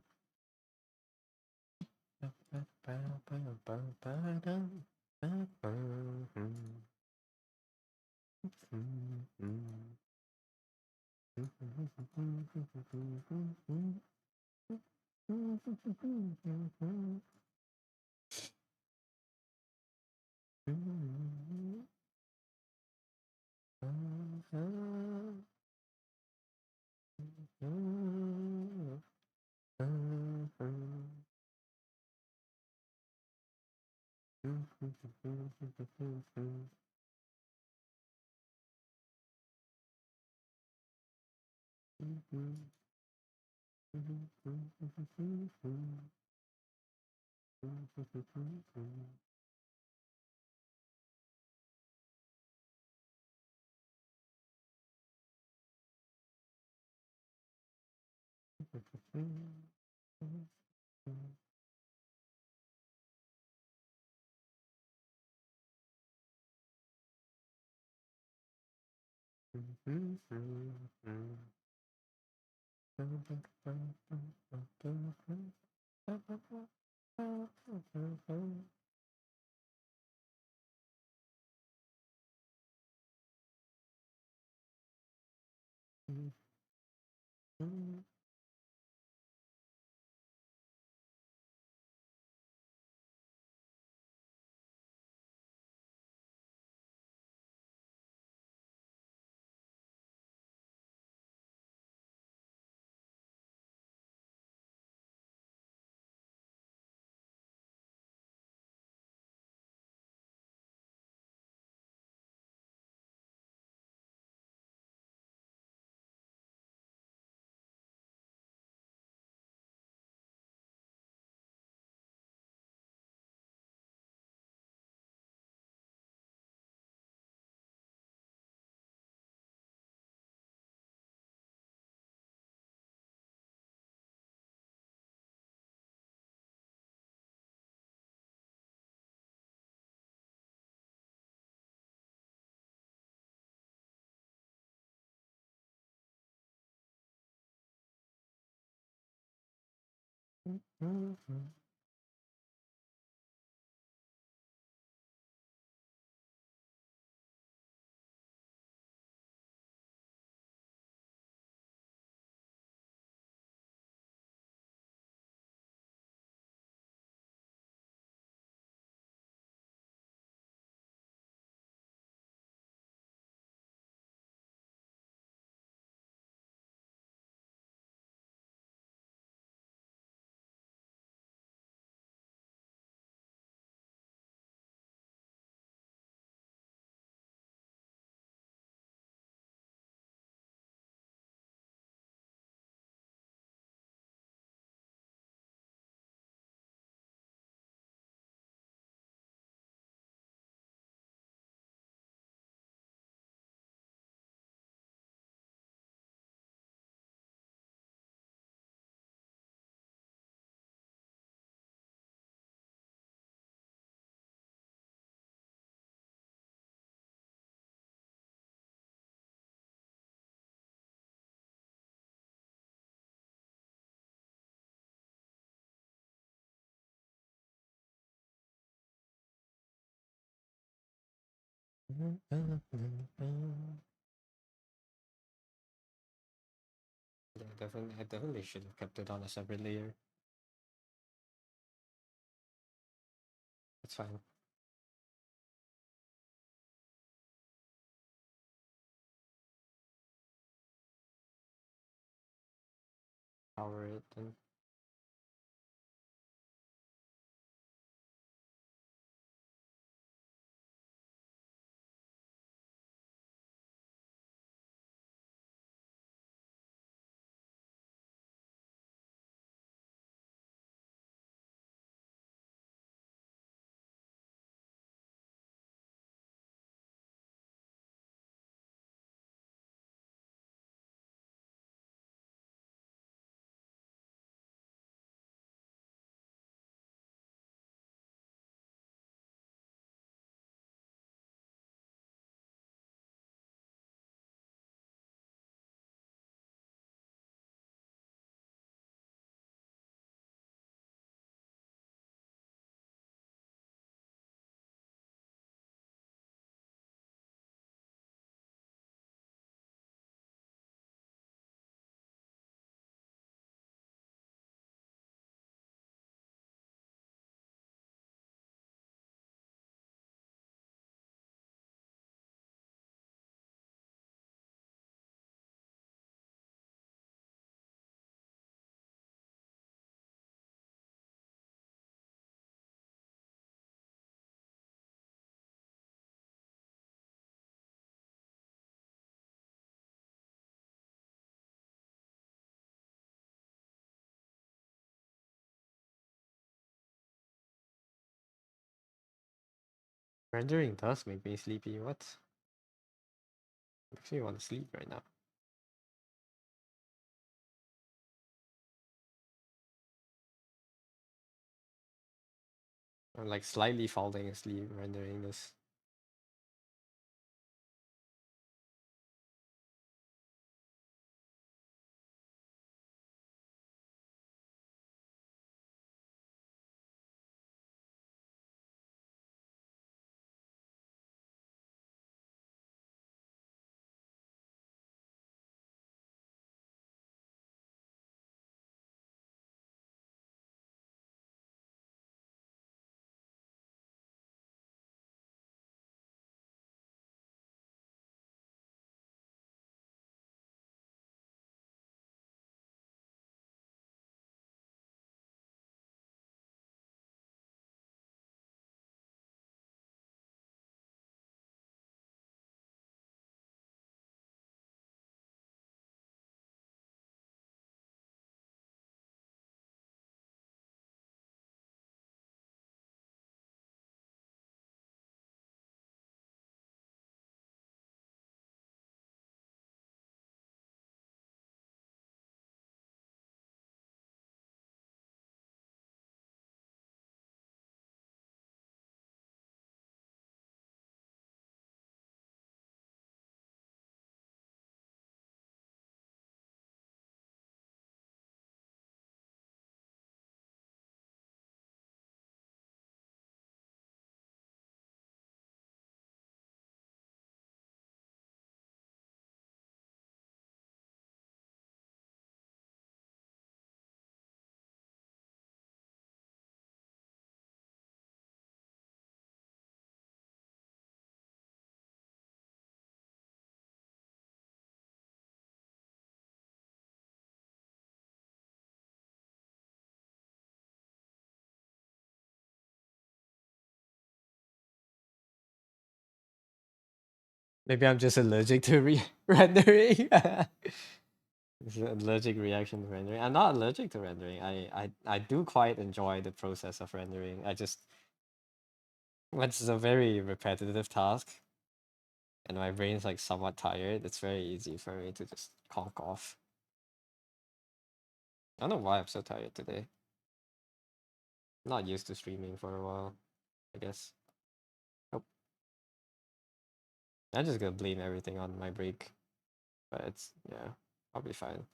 I definitely should have kept it on a separate layer. It's fine. Power it and rendering does make me sleepy. What? Makes me want to sleep right now. I'm like slightly falling asleep rendering this. Maybe I'm just allergic to rendering. It's an allergic reaction to rendering. I'm not allergic to rendering. I do quite enjoy the process of rendering. I just it's a very repetitive task, and my brain's like somewhat tired. It's very easy for me to just conk off. I don't know why I'm so tired today. Not used to streaming for a while, I guess. Oh, I'm just gonna blame everything on my break, but it's yeah, I'll be fine.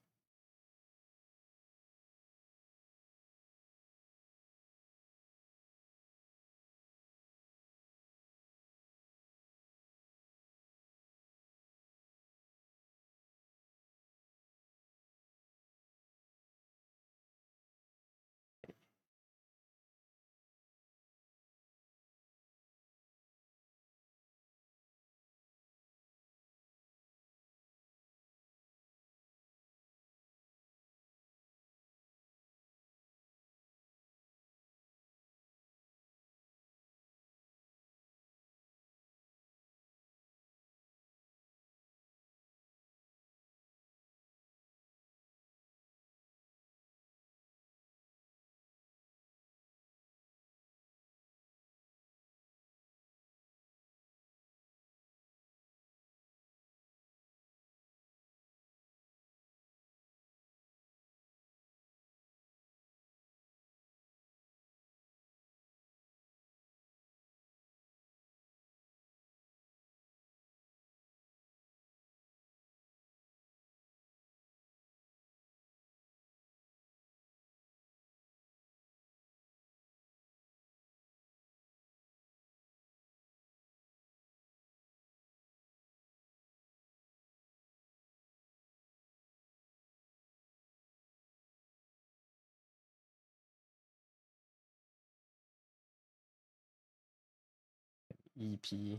EP.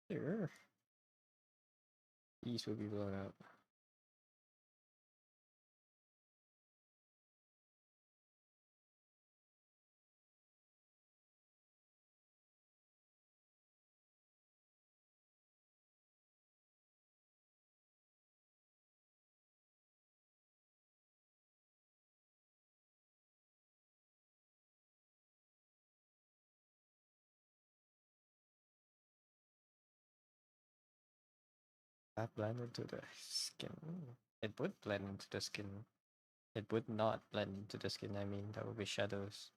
Here. These will be blown up. That blend into the skin. It would blend into the skin. It would not blend into the skin. I mean, that would be shadows.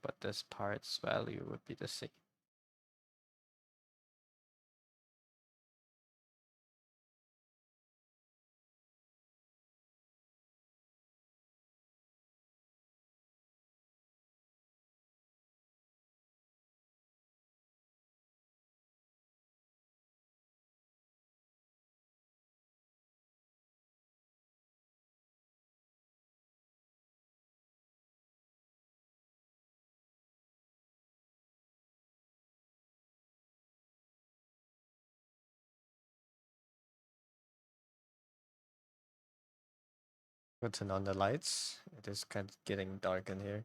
But this part's value would be the same. Go turn on the lights. It is kind of getting dark in here.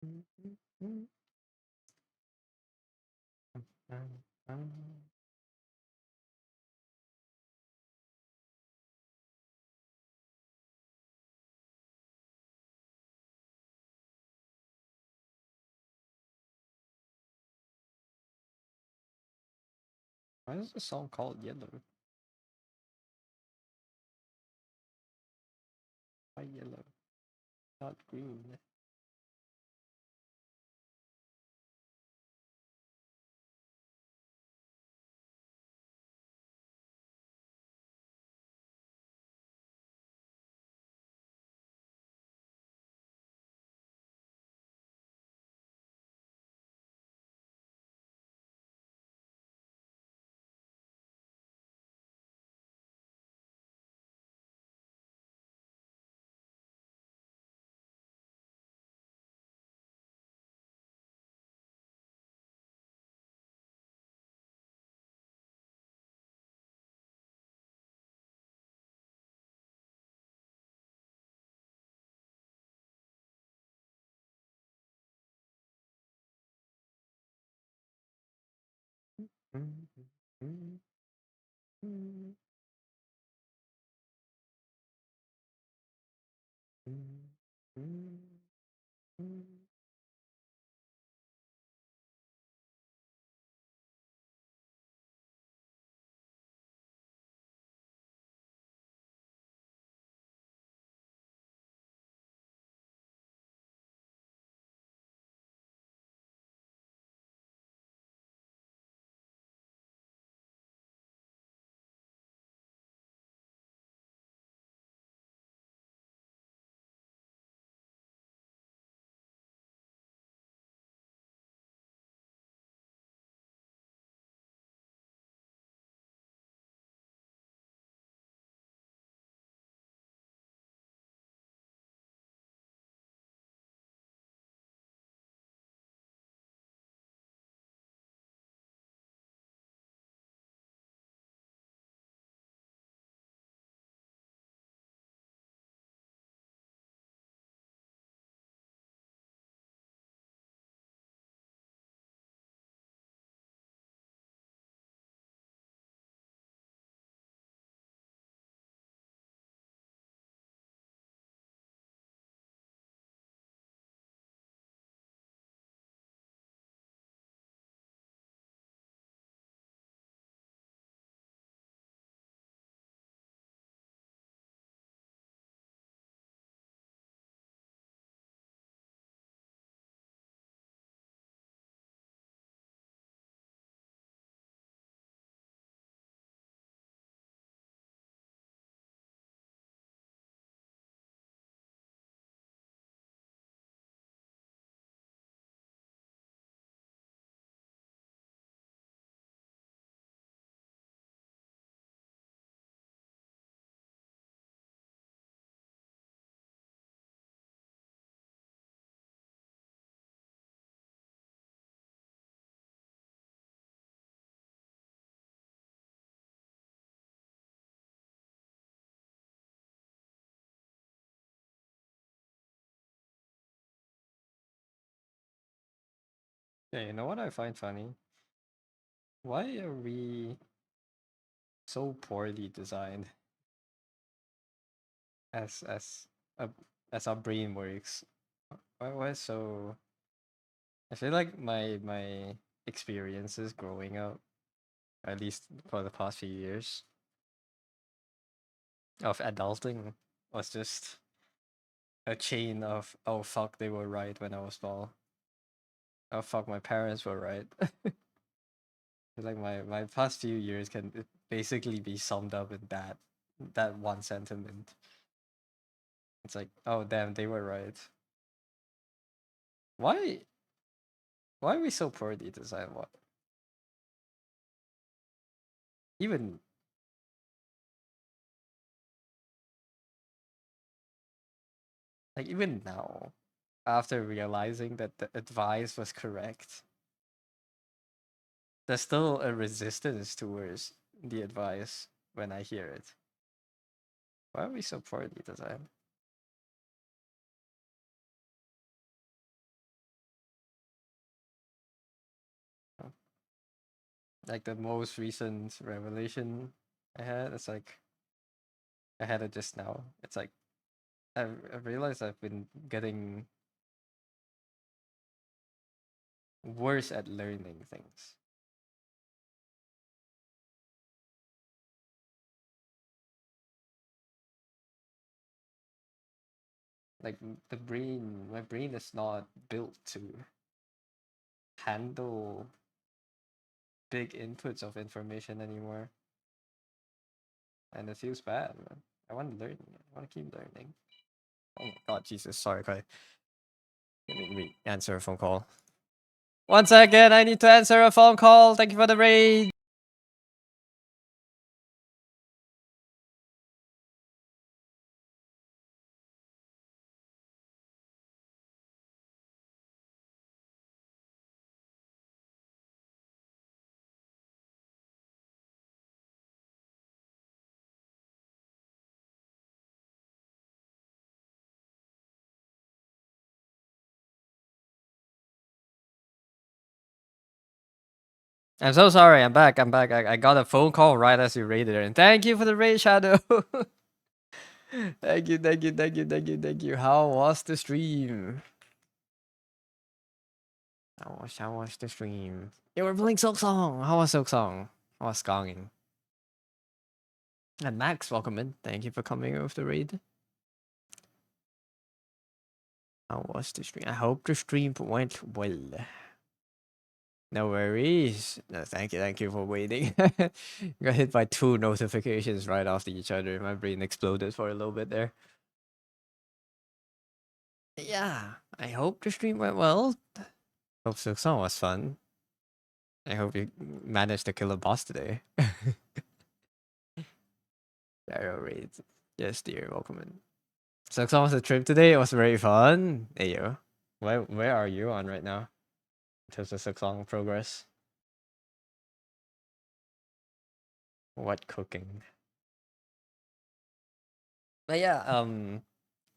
Why is the song called Yellow? Why yellow? Not green. Yeah, you know what I find funny? Why are we so poorly designed as a, as our brain works? Why so? I feel like my experiences growing up, at least for the past few years of adulting, was just a chain of oh fuck they were right when I was small. Oh fuck my parents were right. Like my past few years can basically be summed up in that one sentiment. It's like, oh damn, they were right. Why why are we so poorly designed? What even like even now, after realizing that the advice was correct, there's still a resistance towards the advice when I hear it. Why are we so poorly designed? Like the most recent revelation I had, it's like I had it just now. It's like I realized I've been getting worse at learning things. Like my brain is not built to handle big inputs of information anymore, and it feels bad, man. I want to learn. I want to keep learning. Oh my god, Jesus! Sorry, Kai. Let me answer a phone call. One second, I need to answer a phone call. Thank you for the raid. I'm so sorry. I'm back. I'm back. I got a phone call right as you raided it. And thank you for the raid, Shadow. Thank you, thank you, thank you, thank you, thank you. How was the stream? How was the stream? Yeah, we're playing Silk Song. How was Silk Song? How was Skonging? And Max, welcome in. Thank you for coming with the raid. How was the stream? I hope the stream went well. No worries. No, thank you for waiting. Got hit by two notifications right after each other. My brain exploded for a little bit there. Yeah, I hope the stream went well. Hope Silk Song was fun. I hope you managed to kill a boss today. Arrow raids. Yes, dear. Welcome in. Silk Song was a trip today. It was very fun. Hey, yo. Where are you on right now? In terms of Silk Song progress? What cooking? But yeah,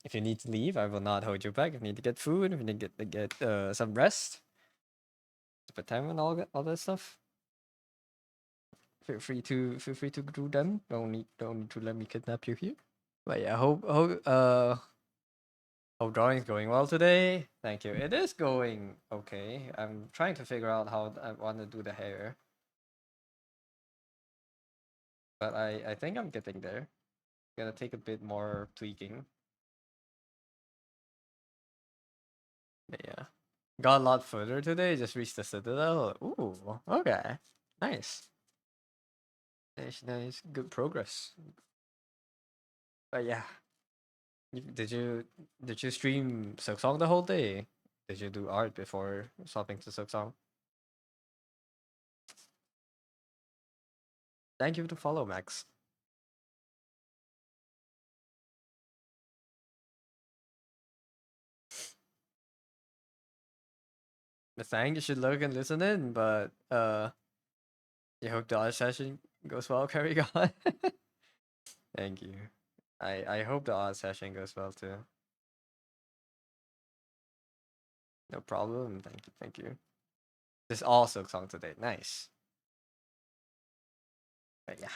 if you need to leave, I will not hold you back. If you need to get food, if you need to get some rest, spend time and all that stuff. Feel free to do them. Don't need to let me kidnap you here. But yeah, hope drawing's going well today. Thank you. It is going okay. I'm trying to figure out how I want to do the hair, but I think I'm getting there. Gonna take a bit more tweaking. But yeah, got a lot further today. Just reached the citadel. Ooh, okay, nice. Nice, nice, good progress. But yeah, did you stream Silksong the whole day? Did you do art before swapping to Silksong? Thank you to follow, Max. The thing you should look and listen in, but you hope the art session goes well, carry on. Thank you. I hope the art session goes well too. No problem. Thank you. Thank you. This all Silksong today. Nice. But yeah.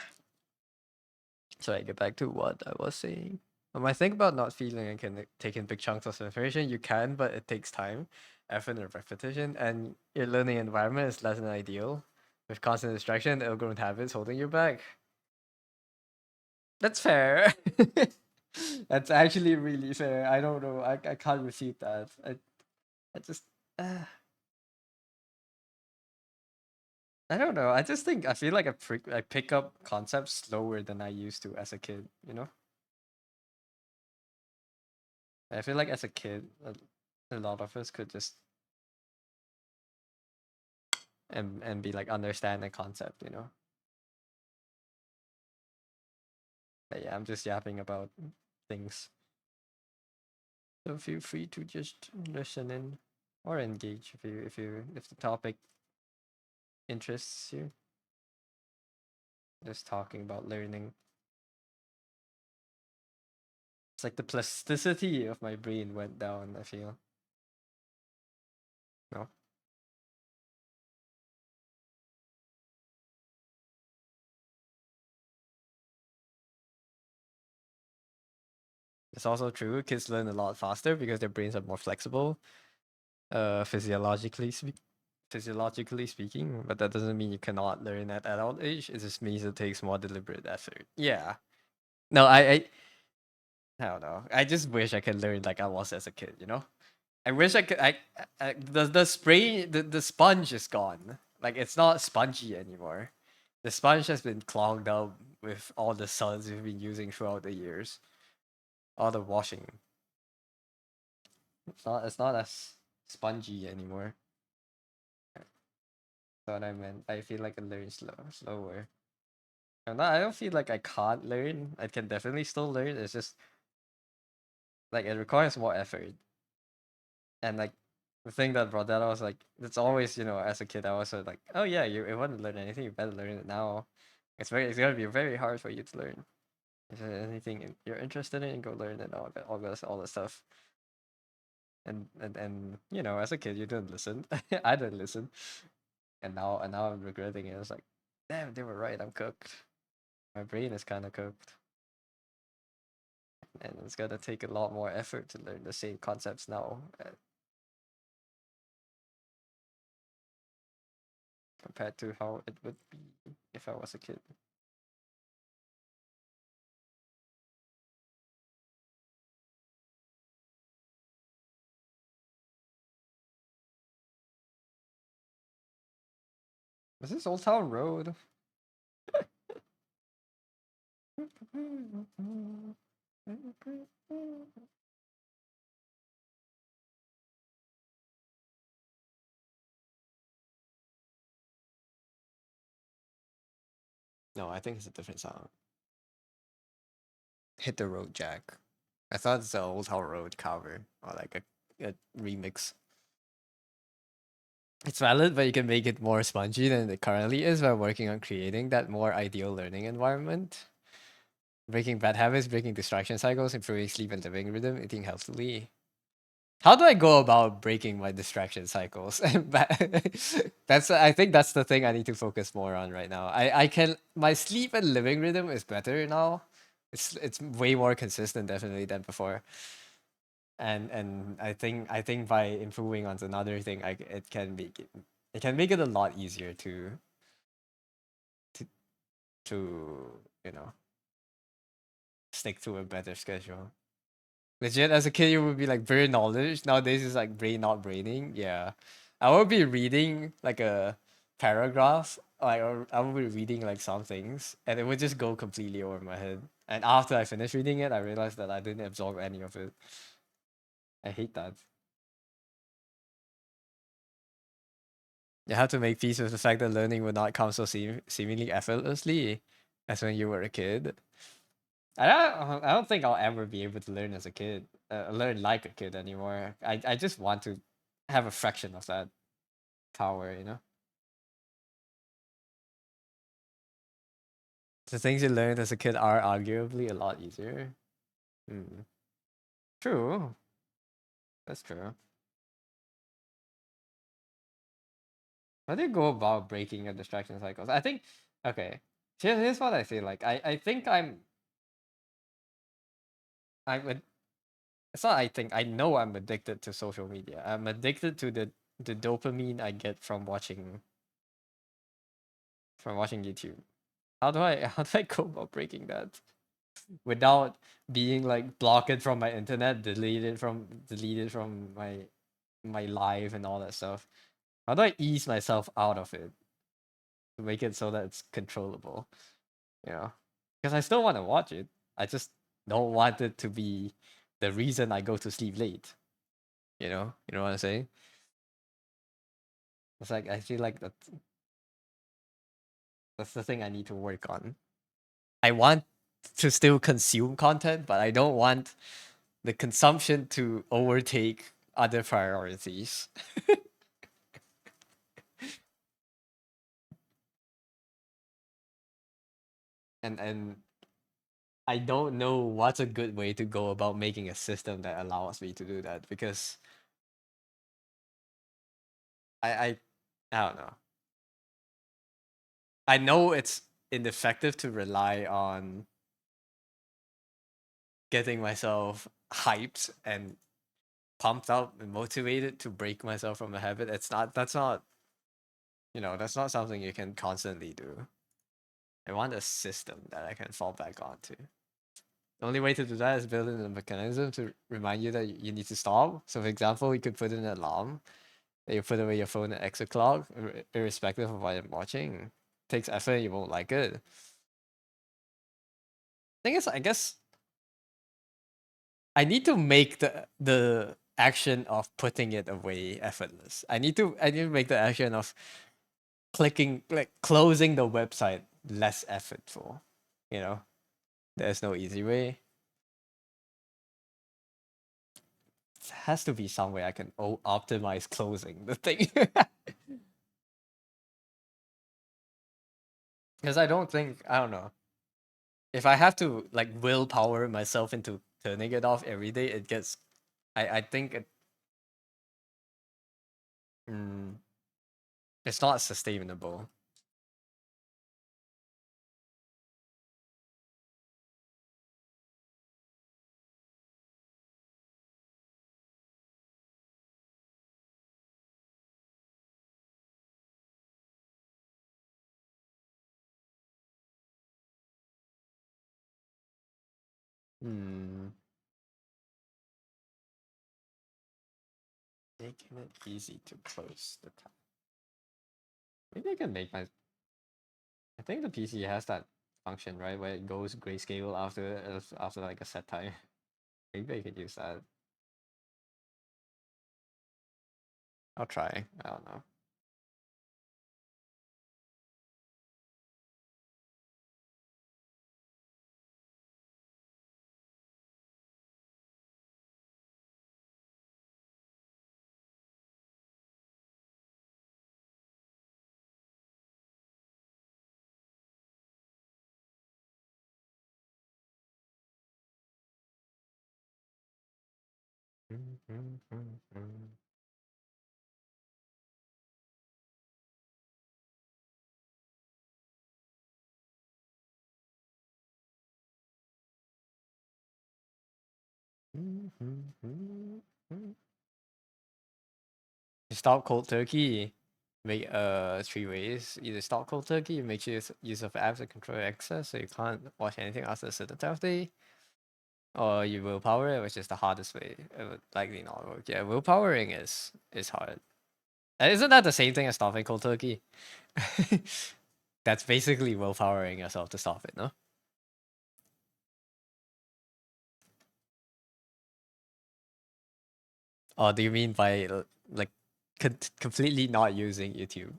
So I get back to what I was saying. When I think about not feeling I can take in big chunks of information, you can, but it takes time, effort, and repetition, and your learning environment is less than ideal. With constant distraction, ill-grown habits holding you back. That's fair. That's actually really fair. I don't know. I can't refute that. I just uh, I don't know. I just think I feel like I pick up concepts slower than I used to as a kid. You know, I feel like as a kid, a lot of us could just and be like understand the concept. You know, but yeah, I'm just yapping about things. So feel free to just listen in or engage if the topic interests you. Just talking about learning. It's like the plasticity of my brain went down, I feel. No? It's also true. Kids learn a lot faster because their brains are more flexible, physiologically physiologically speaking. But that doesn't mean you cannot learn at adult age. It just means it takes more deliberate effort. Yeah. No, I don't know. I just wish I could learn like I was as a kid. You know. I wish I could. The spray the sponge is gone. Like it's not spongy anymore. The sponge has been clogged up with all the suds we've been using throughout the years. All the washing. It's not as spongy anymore. That's what I meant. I feel like I learn slower. I don't feel like I can't learn. I can definitely still learn. It's just like it requires more effort. And like the thing that brought that, I was like, it's always, as a kid, I was sort of like, oh yeah, you want to learn anything, you better learn it now. It's gonna be very hard for you to learn. If there's anything you're interested in, go learn it, all that stuff. And as a kid, you didn't listen. I didn't listen, and now I'm regretting it. It's like, damn, they were right. I'm cooked. My brain is kind of cooked, and it's gonna take a lot more effort to learn the same concepts now, compared to how it would be if I was a kid. Is this Old Town Road? No, I think it's a different song. Hit the Road Jack. I thought it's the Old Town Road cover or like a remix. It's valid, but you can make it more spongy than it currently is by working on creating that more ideal learning environment. Breaking bad habits, breaking distraction cycles, improving sleep and living rhythm, eating healthily. How do I go about breaking my distraction cycles? I think that's the thing I need to focus more on right now. I can my sleep and living rhythm is better now. It's way more consistent definitely than before. And I think by improving on another thing, it can make it a lot easier to to you know stick to a better schedule. Legit, as a kid, you would be like brain knowledge. Nowadays, it's like brain not braining. Yeah, I would be reading like a paragraph, or I would be reading like some things, and it would just go completely over my head. And after I finished reading it, I realized that I didn't absorb any of it. I hate that. You have to make peace with the fact that learning would not come so seemingly effortlessly as when you were a kid. I don't think I'll ever be able to learn as a kid, learn like a kid anymore. I just want to have a fraction of that power. The things you learned as a kid are arguably a lot easier. Mm. True, that's true. How do you go about breaking your distraction cycles? I think, okay, here's what I feel like. I think I'm it's not I think I know I'm addicted to social media. I'm addicted to the dopamine I get from watching YouTube. How do I go about breaking that without being like blocked from my internet, deleted from my life and all that stuff? How do I ease myself out of it to make it so that it's controllable? You know, because I still want to watch it. I just don't want it to be the reason I go to sleep late. You know what I'm saying? It's like I feel like that's the thing I need to work on. I want to still consume content, but I don't want the consumption to overtake other priorities. And I don't know what's a good way to go about making a system that allows me to do that because I I, I don't know. I know it's ineffective to rely on getting myself hyped and pumped up and motivated to break myself from a habit. That's not, that's not something you can constantly do. I want a system that I can fall back onto. The only way to do that is building a mechanism to remind you that you need to stop. So, for example, you could put in an alarm that you put away your phone at X o'clock, irrespective of what you're watching. It takes effort, you won't like it. Thing is, I guess I need to make the action of putting it away effortless. I need to make the action of clicking, like closing the website, less effortful. You know, there's no easy way. It has to be some way I can optimize closing the thing. Because I don't know. If I have to like willpower myself into turning it off every day, it gets. I think mm, it's not sustainable. Hmm. Making it easy to close the tab. Maybe I can make my. I think the PC has that function, right, where it goes grayscale after like a set time. Maybe I could use that. I'll try. I don't know. To stop cold turkey, make three ways. Either stop cold turkey, make use of apps that control your access so you can't watch anything after a certain time of day, or you willpower it, which is the hardest way. It would likely not work. Yeah, willpowering is hard. Isn't that the same thing as stopping cold turkey? That's basically willpowering yourself to stop it, no? Or do you mean by like completely not using YouTube?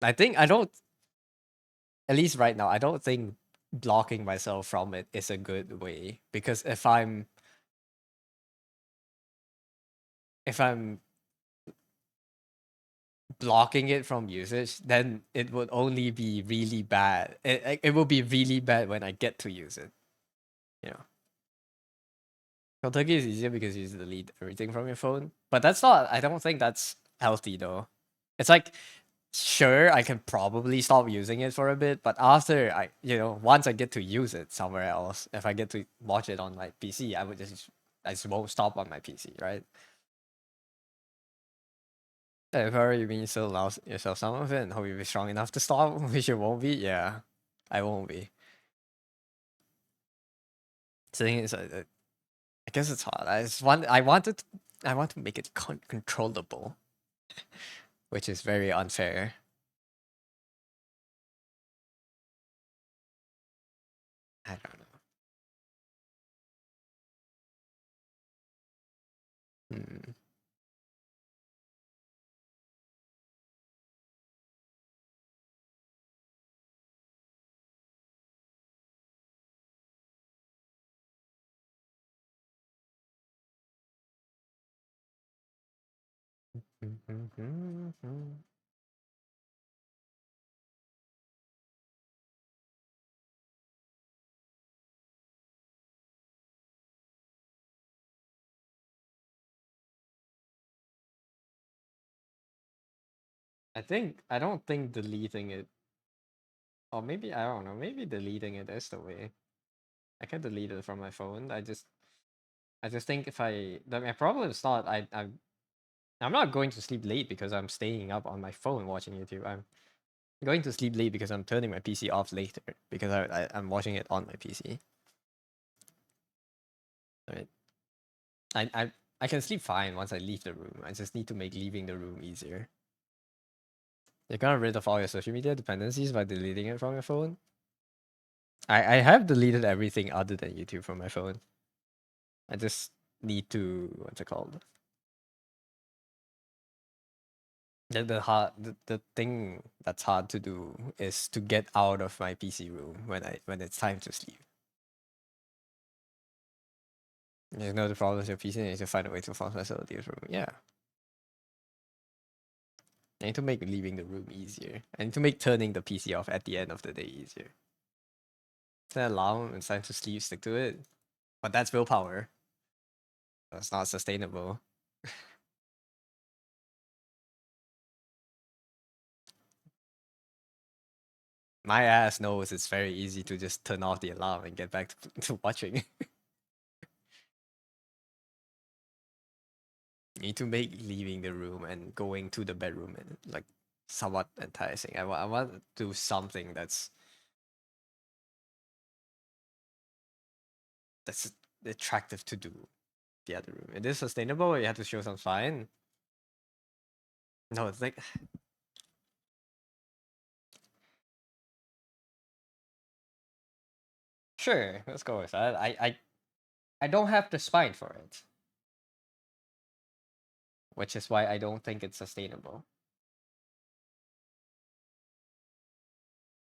I don't, at least right now, I don't think blocking myself from it is a good way, because if I'm blocking it from usage, then it would only be really bad. It will be really bad when I get to use it. You know, Kentucky is easier because you delete everything from your phone, but that's not. I don't think that's healthy though. It's like, sure, I can probably stop using it for a bit, but after once I get to use it somewhere else, if I get to watch it on my PC, I just won't stop on my PC, right? If ever you mean still allow yourself some of it and hope you'll be strong enough to stop, which you won't be, yeah, I won't be. The thing is, I guess it's hard. I want to make it controllable, which is very unfair. I don't know. Hmm. I don't think deleting it Or maybe I don't know. Maybe deleting it is the way. I can delete it from my phone. I just think if my problem is not I'm not going to sleep late because I'm staying up on my phone watching YouTube. I'm going to sleep late because I'm turning my PC off later because I'm watching it on my PC. Right? I I I can sleep fine once I leave the room. I just need to make leaving the room easier. You got rid of all your social media dependencies by deleting it from your phone. I have deleted everything other than YouTube from my phone. I just need to what's it called? The thing that's hard to do is to get out of my PC room when it's time to sleep. You know the problem with your PC, you need to find a way to force myself to leave the room. Yeah. I need to make leaving the room easier. I need to make turning the PC off at the end of the day easier. Set an alarm, it's time to sleep, stick to it. But that's willpower. That's not sustainable. My ass knows it's very easy to just turn off the alarm and get back to watching. You need to make leaving the room and going to the bedroom and like somewhat enticing. I want to do something that's attractive to do the other room. It is sustainable. You have to show some sign. No, it's like sure, let's go with that. I don't have the spine for it, which is why I don't think it's sustainable.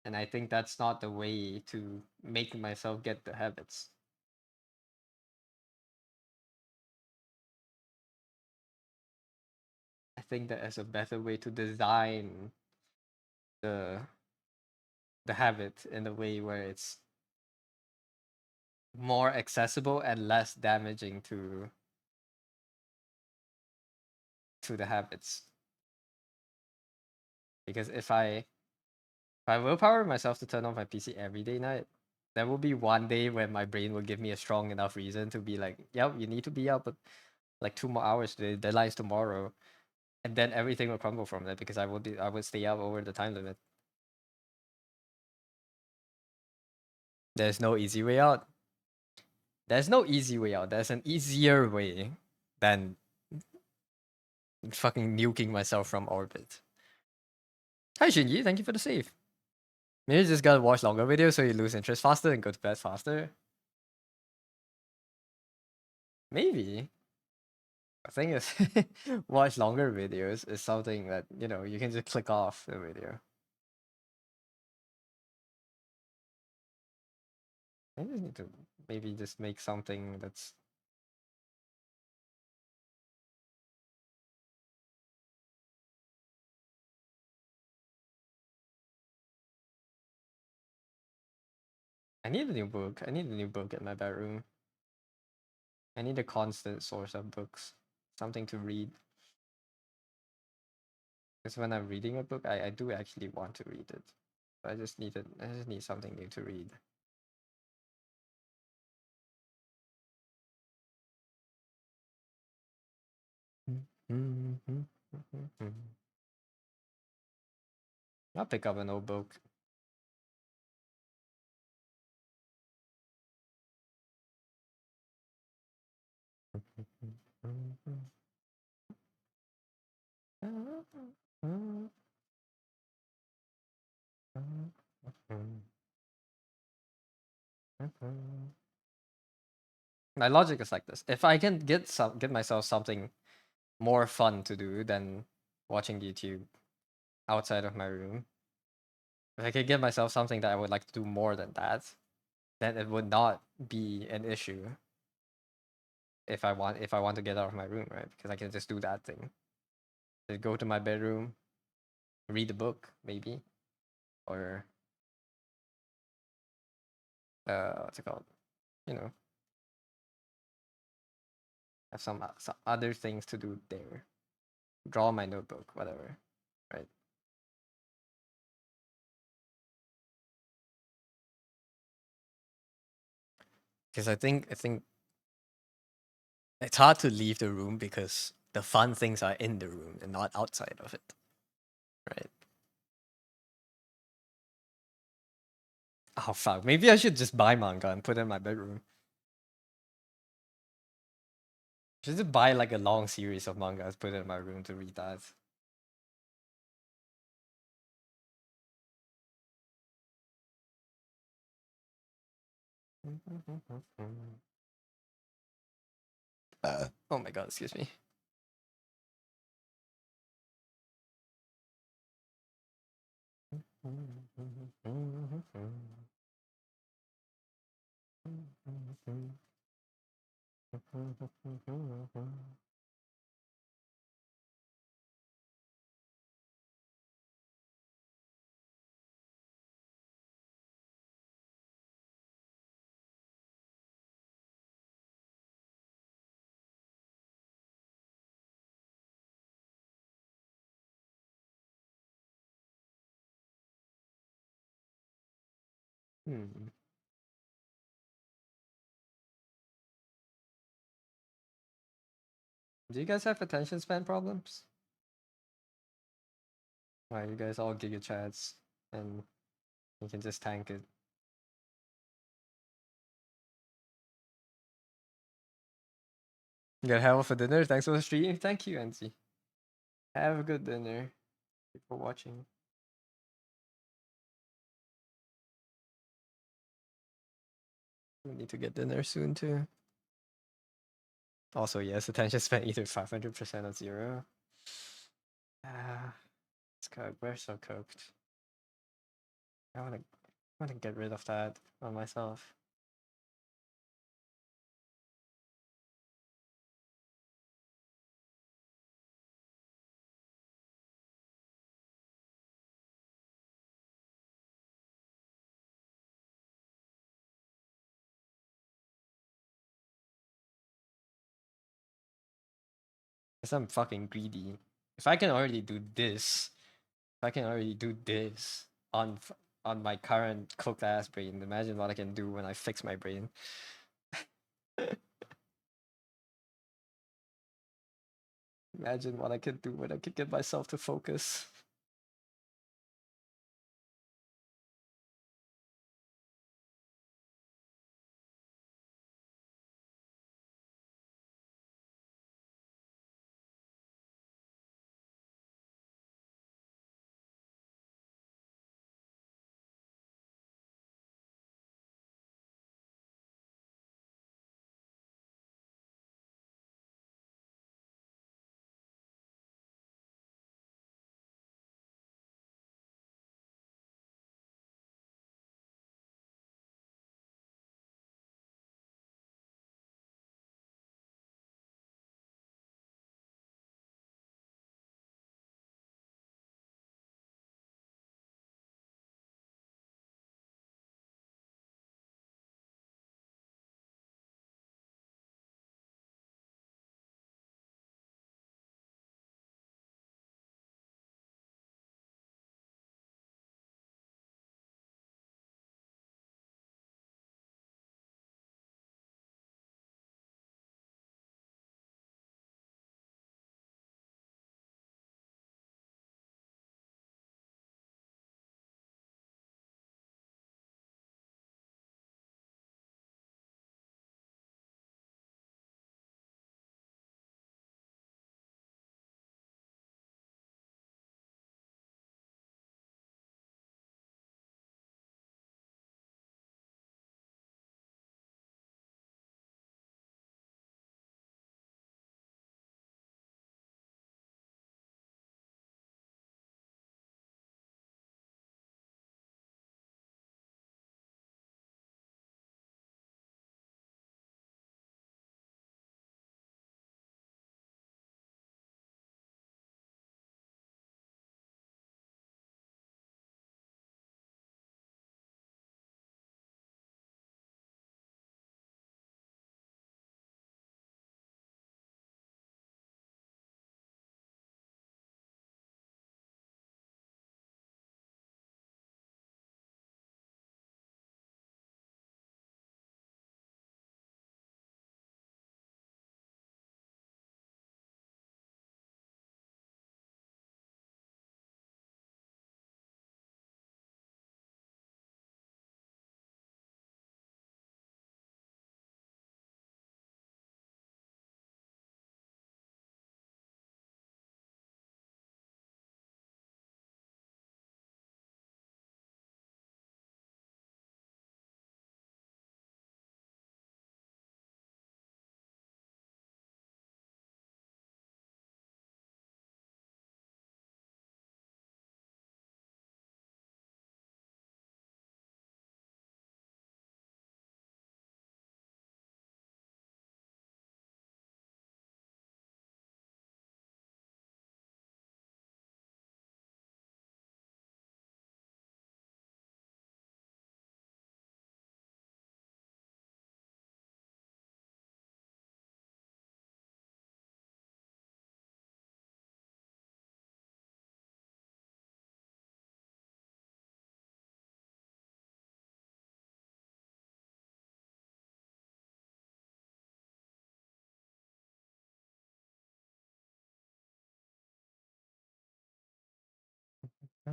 And I think that's not the way to make myself get the habits. I think that is a better way to design the the habit in a way where it's more accessible and less damaging to the habits. Because if I willpower myself to turn on my PC every day night, there will be one day when my brain will give me a strong enough reason to be like, yep, you need to be up like 2 more hours today, deadline's tomorrow. And then everything will crumble from that because I would stay up over the time limit. There's no easy way out. There's no easy way out. There's an easier way than fucking nuking myself from orbit. Hi Shinji, thank you for the save. Maybe you just gotta watch longer videos so you lose interest faster and go to bed faster. Maybe. The thing is, watch longer videos is something that, you can just click off the video. I just need to maybe just make something that's. I need a new book. I need a new book in my bedroom. I need a constant source of books. Something to read. Because when I'm reading a book, I do actually want to read it. I just need something new to read. I'll pick up an old book. My logic is like this: if I can get myself something more fun to do than watching YouTube outside of my room, if I could get myself something that I would like to do more than that, then it would not be an issue if I want to get out of my room, right? Because I can just do that thing. Just go to my bedroom, read a book, maybe, or what's it called? You know, have some other things to do there. Draw my notebook, whatever, right? Because I think it's hard to leave the room because the fun things are in the room and not outside of it, right? Oh fuck, maybe I should just buy manga and put it in my bedroom. Should just buy like a long series of mangas, put it in my room to read that. Oh my god, excuse me. Hmm. Do you guys have attention span problems? Why you guys all giga chats and you can just tank it? You got hell for dinner? Thanks for the stream. Thank you, NC. Have a good dinner. Thank you for watching. We need to get dinner soon too. Also, yes, attention span either 500% or 0. Ah, it's cooked. We're so cooked. I wanna get rid of that on myself. Cause I'm fucking greedy. If I can already do this, if I can already do this on my current cooked ass brain, imagine what I can do when I fix my brain. Imagine what I could do when I could get myself to focus. Oh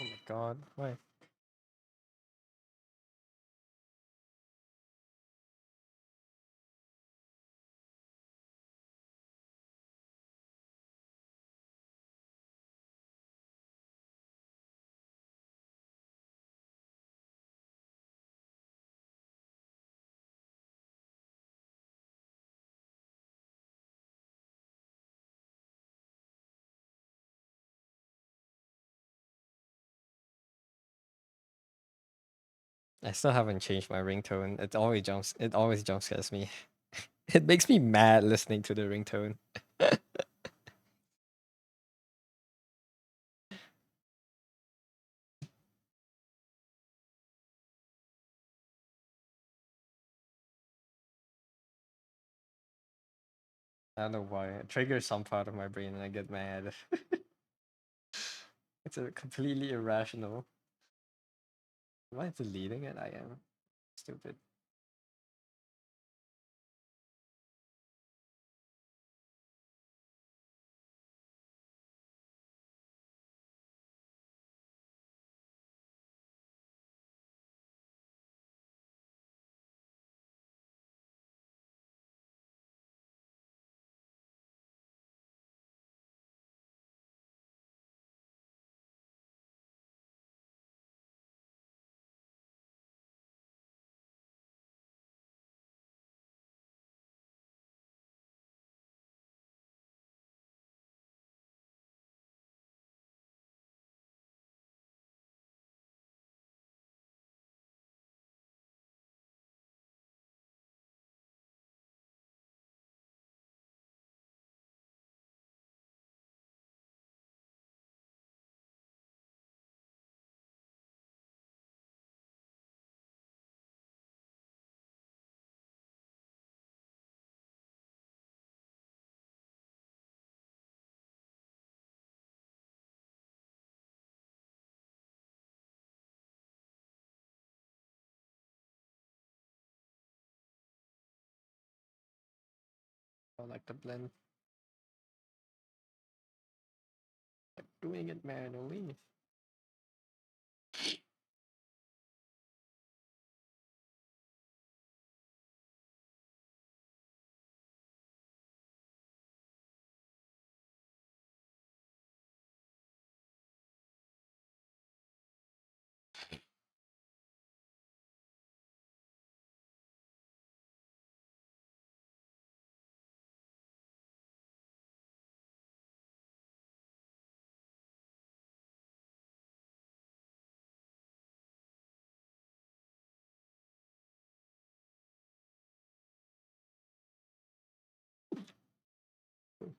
my god, why? I still haven't changed my ringtone. It always jump scares me. It makes me mad listening to the ringtone. I don't know why. It triggers some part of my brain and I get mad. It's a completely irrational. Am I deleting it? I am. Stupid. I like the blend. Like doing it manually.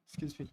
Excuse me.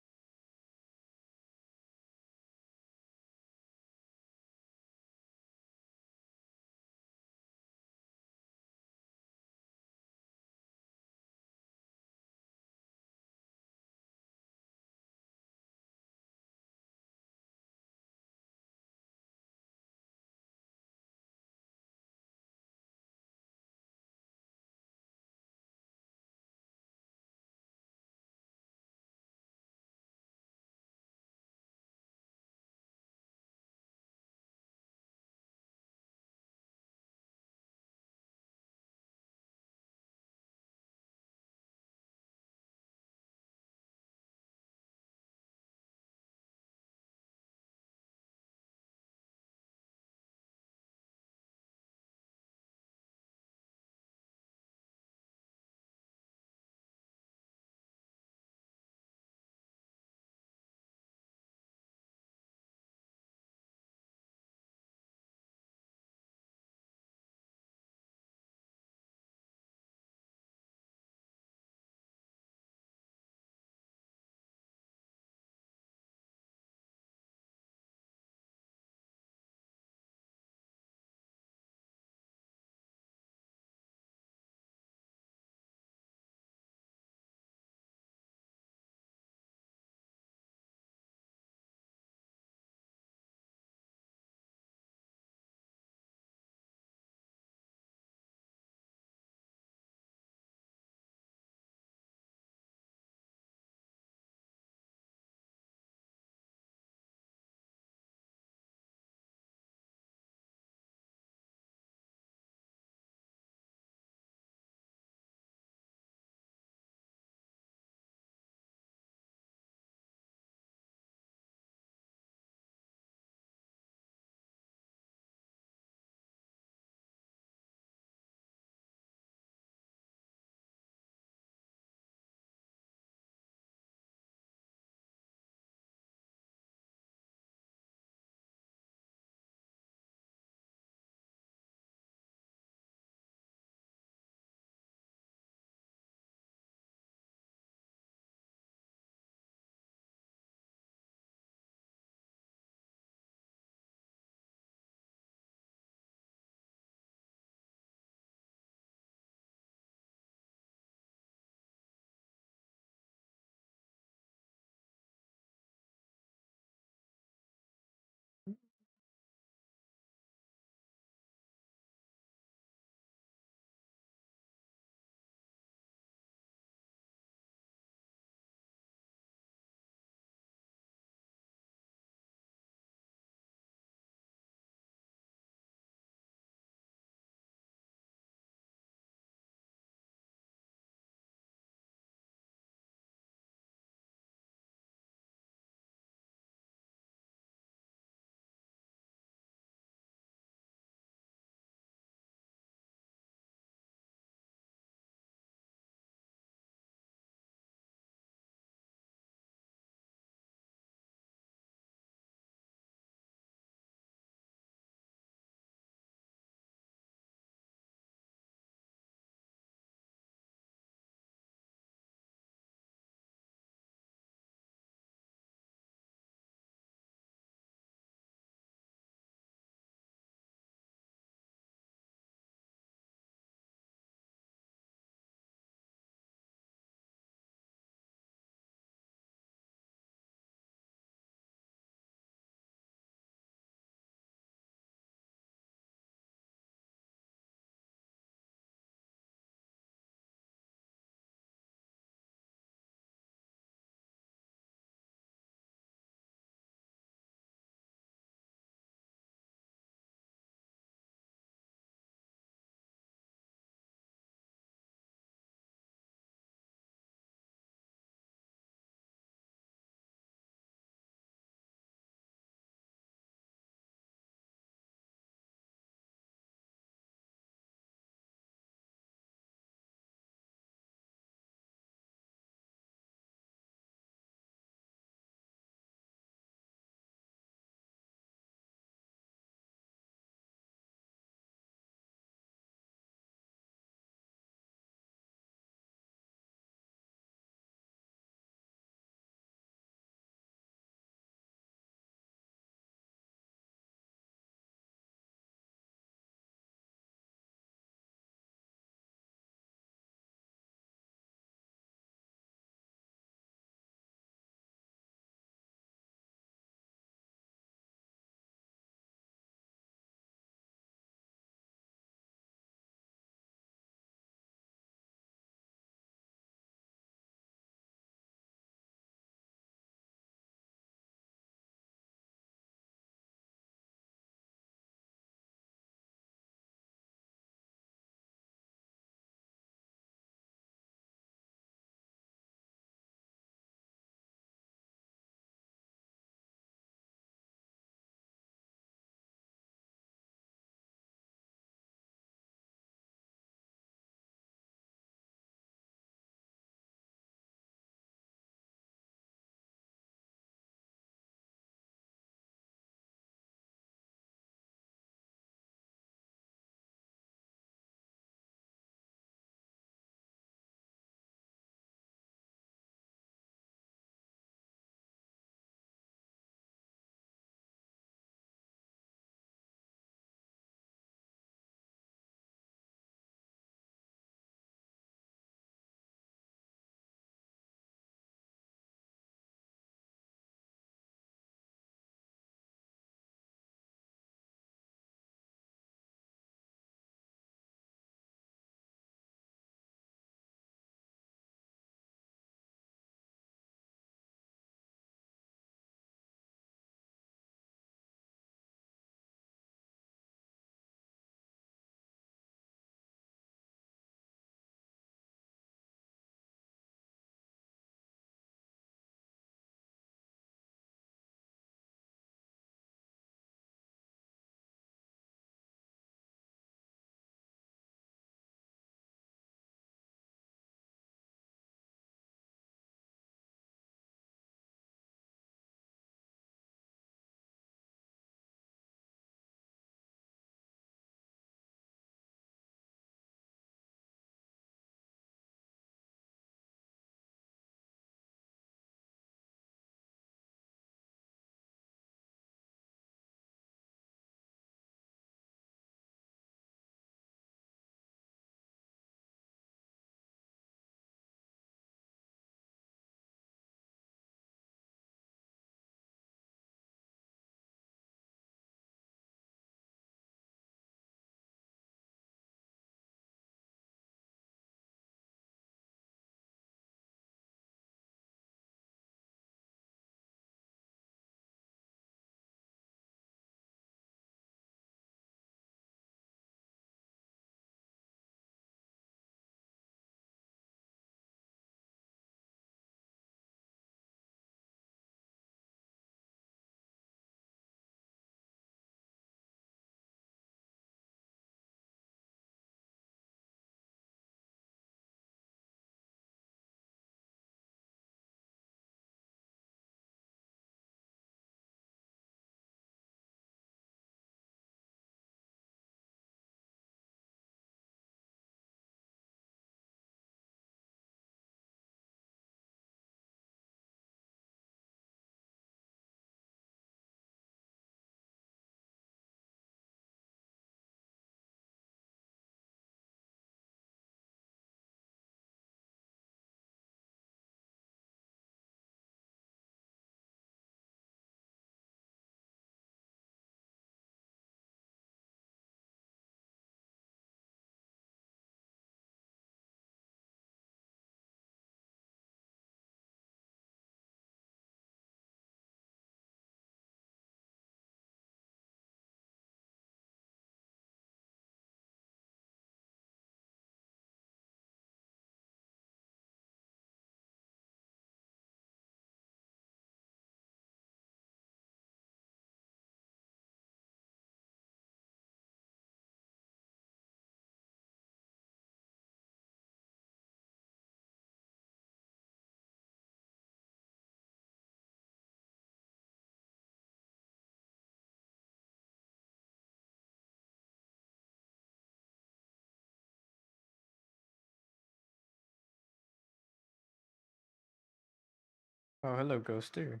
Oh, hello, Ghoster.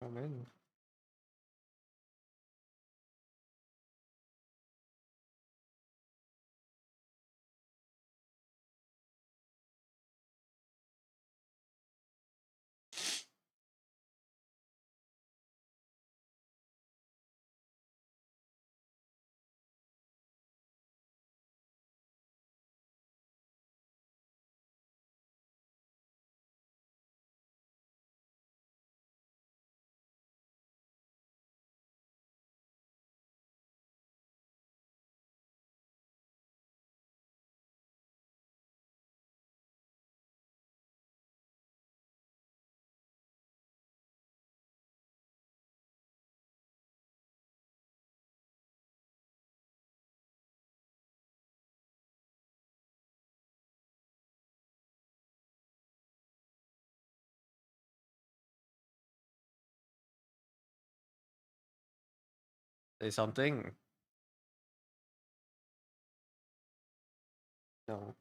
Come in. Say something. No.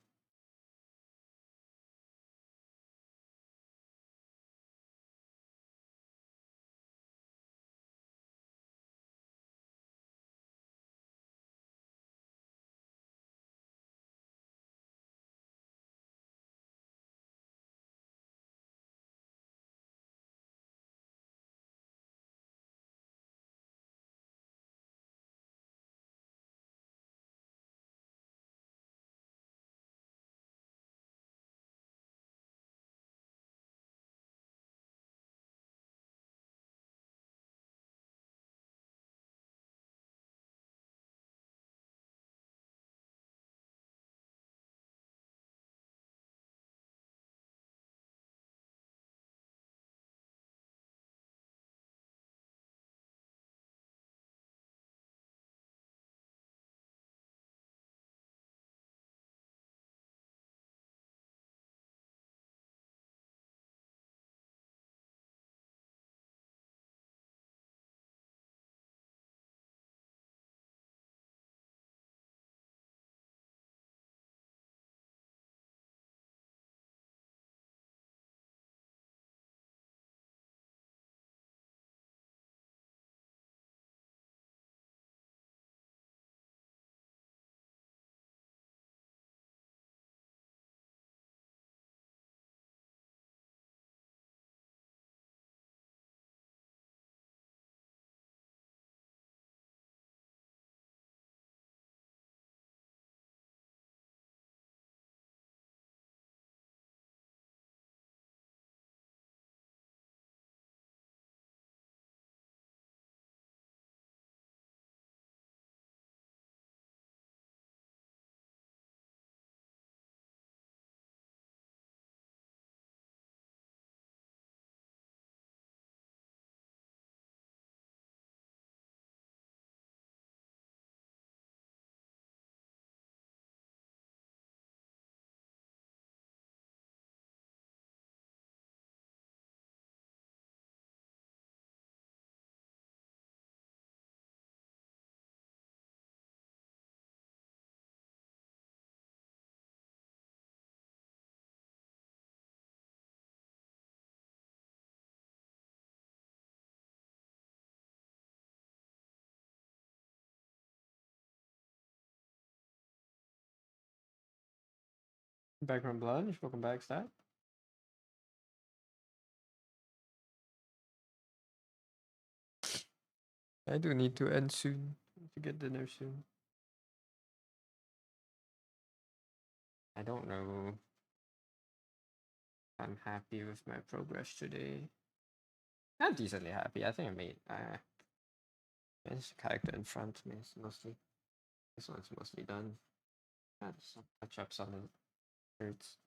Back from lunch. Welcome back, Stat. I do need to end soon. To get dinner soon. I don't know. I'm happy with my progress today. I'm decently happy. I think I made this character in front of me is mostly this one's mostly done. Just some touch ups on the shirts.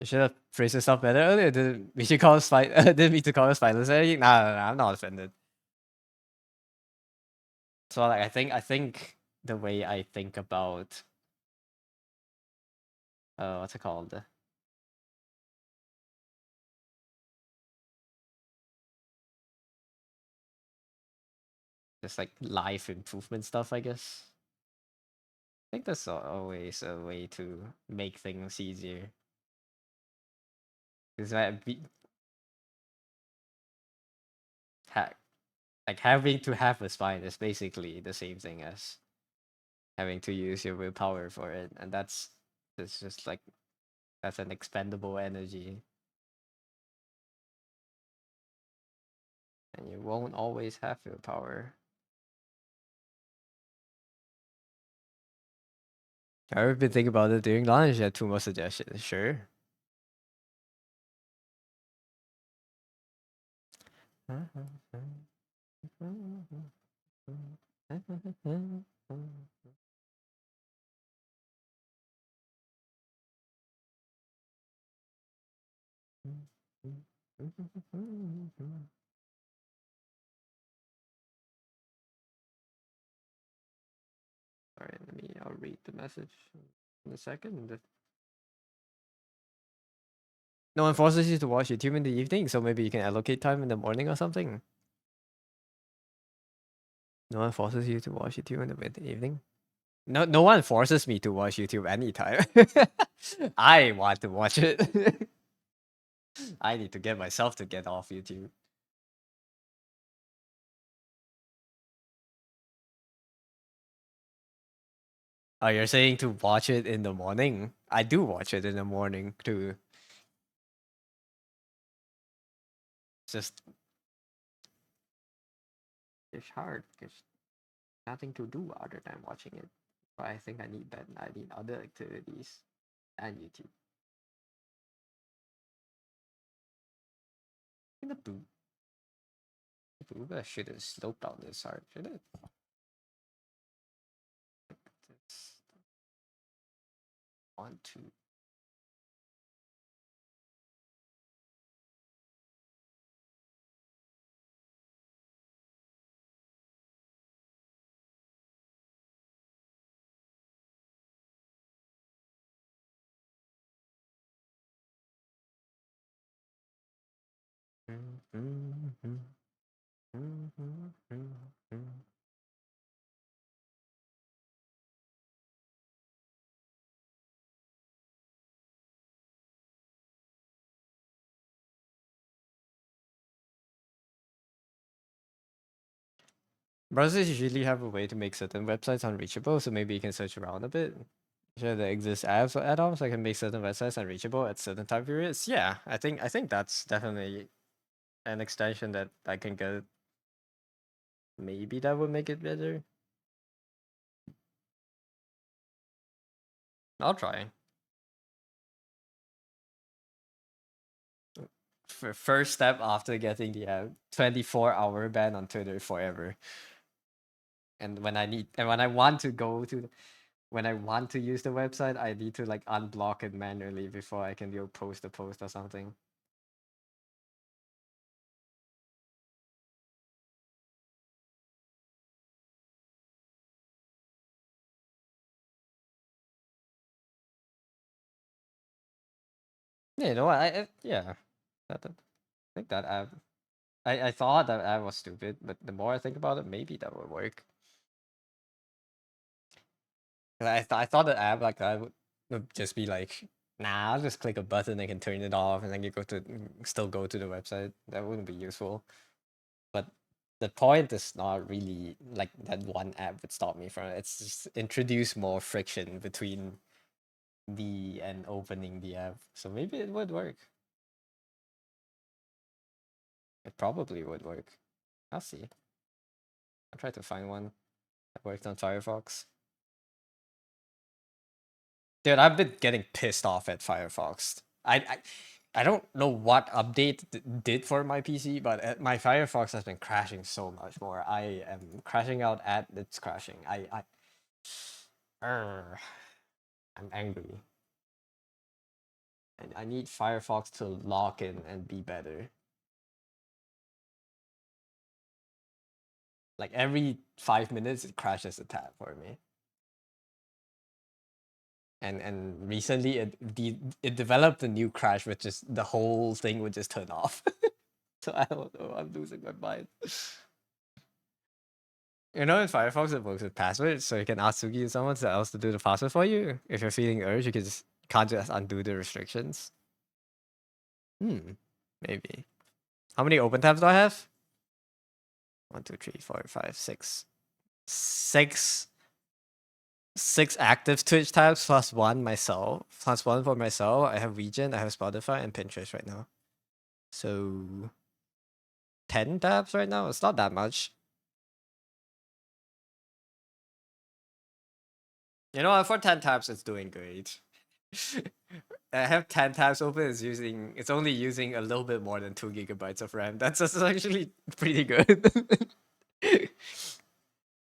You should have phrased yourself better earlier. Did we should call us fight? Didn't mean to call us spiders. Nah, I'm not offended. So like I think the way I think about what's it called? Just like life improvement stuff, I guess. I think that's always a way to make things easier. It's ha like having to have a spine is basically the same thing as having to use your willpower for it, and that's just like that's an expendable energy, and you won't always have willpower. I've been thinking about it during lunch. You have two more suggestions, sure. Alright, I'll read the message in a second. No one forces you to watch YouTube in the evening, so maybe you can allocate time in the morning or something. No one forces you to watch YouTube in the evening. No one forces me to watch YouTube anytime. I want to watch it. I need to get myself to get off YouTube. Oh, you're saying to watch it in the morning? I do watch it in the morning too. Just it's hard because nothing to do other than watching it. But I think I need that. I need other activities and YouTube. In the boot. I should have sloped down this hard, should it? It's 1, 2. Browsers usually have a way to make certain websites unreachable, so maybe you can search around a bit. Sure, there exist apps or add-ons that can make certain websites unreachable at certain time periods. Yeah, I think that's definitely an extension that I can get. Maybe that would make it better. I'll try. First step after getting the 24-hour ban on Twitter forever. And when I want to when I want to use the website, I need to like unblock it manually before I can go post a post or something. Yeah, you know what? Yeah, I think that app. I thought that app was stupid, but the more I think about it, maybe that would work. 'Cause I thought that app like that would just be like, nah, I'll just click a button, I can turn it off, and then you still go to the website. That wouldn't be useful. But the point is not really like that one app would stop me from it. It's just introduce more friction between the and opening the app. So maybe it would work. It probably would work. I'll see. I'll try to find one that worked on Firefox. Dude, I've been getting pissed off at Firefox. I don't know what update did for my PC, but my Firefox has been crashing so much more. I am crashing out at it's crashing. Urgh, I'm angry. And I need Firefox to lock in and be better. Like every 5 minutes, it crashes a tab for me. And recently, it developed a new crash, which is the whole thing would just turn off. So I don't know. I'm losing my mind. You know, in Firefox, it works with passwords, so you can ask Sugi or someone else to do the password for you. If you're feeling urged, you can just can't just undo the restrictions. Hmm. Maybe. How many open tabs do I have? 1, 2, 3, 4, 5, 6. Six active Twitch tabs plus one myself. Plus one for myself. I have Region, I have Spotify, and Pinterest right now. So 10 tabs right now? It's not that much. You know, for 10 tabs, it's doing great. I have 10 tabs open. It's only using a little bit more than 2 GB of RAM. That's actually pretty good.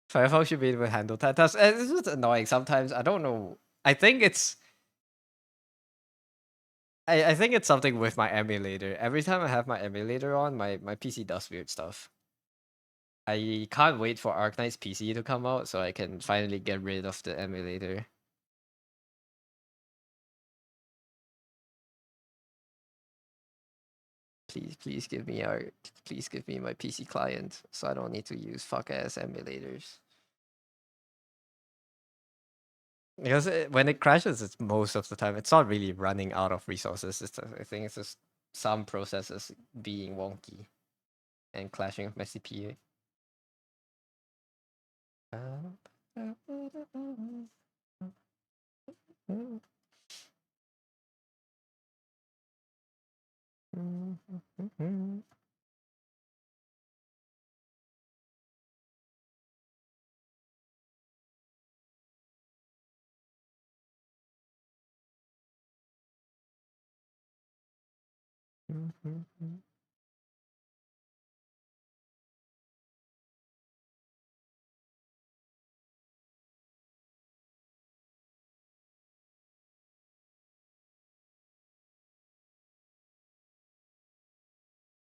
Firefox should be able to handle 10 tabs. And it's just annoying sometimes. I don't know. I think it's I think it's something with my emulator. Every time I have my emulator on, my PC does weird stuff. I can't wait for Arknight's PC to come out so I can finally get rid of the emulator. Please give me please give me my PC client so I don't need to use fuck ass emulators. Because when it crashes, it's most of the time it's not really running out of resources. I think it's just some processes being wonky and clashing with my CPU.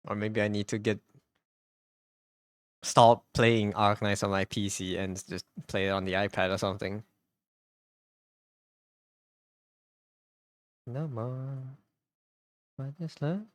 Or maybe I need to stop playing Arknights on my PC and just play it on the iPad or something. No more. What is love?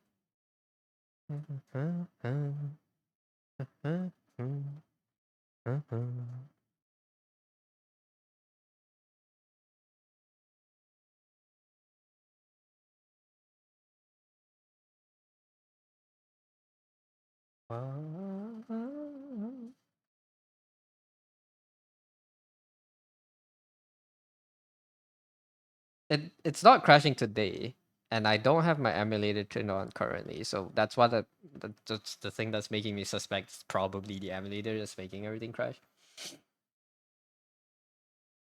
It's not crashing today, and I don't have my emulator turned on currently, so that's that's the thing that's making me suspect it's probably the emulator that's making everything crash.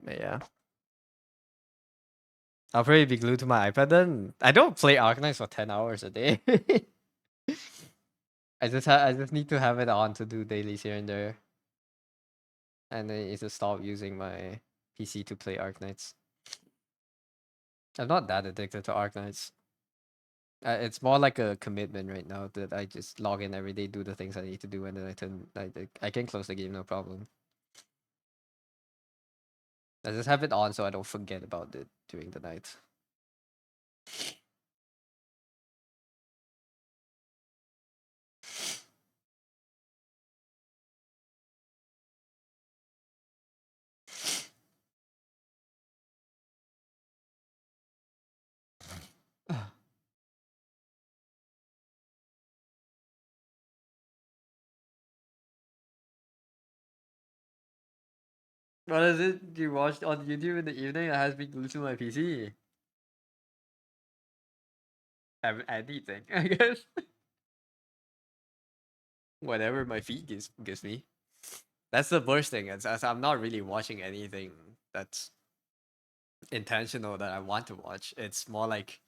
But yeah. I'll probably be glued to my iPad then. I don't play Arknights for 10 hours a day. I just need to have it on to do dailies here and there. And I need to stop using my PC to play Arknights. I'm not that addicted to Arknights. It's more like a commitment right now that I just log in every day, do the things I need to do, and then I can close the game no problem. I just have it on so I don't forget about it during the night. What is it you watched on YouTube in the evening that has been glued to my PC? Anything, I guess. Whatever my feed gives me. That's the worst thing. I'm not really watching anything that's intentional that I want to watch. It's more like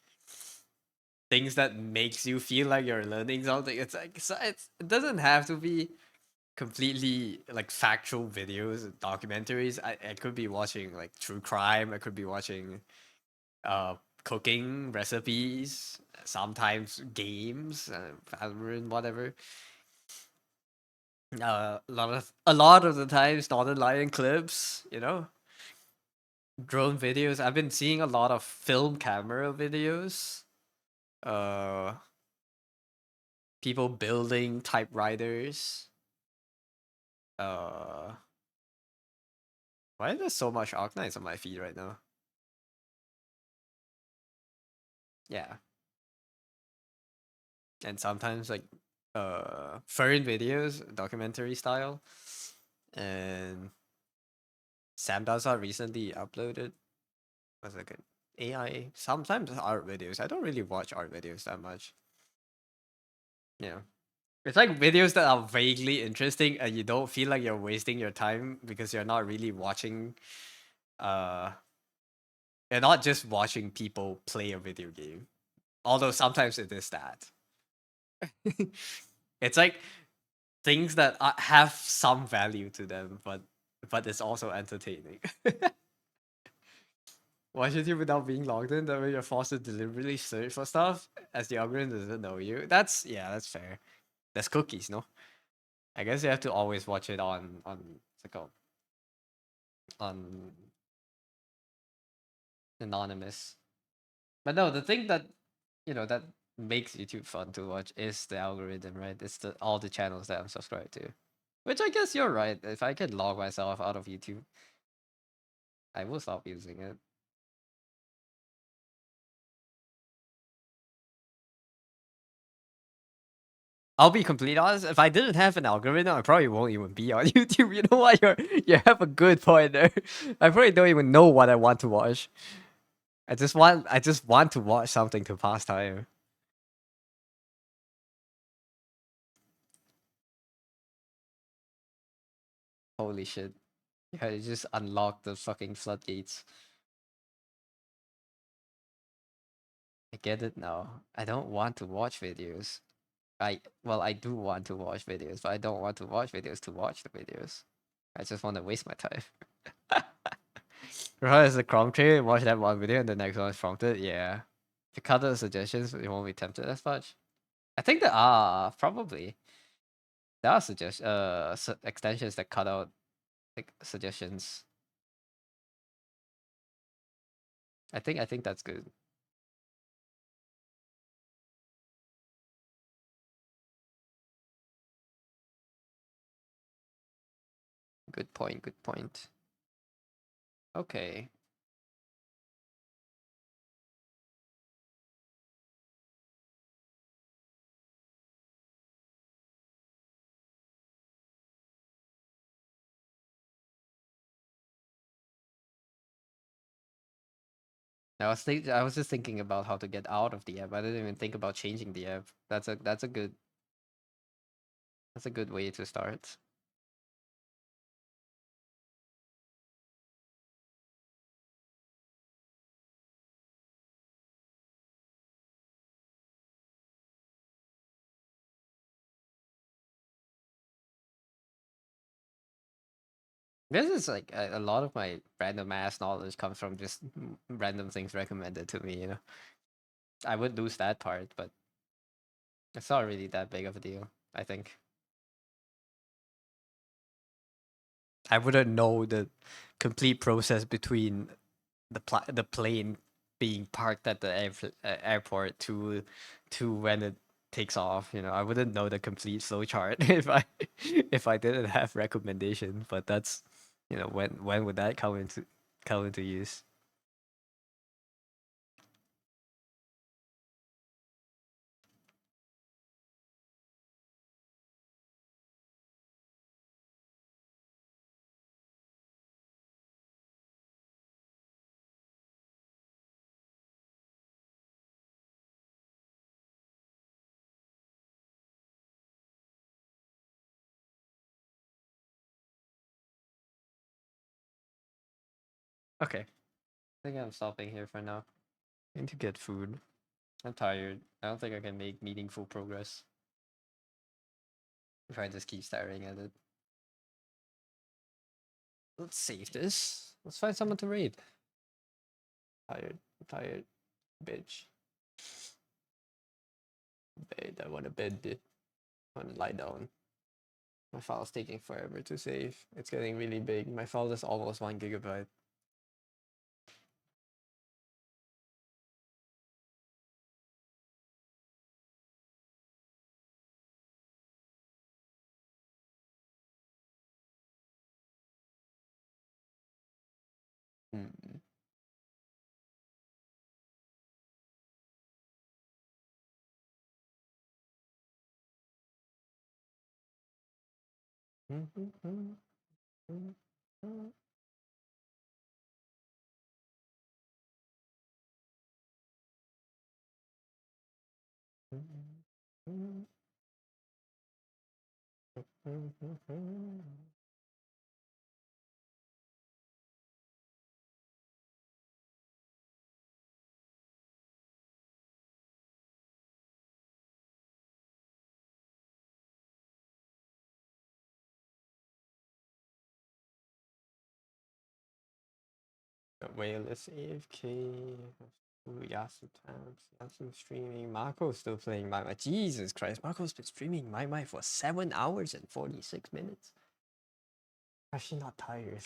things that makes you feel like you're learning something. It's like it doesn't have to be completely like factual videos, documentaries. I could be watching like true crime. I could be watching cooking recipes. Sometimes games, Valorant, whatever. A lot of the times Northern Lion clips, drone videos. I've been seeing a lot of film camera videos. Uh, People building typewriters. Uh, why is there so much Arknights on my feed right now? Yeah. and sometimes like foreign videos, documentary style. And Sam Daza recently uploaded was like an AI, sometimes art videos. I don't really watch art videos that much. Yeah. It's like videos that are vaguely interesting and you don't feel like you're wasting your time because you're not really watching uh you're not just watching people play a video game. Although sometimes it is that. It's like things that have some value to them, but it's also entertaining. Watch YouTube without being logged in, that way you're forced to deliberately search for stuff as the algorithm doesn't know you. That's yeah, that's fair. There's cookies, no? I guess you have to always watch it on what's it called? On anonymous. But no, the thing that that makes YouTube fun to watch is the algorithm, right? It's the all the channels that I'm subscribed to. Which I guess you're right. If I could log myself out of YouTube, I will stop using it. I'll be completely honest. If I didn't have an algorithm, I probably won't even be on YouTube. You know what? You have a good point there. I probably don't even know what I want to watch. I just want to watch something to pass time. Holy shit! Yeah, you just unlock the fucking floodgates. I get it now. I don't want to watch videos. I do want to watch videos, but I don't want to watch videos to watch the videos. I just want to waste my time. Right, as a Chrome tree, watch that one video and the next one is prompted. Yeah. If you cut the suggestions, you won't be tempted as much. I think there are probably extensions that cut out like suggestions. I think that's good. Good point. Good point. Okay. I was just thinking about how to get out of the app. I didn't even think about changing the app. That's a good way to start. This is like a lot of my random ass knowledge comes from just random things recommended to me. I would lose that part, but it's not really that big of a deal, I think. I wouldn't know the complete process between the plane being parked at the airport to when it takes off. I wouldn't know the complete flow chart if I didn't have recommendation. But that's when would that come into use? Okay, I think I'm stopping here for now. I need to get food. I'm tired. I don't think I can make meaningful progress if I just keep staring at it. Let's save this. Let's find someone to raid. Tired, tired, bitch. Bed. I want to bed. I want to lie down. My file's taking forever to save. It's getting really big. My file is almost 1 GB. Hmm. Whaleless AFK. Yasu times. Yasu streaming. Marco's still playing My My. Jesus Christ, Marco's been streaming My My for 7 hours and 46 minutes. How's she not tired?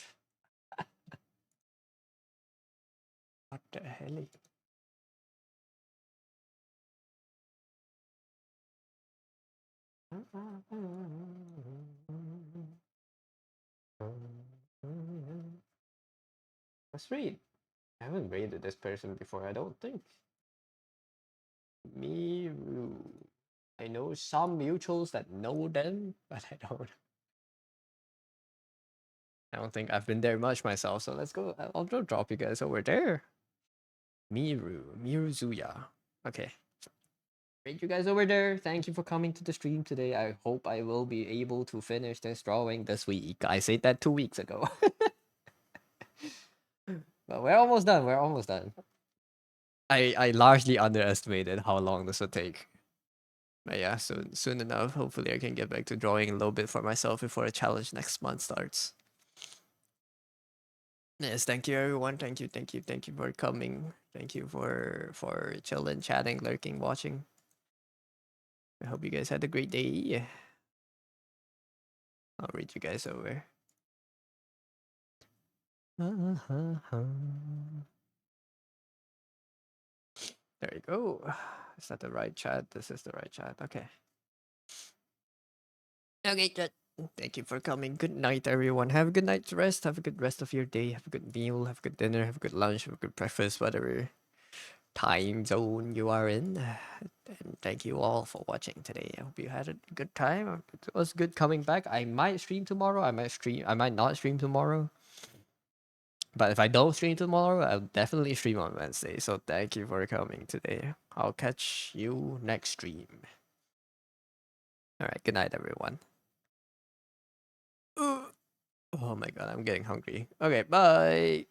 What the hell? Let's read. I haven't raided this person before, I don't think. Miru. I know some mutuals that know them, but I don't think I've been there much myself, so let's go. I'll drop you guys over there. Miruzuya. Okay. Great, you guys over there. Thank you for coming to the stream today. I hope I will be able to finish this drawing this week. I said that 2 weeks ago. But we're almost done. We're almost done. I largely underestimated how long this would take. But yeah, soon enough, hopefully I can get back to drawing a little bit for myself before a challenge next month starts. Yes, thank you everyone. Thank you for coming. Thank you for chilling, chatting, lurking, watching. I hope you guys had a great day. I'll read you guys over. There you go. Is that the right chat? This is the right chat. Okay. Okay, chat. Thank you for coming. Good night, everyone. Have a good night's rest. Have a good rest of your day. Have a good meal. Have a good dinner. Have a good lunch. Have a good breakfast. Whatever time zone you are in. And thank you all for watching today. I hope you had a good time. It was good coming back. I might stream tomorrow. I might not stream tomorrow. But if I don't stream tomorrow, I'll definitely stream on Wednesday. So thank you for coming today. I'll catch you next stream. All right. Good night, everyone. Oh my god, I'm getting hungry. Okay, bye.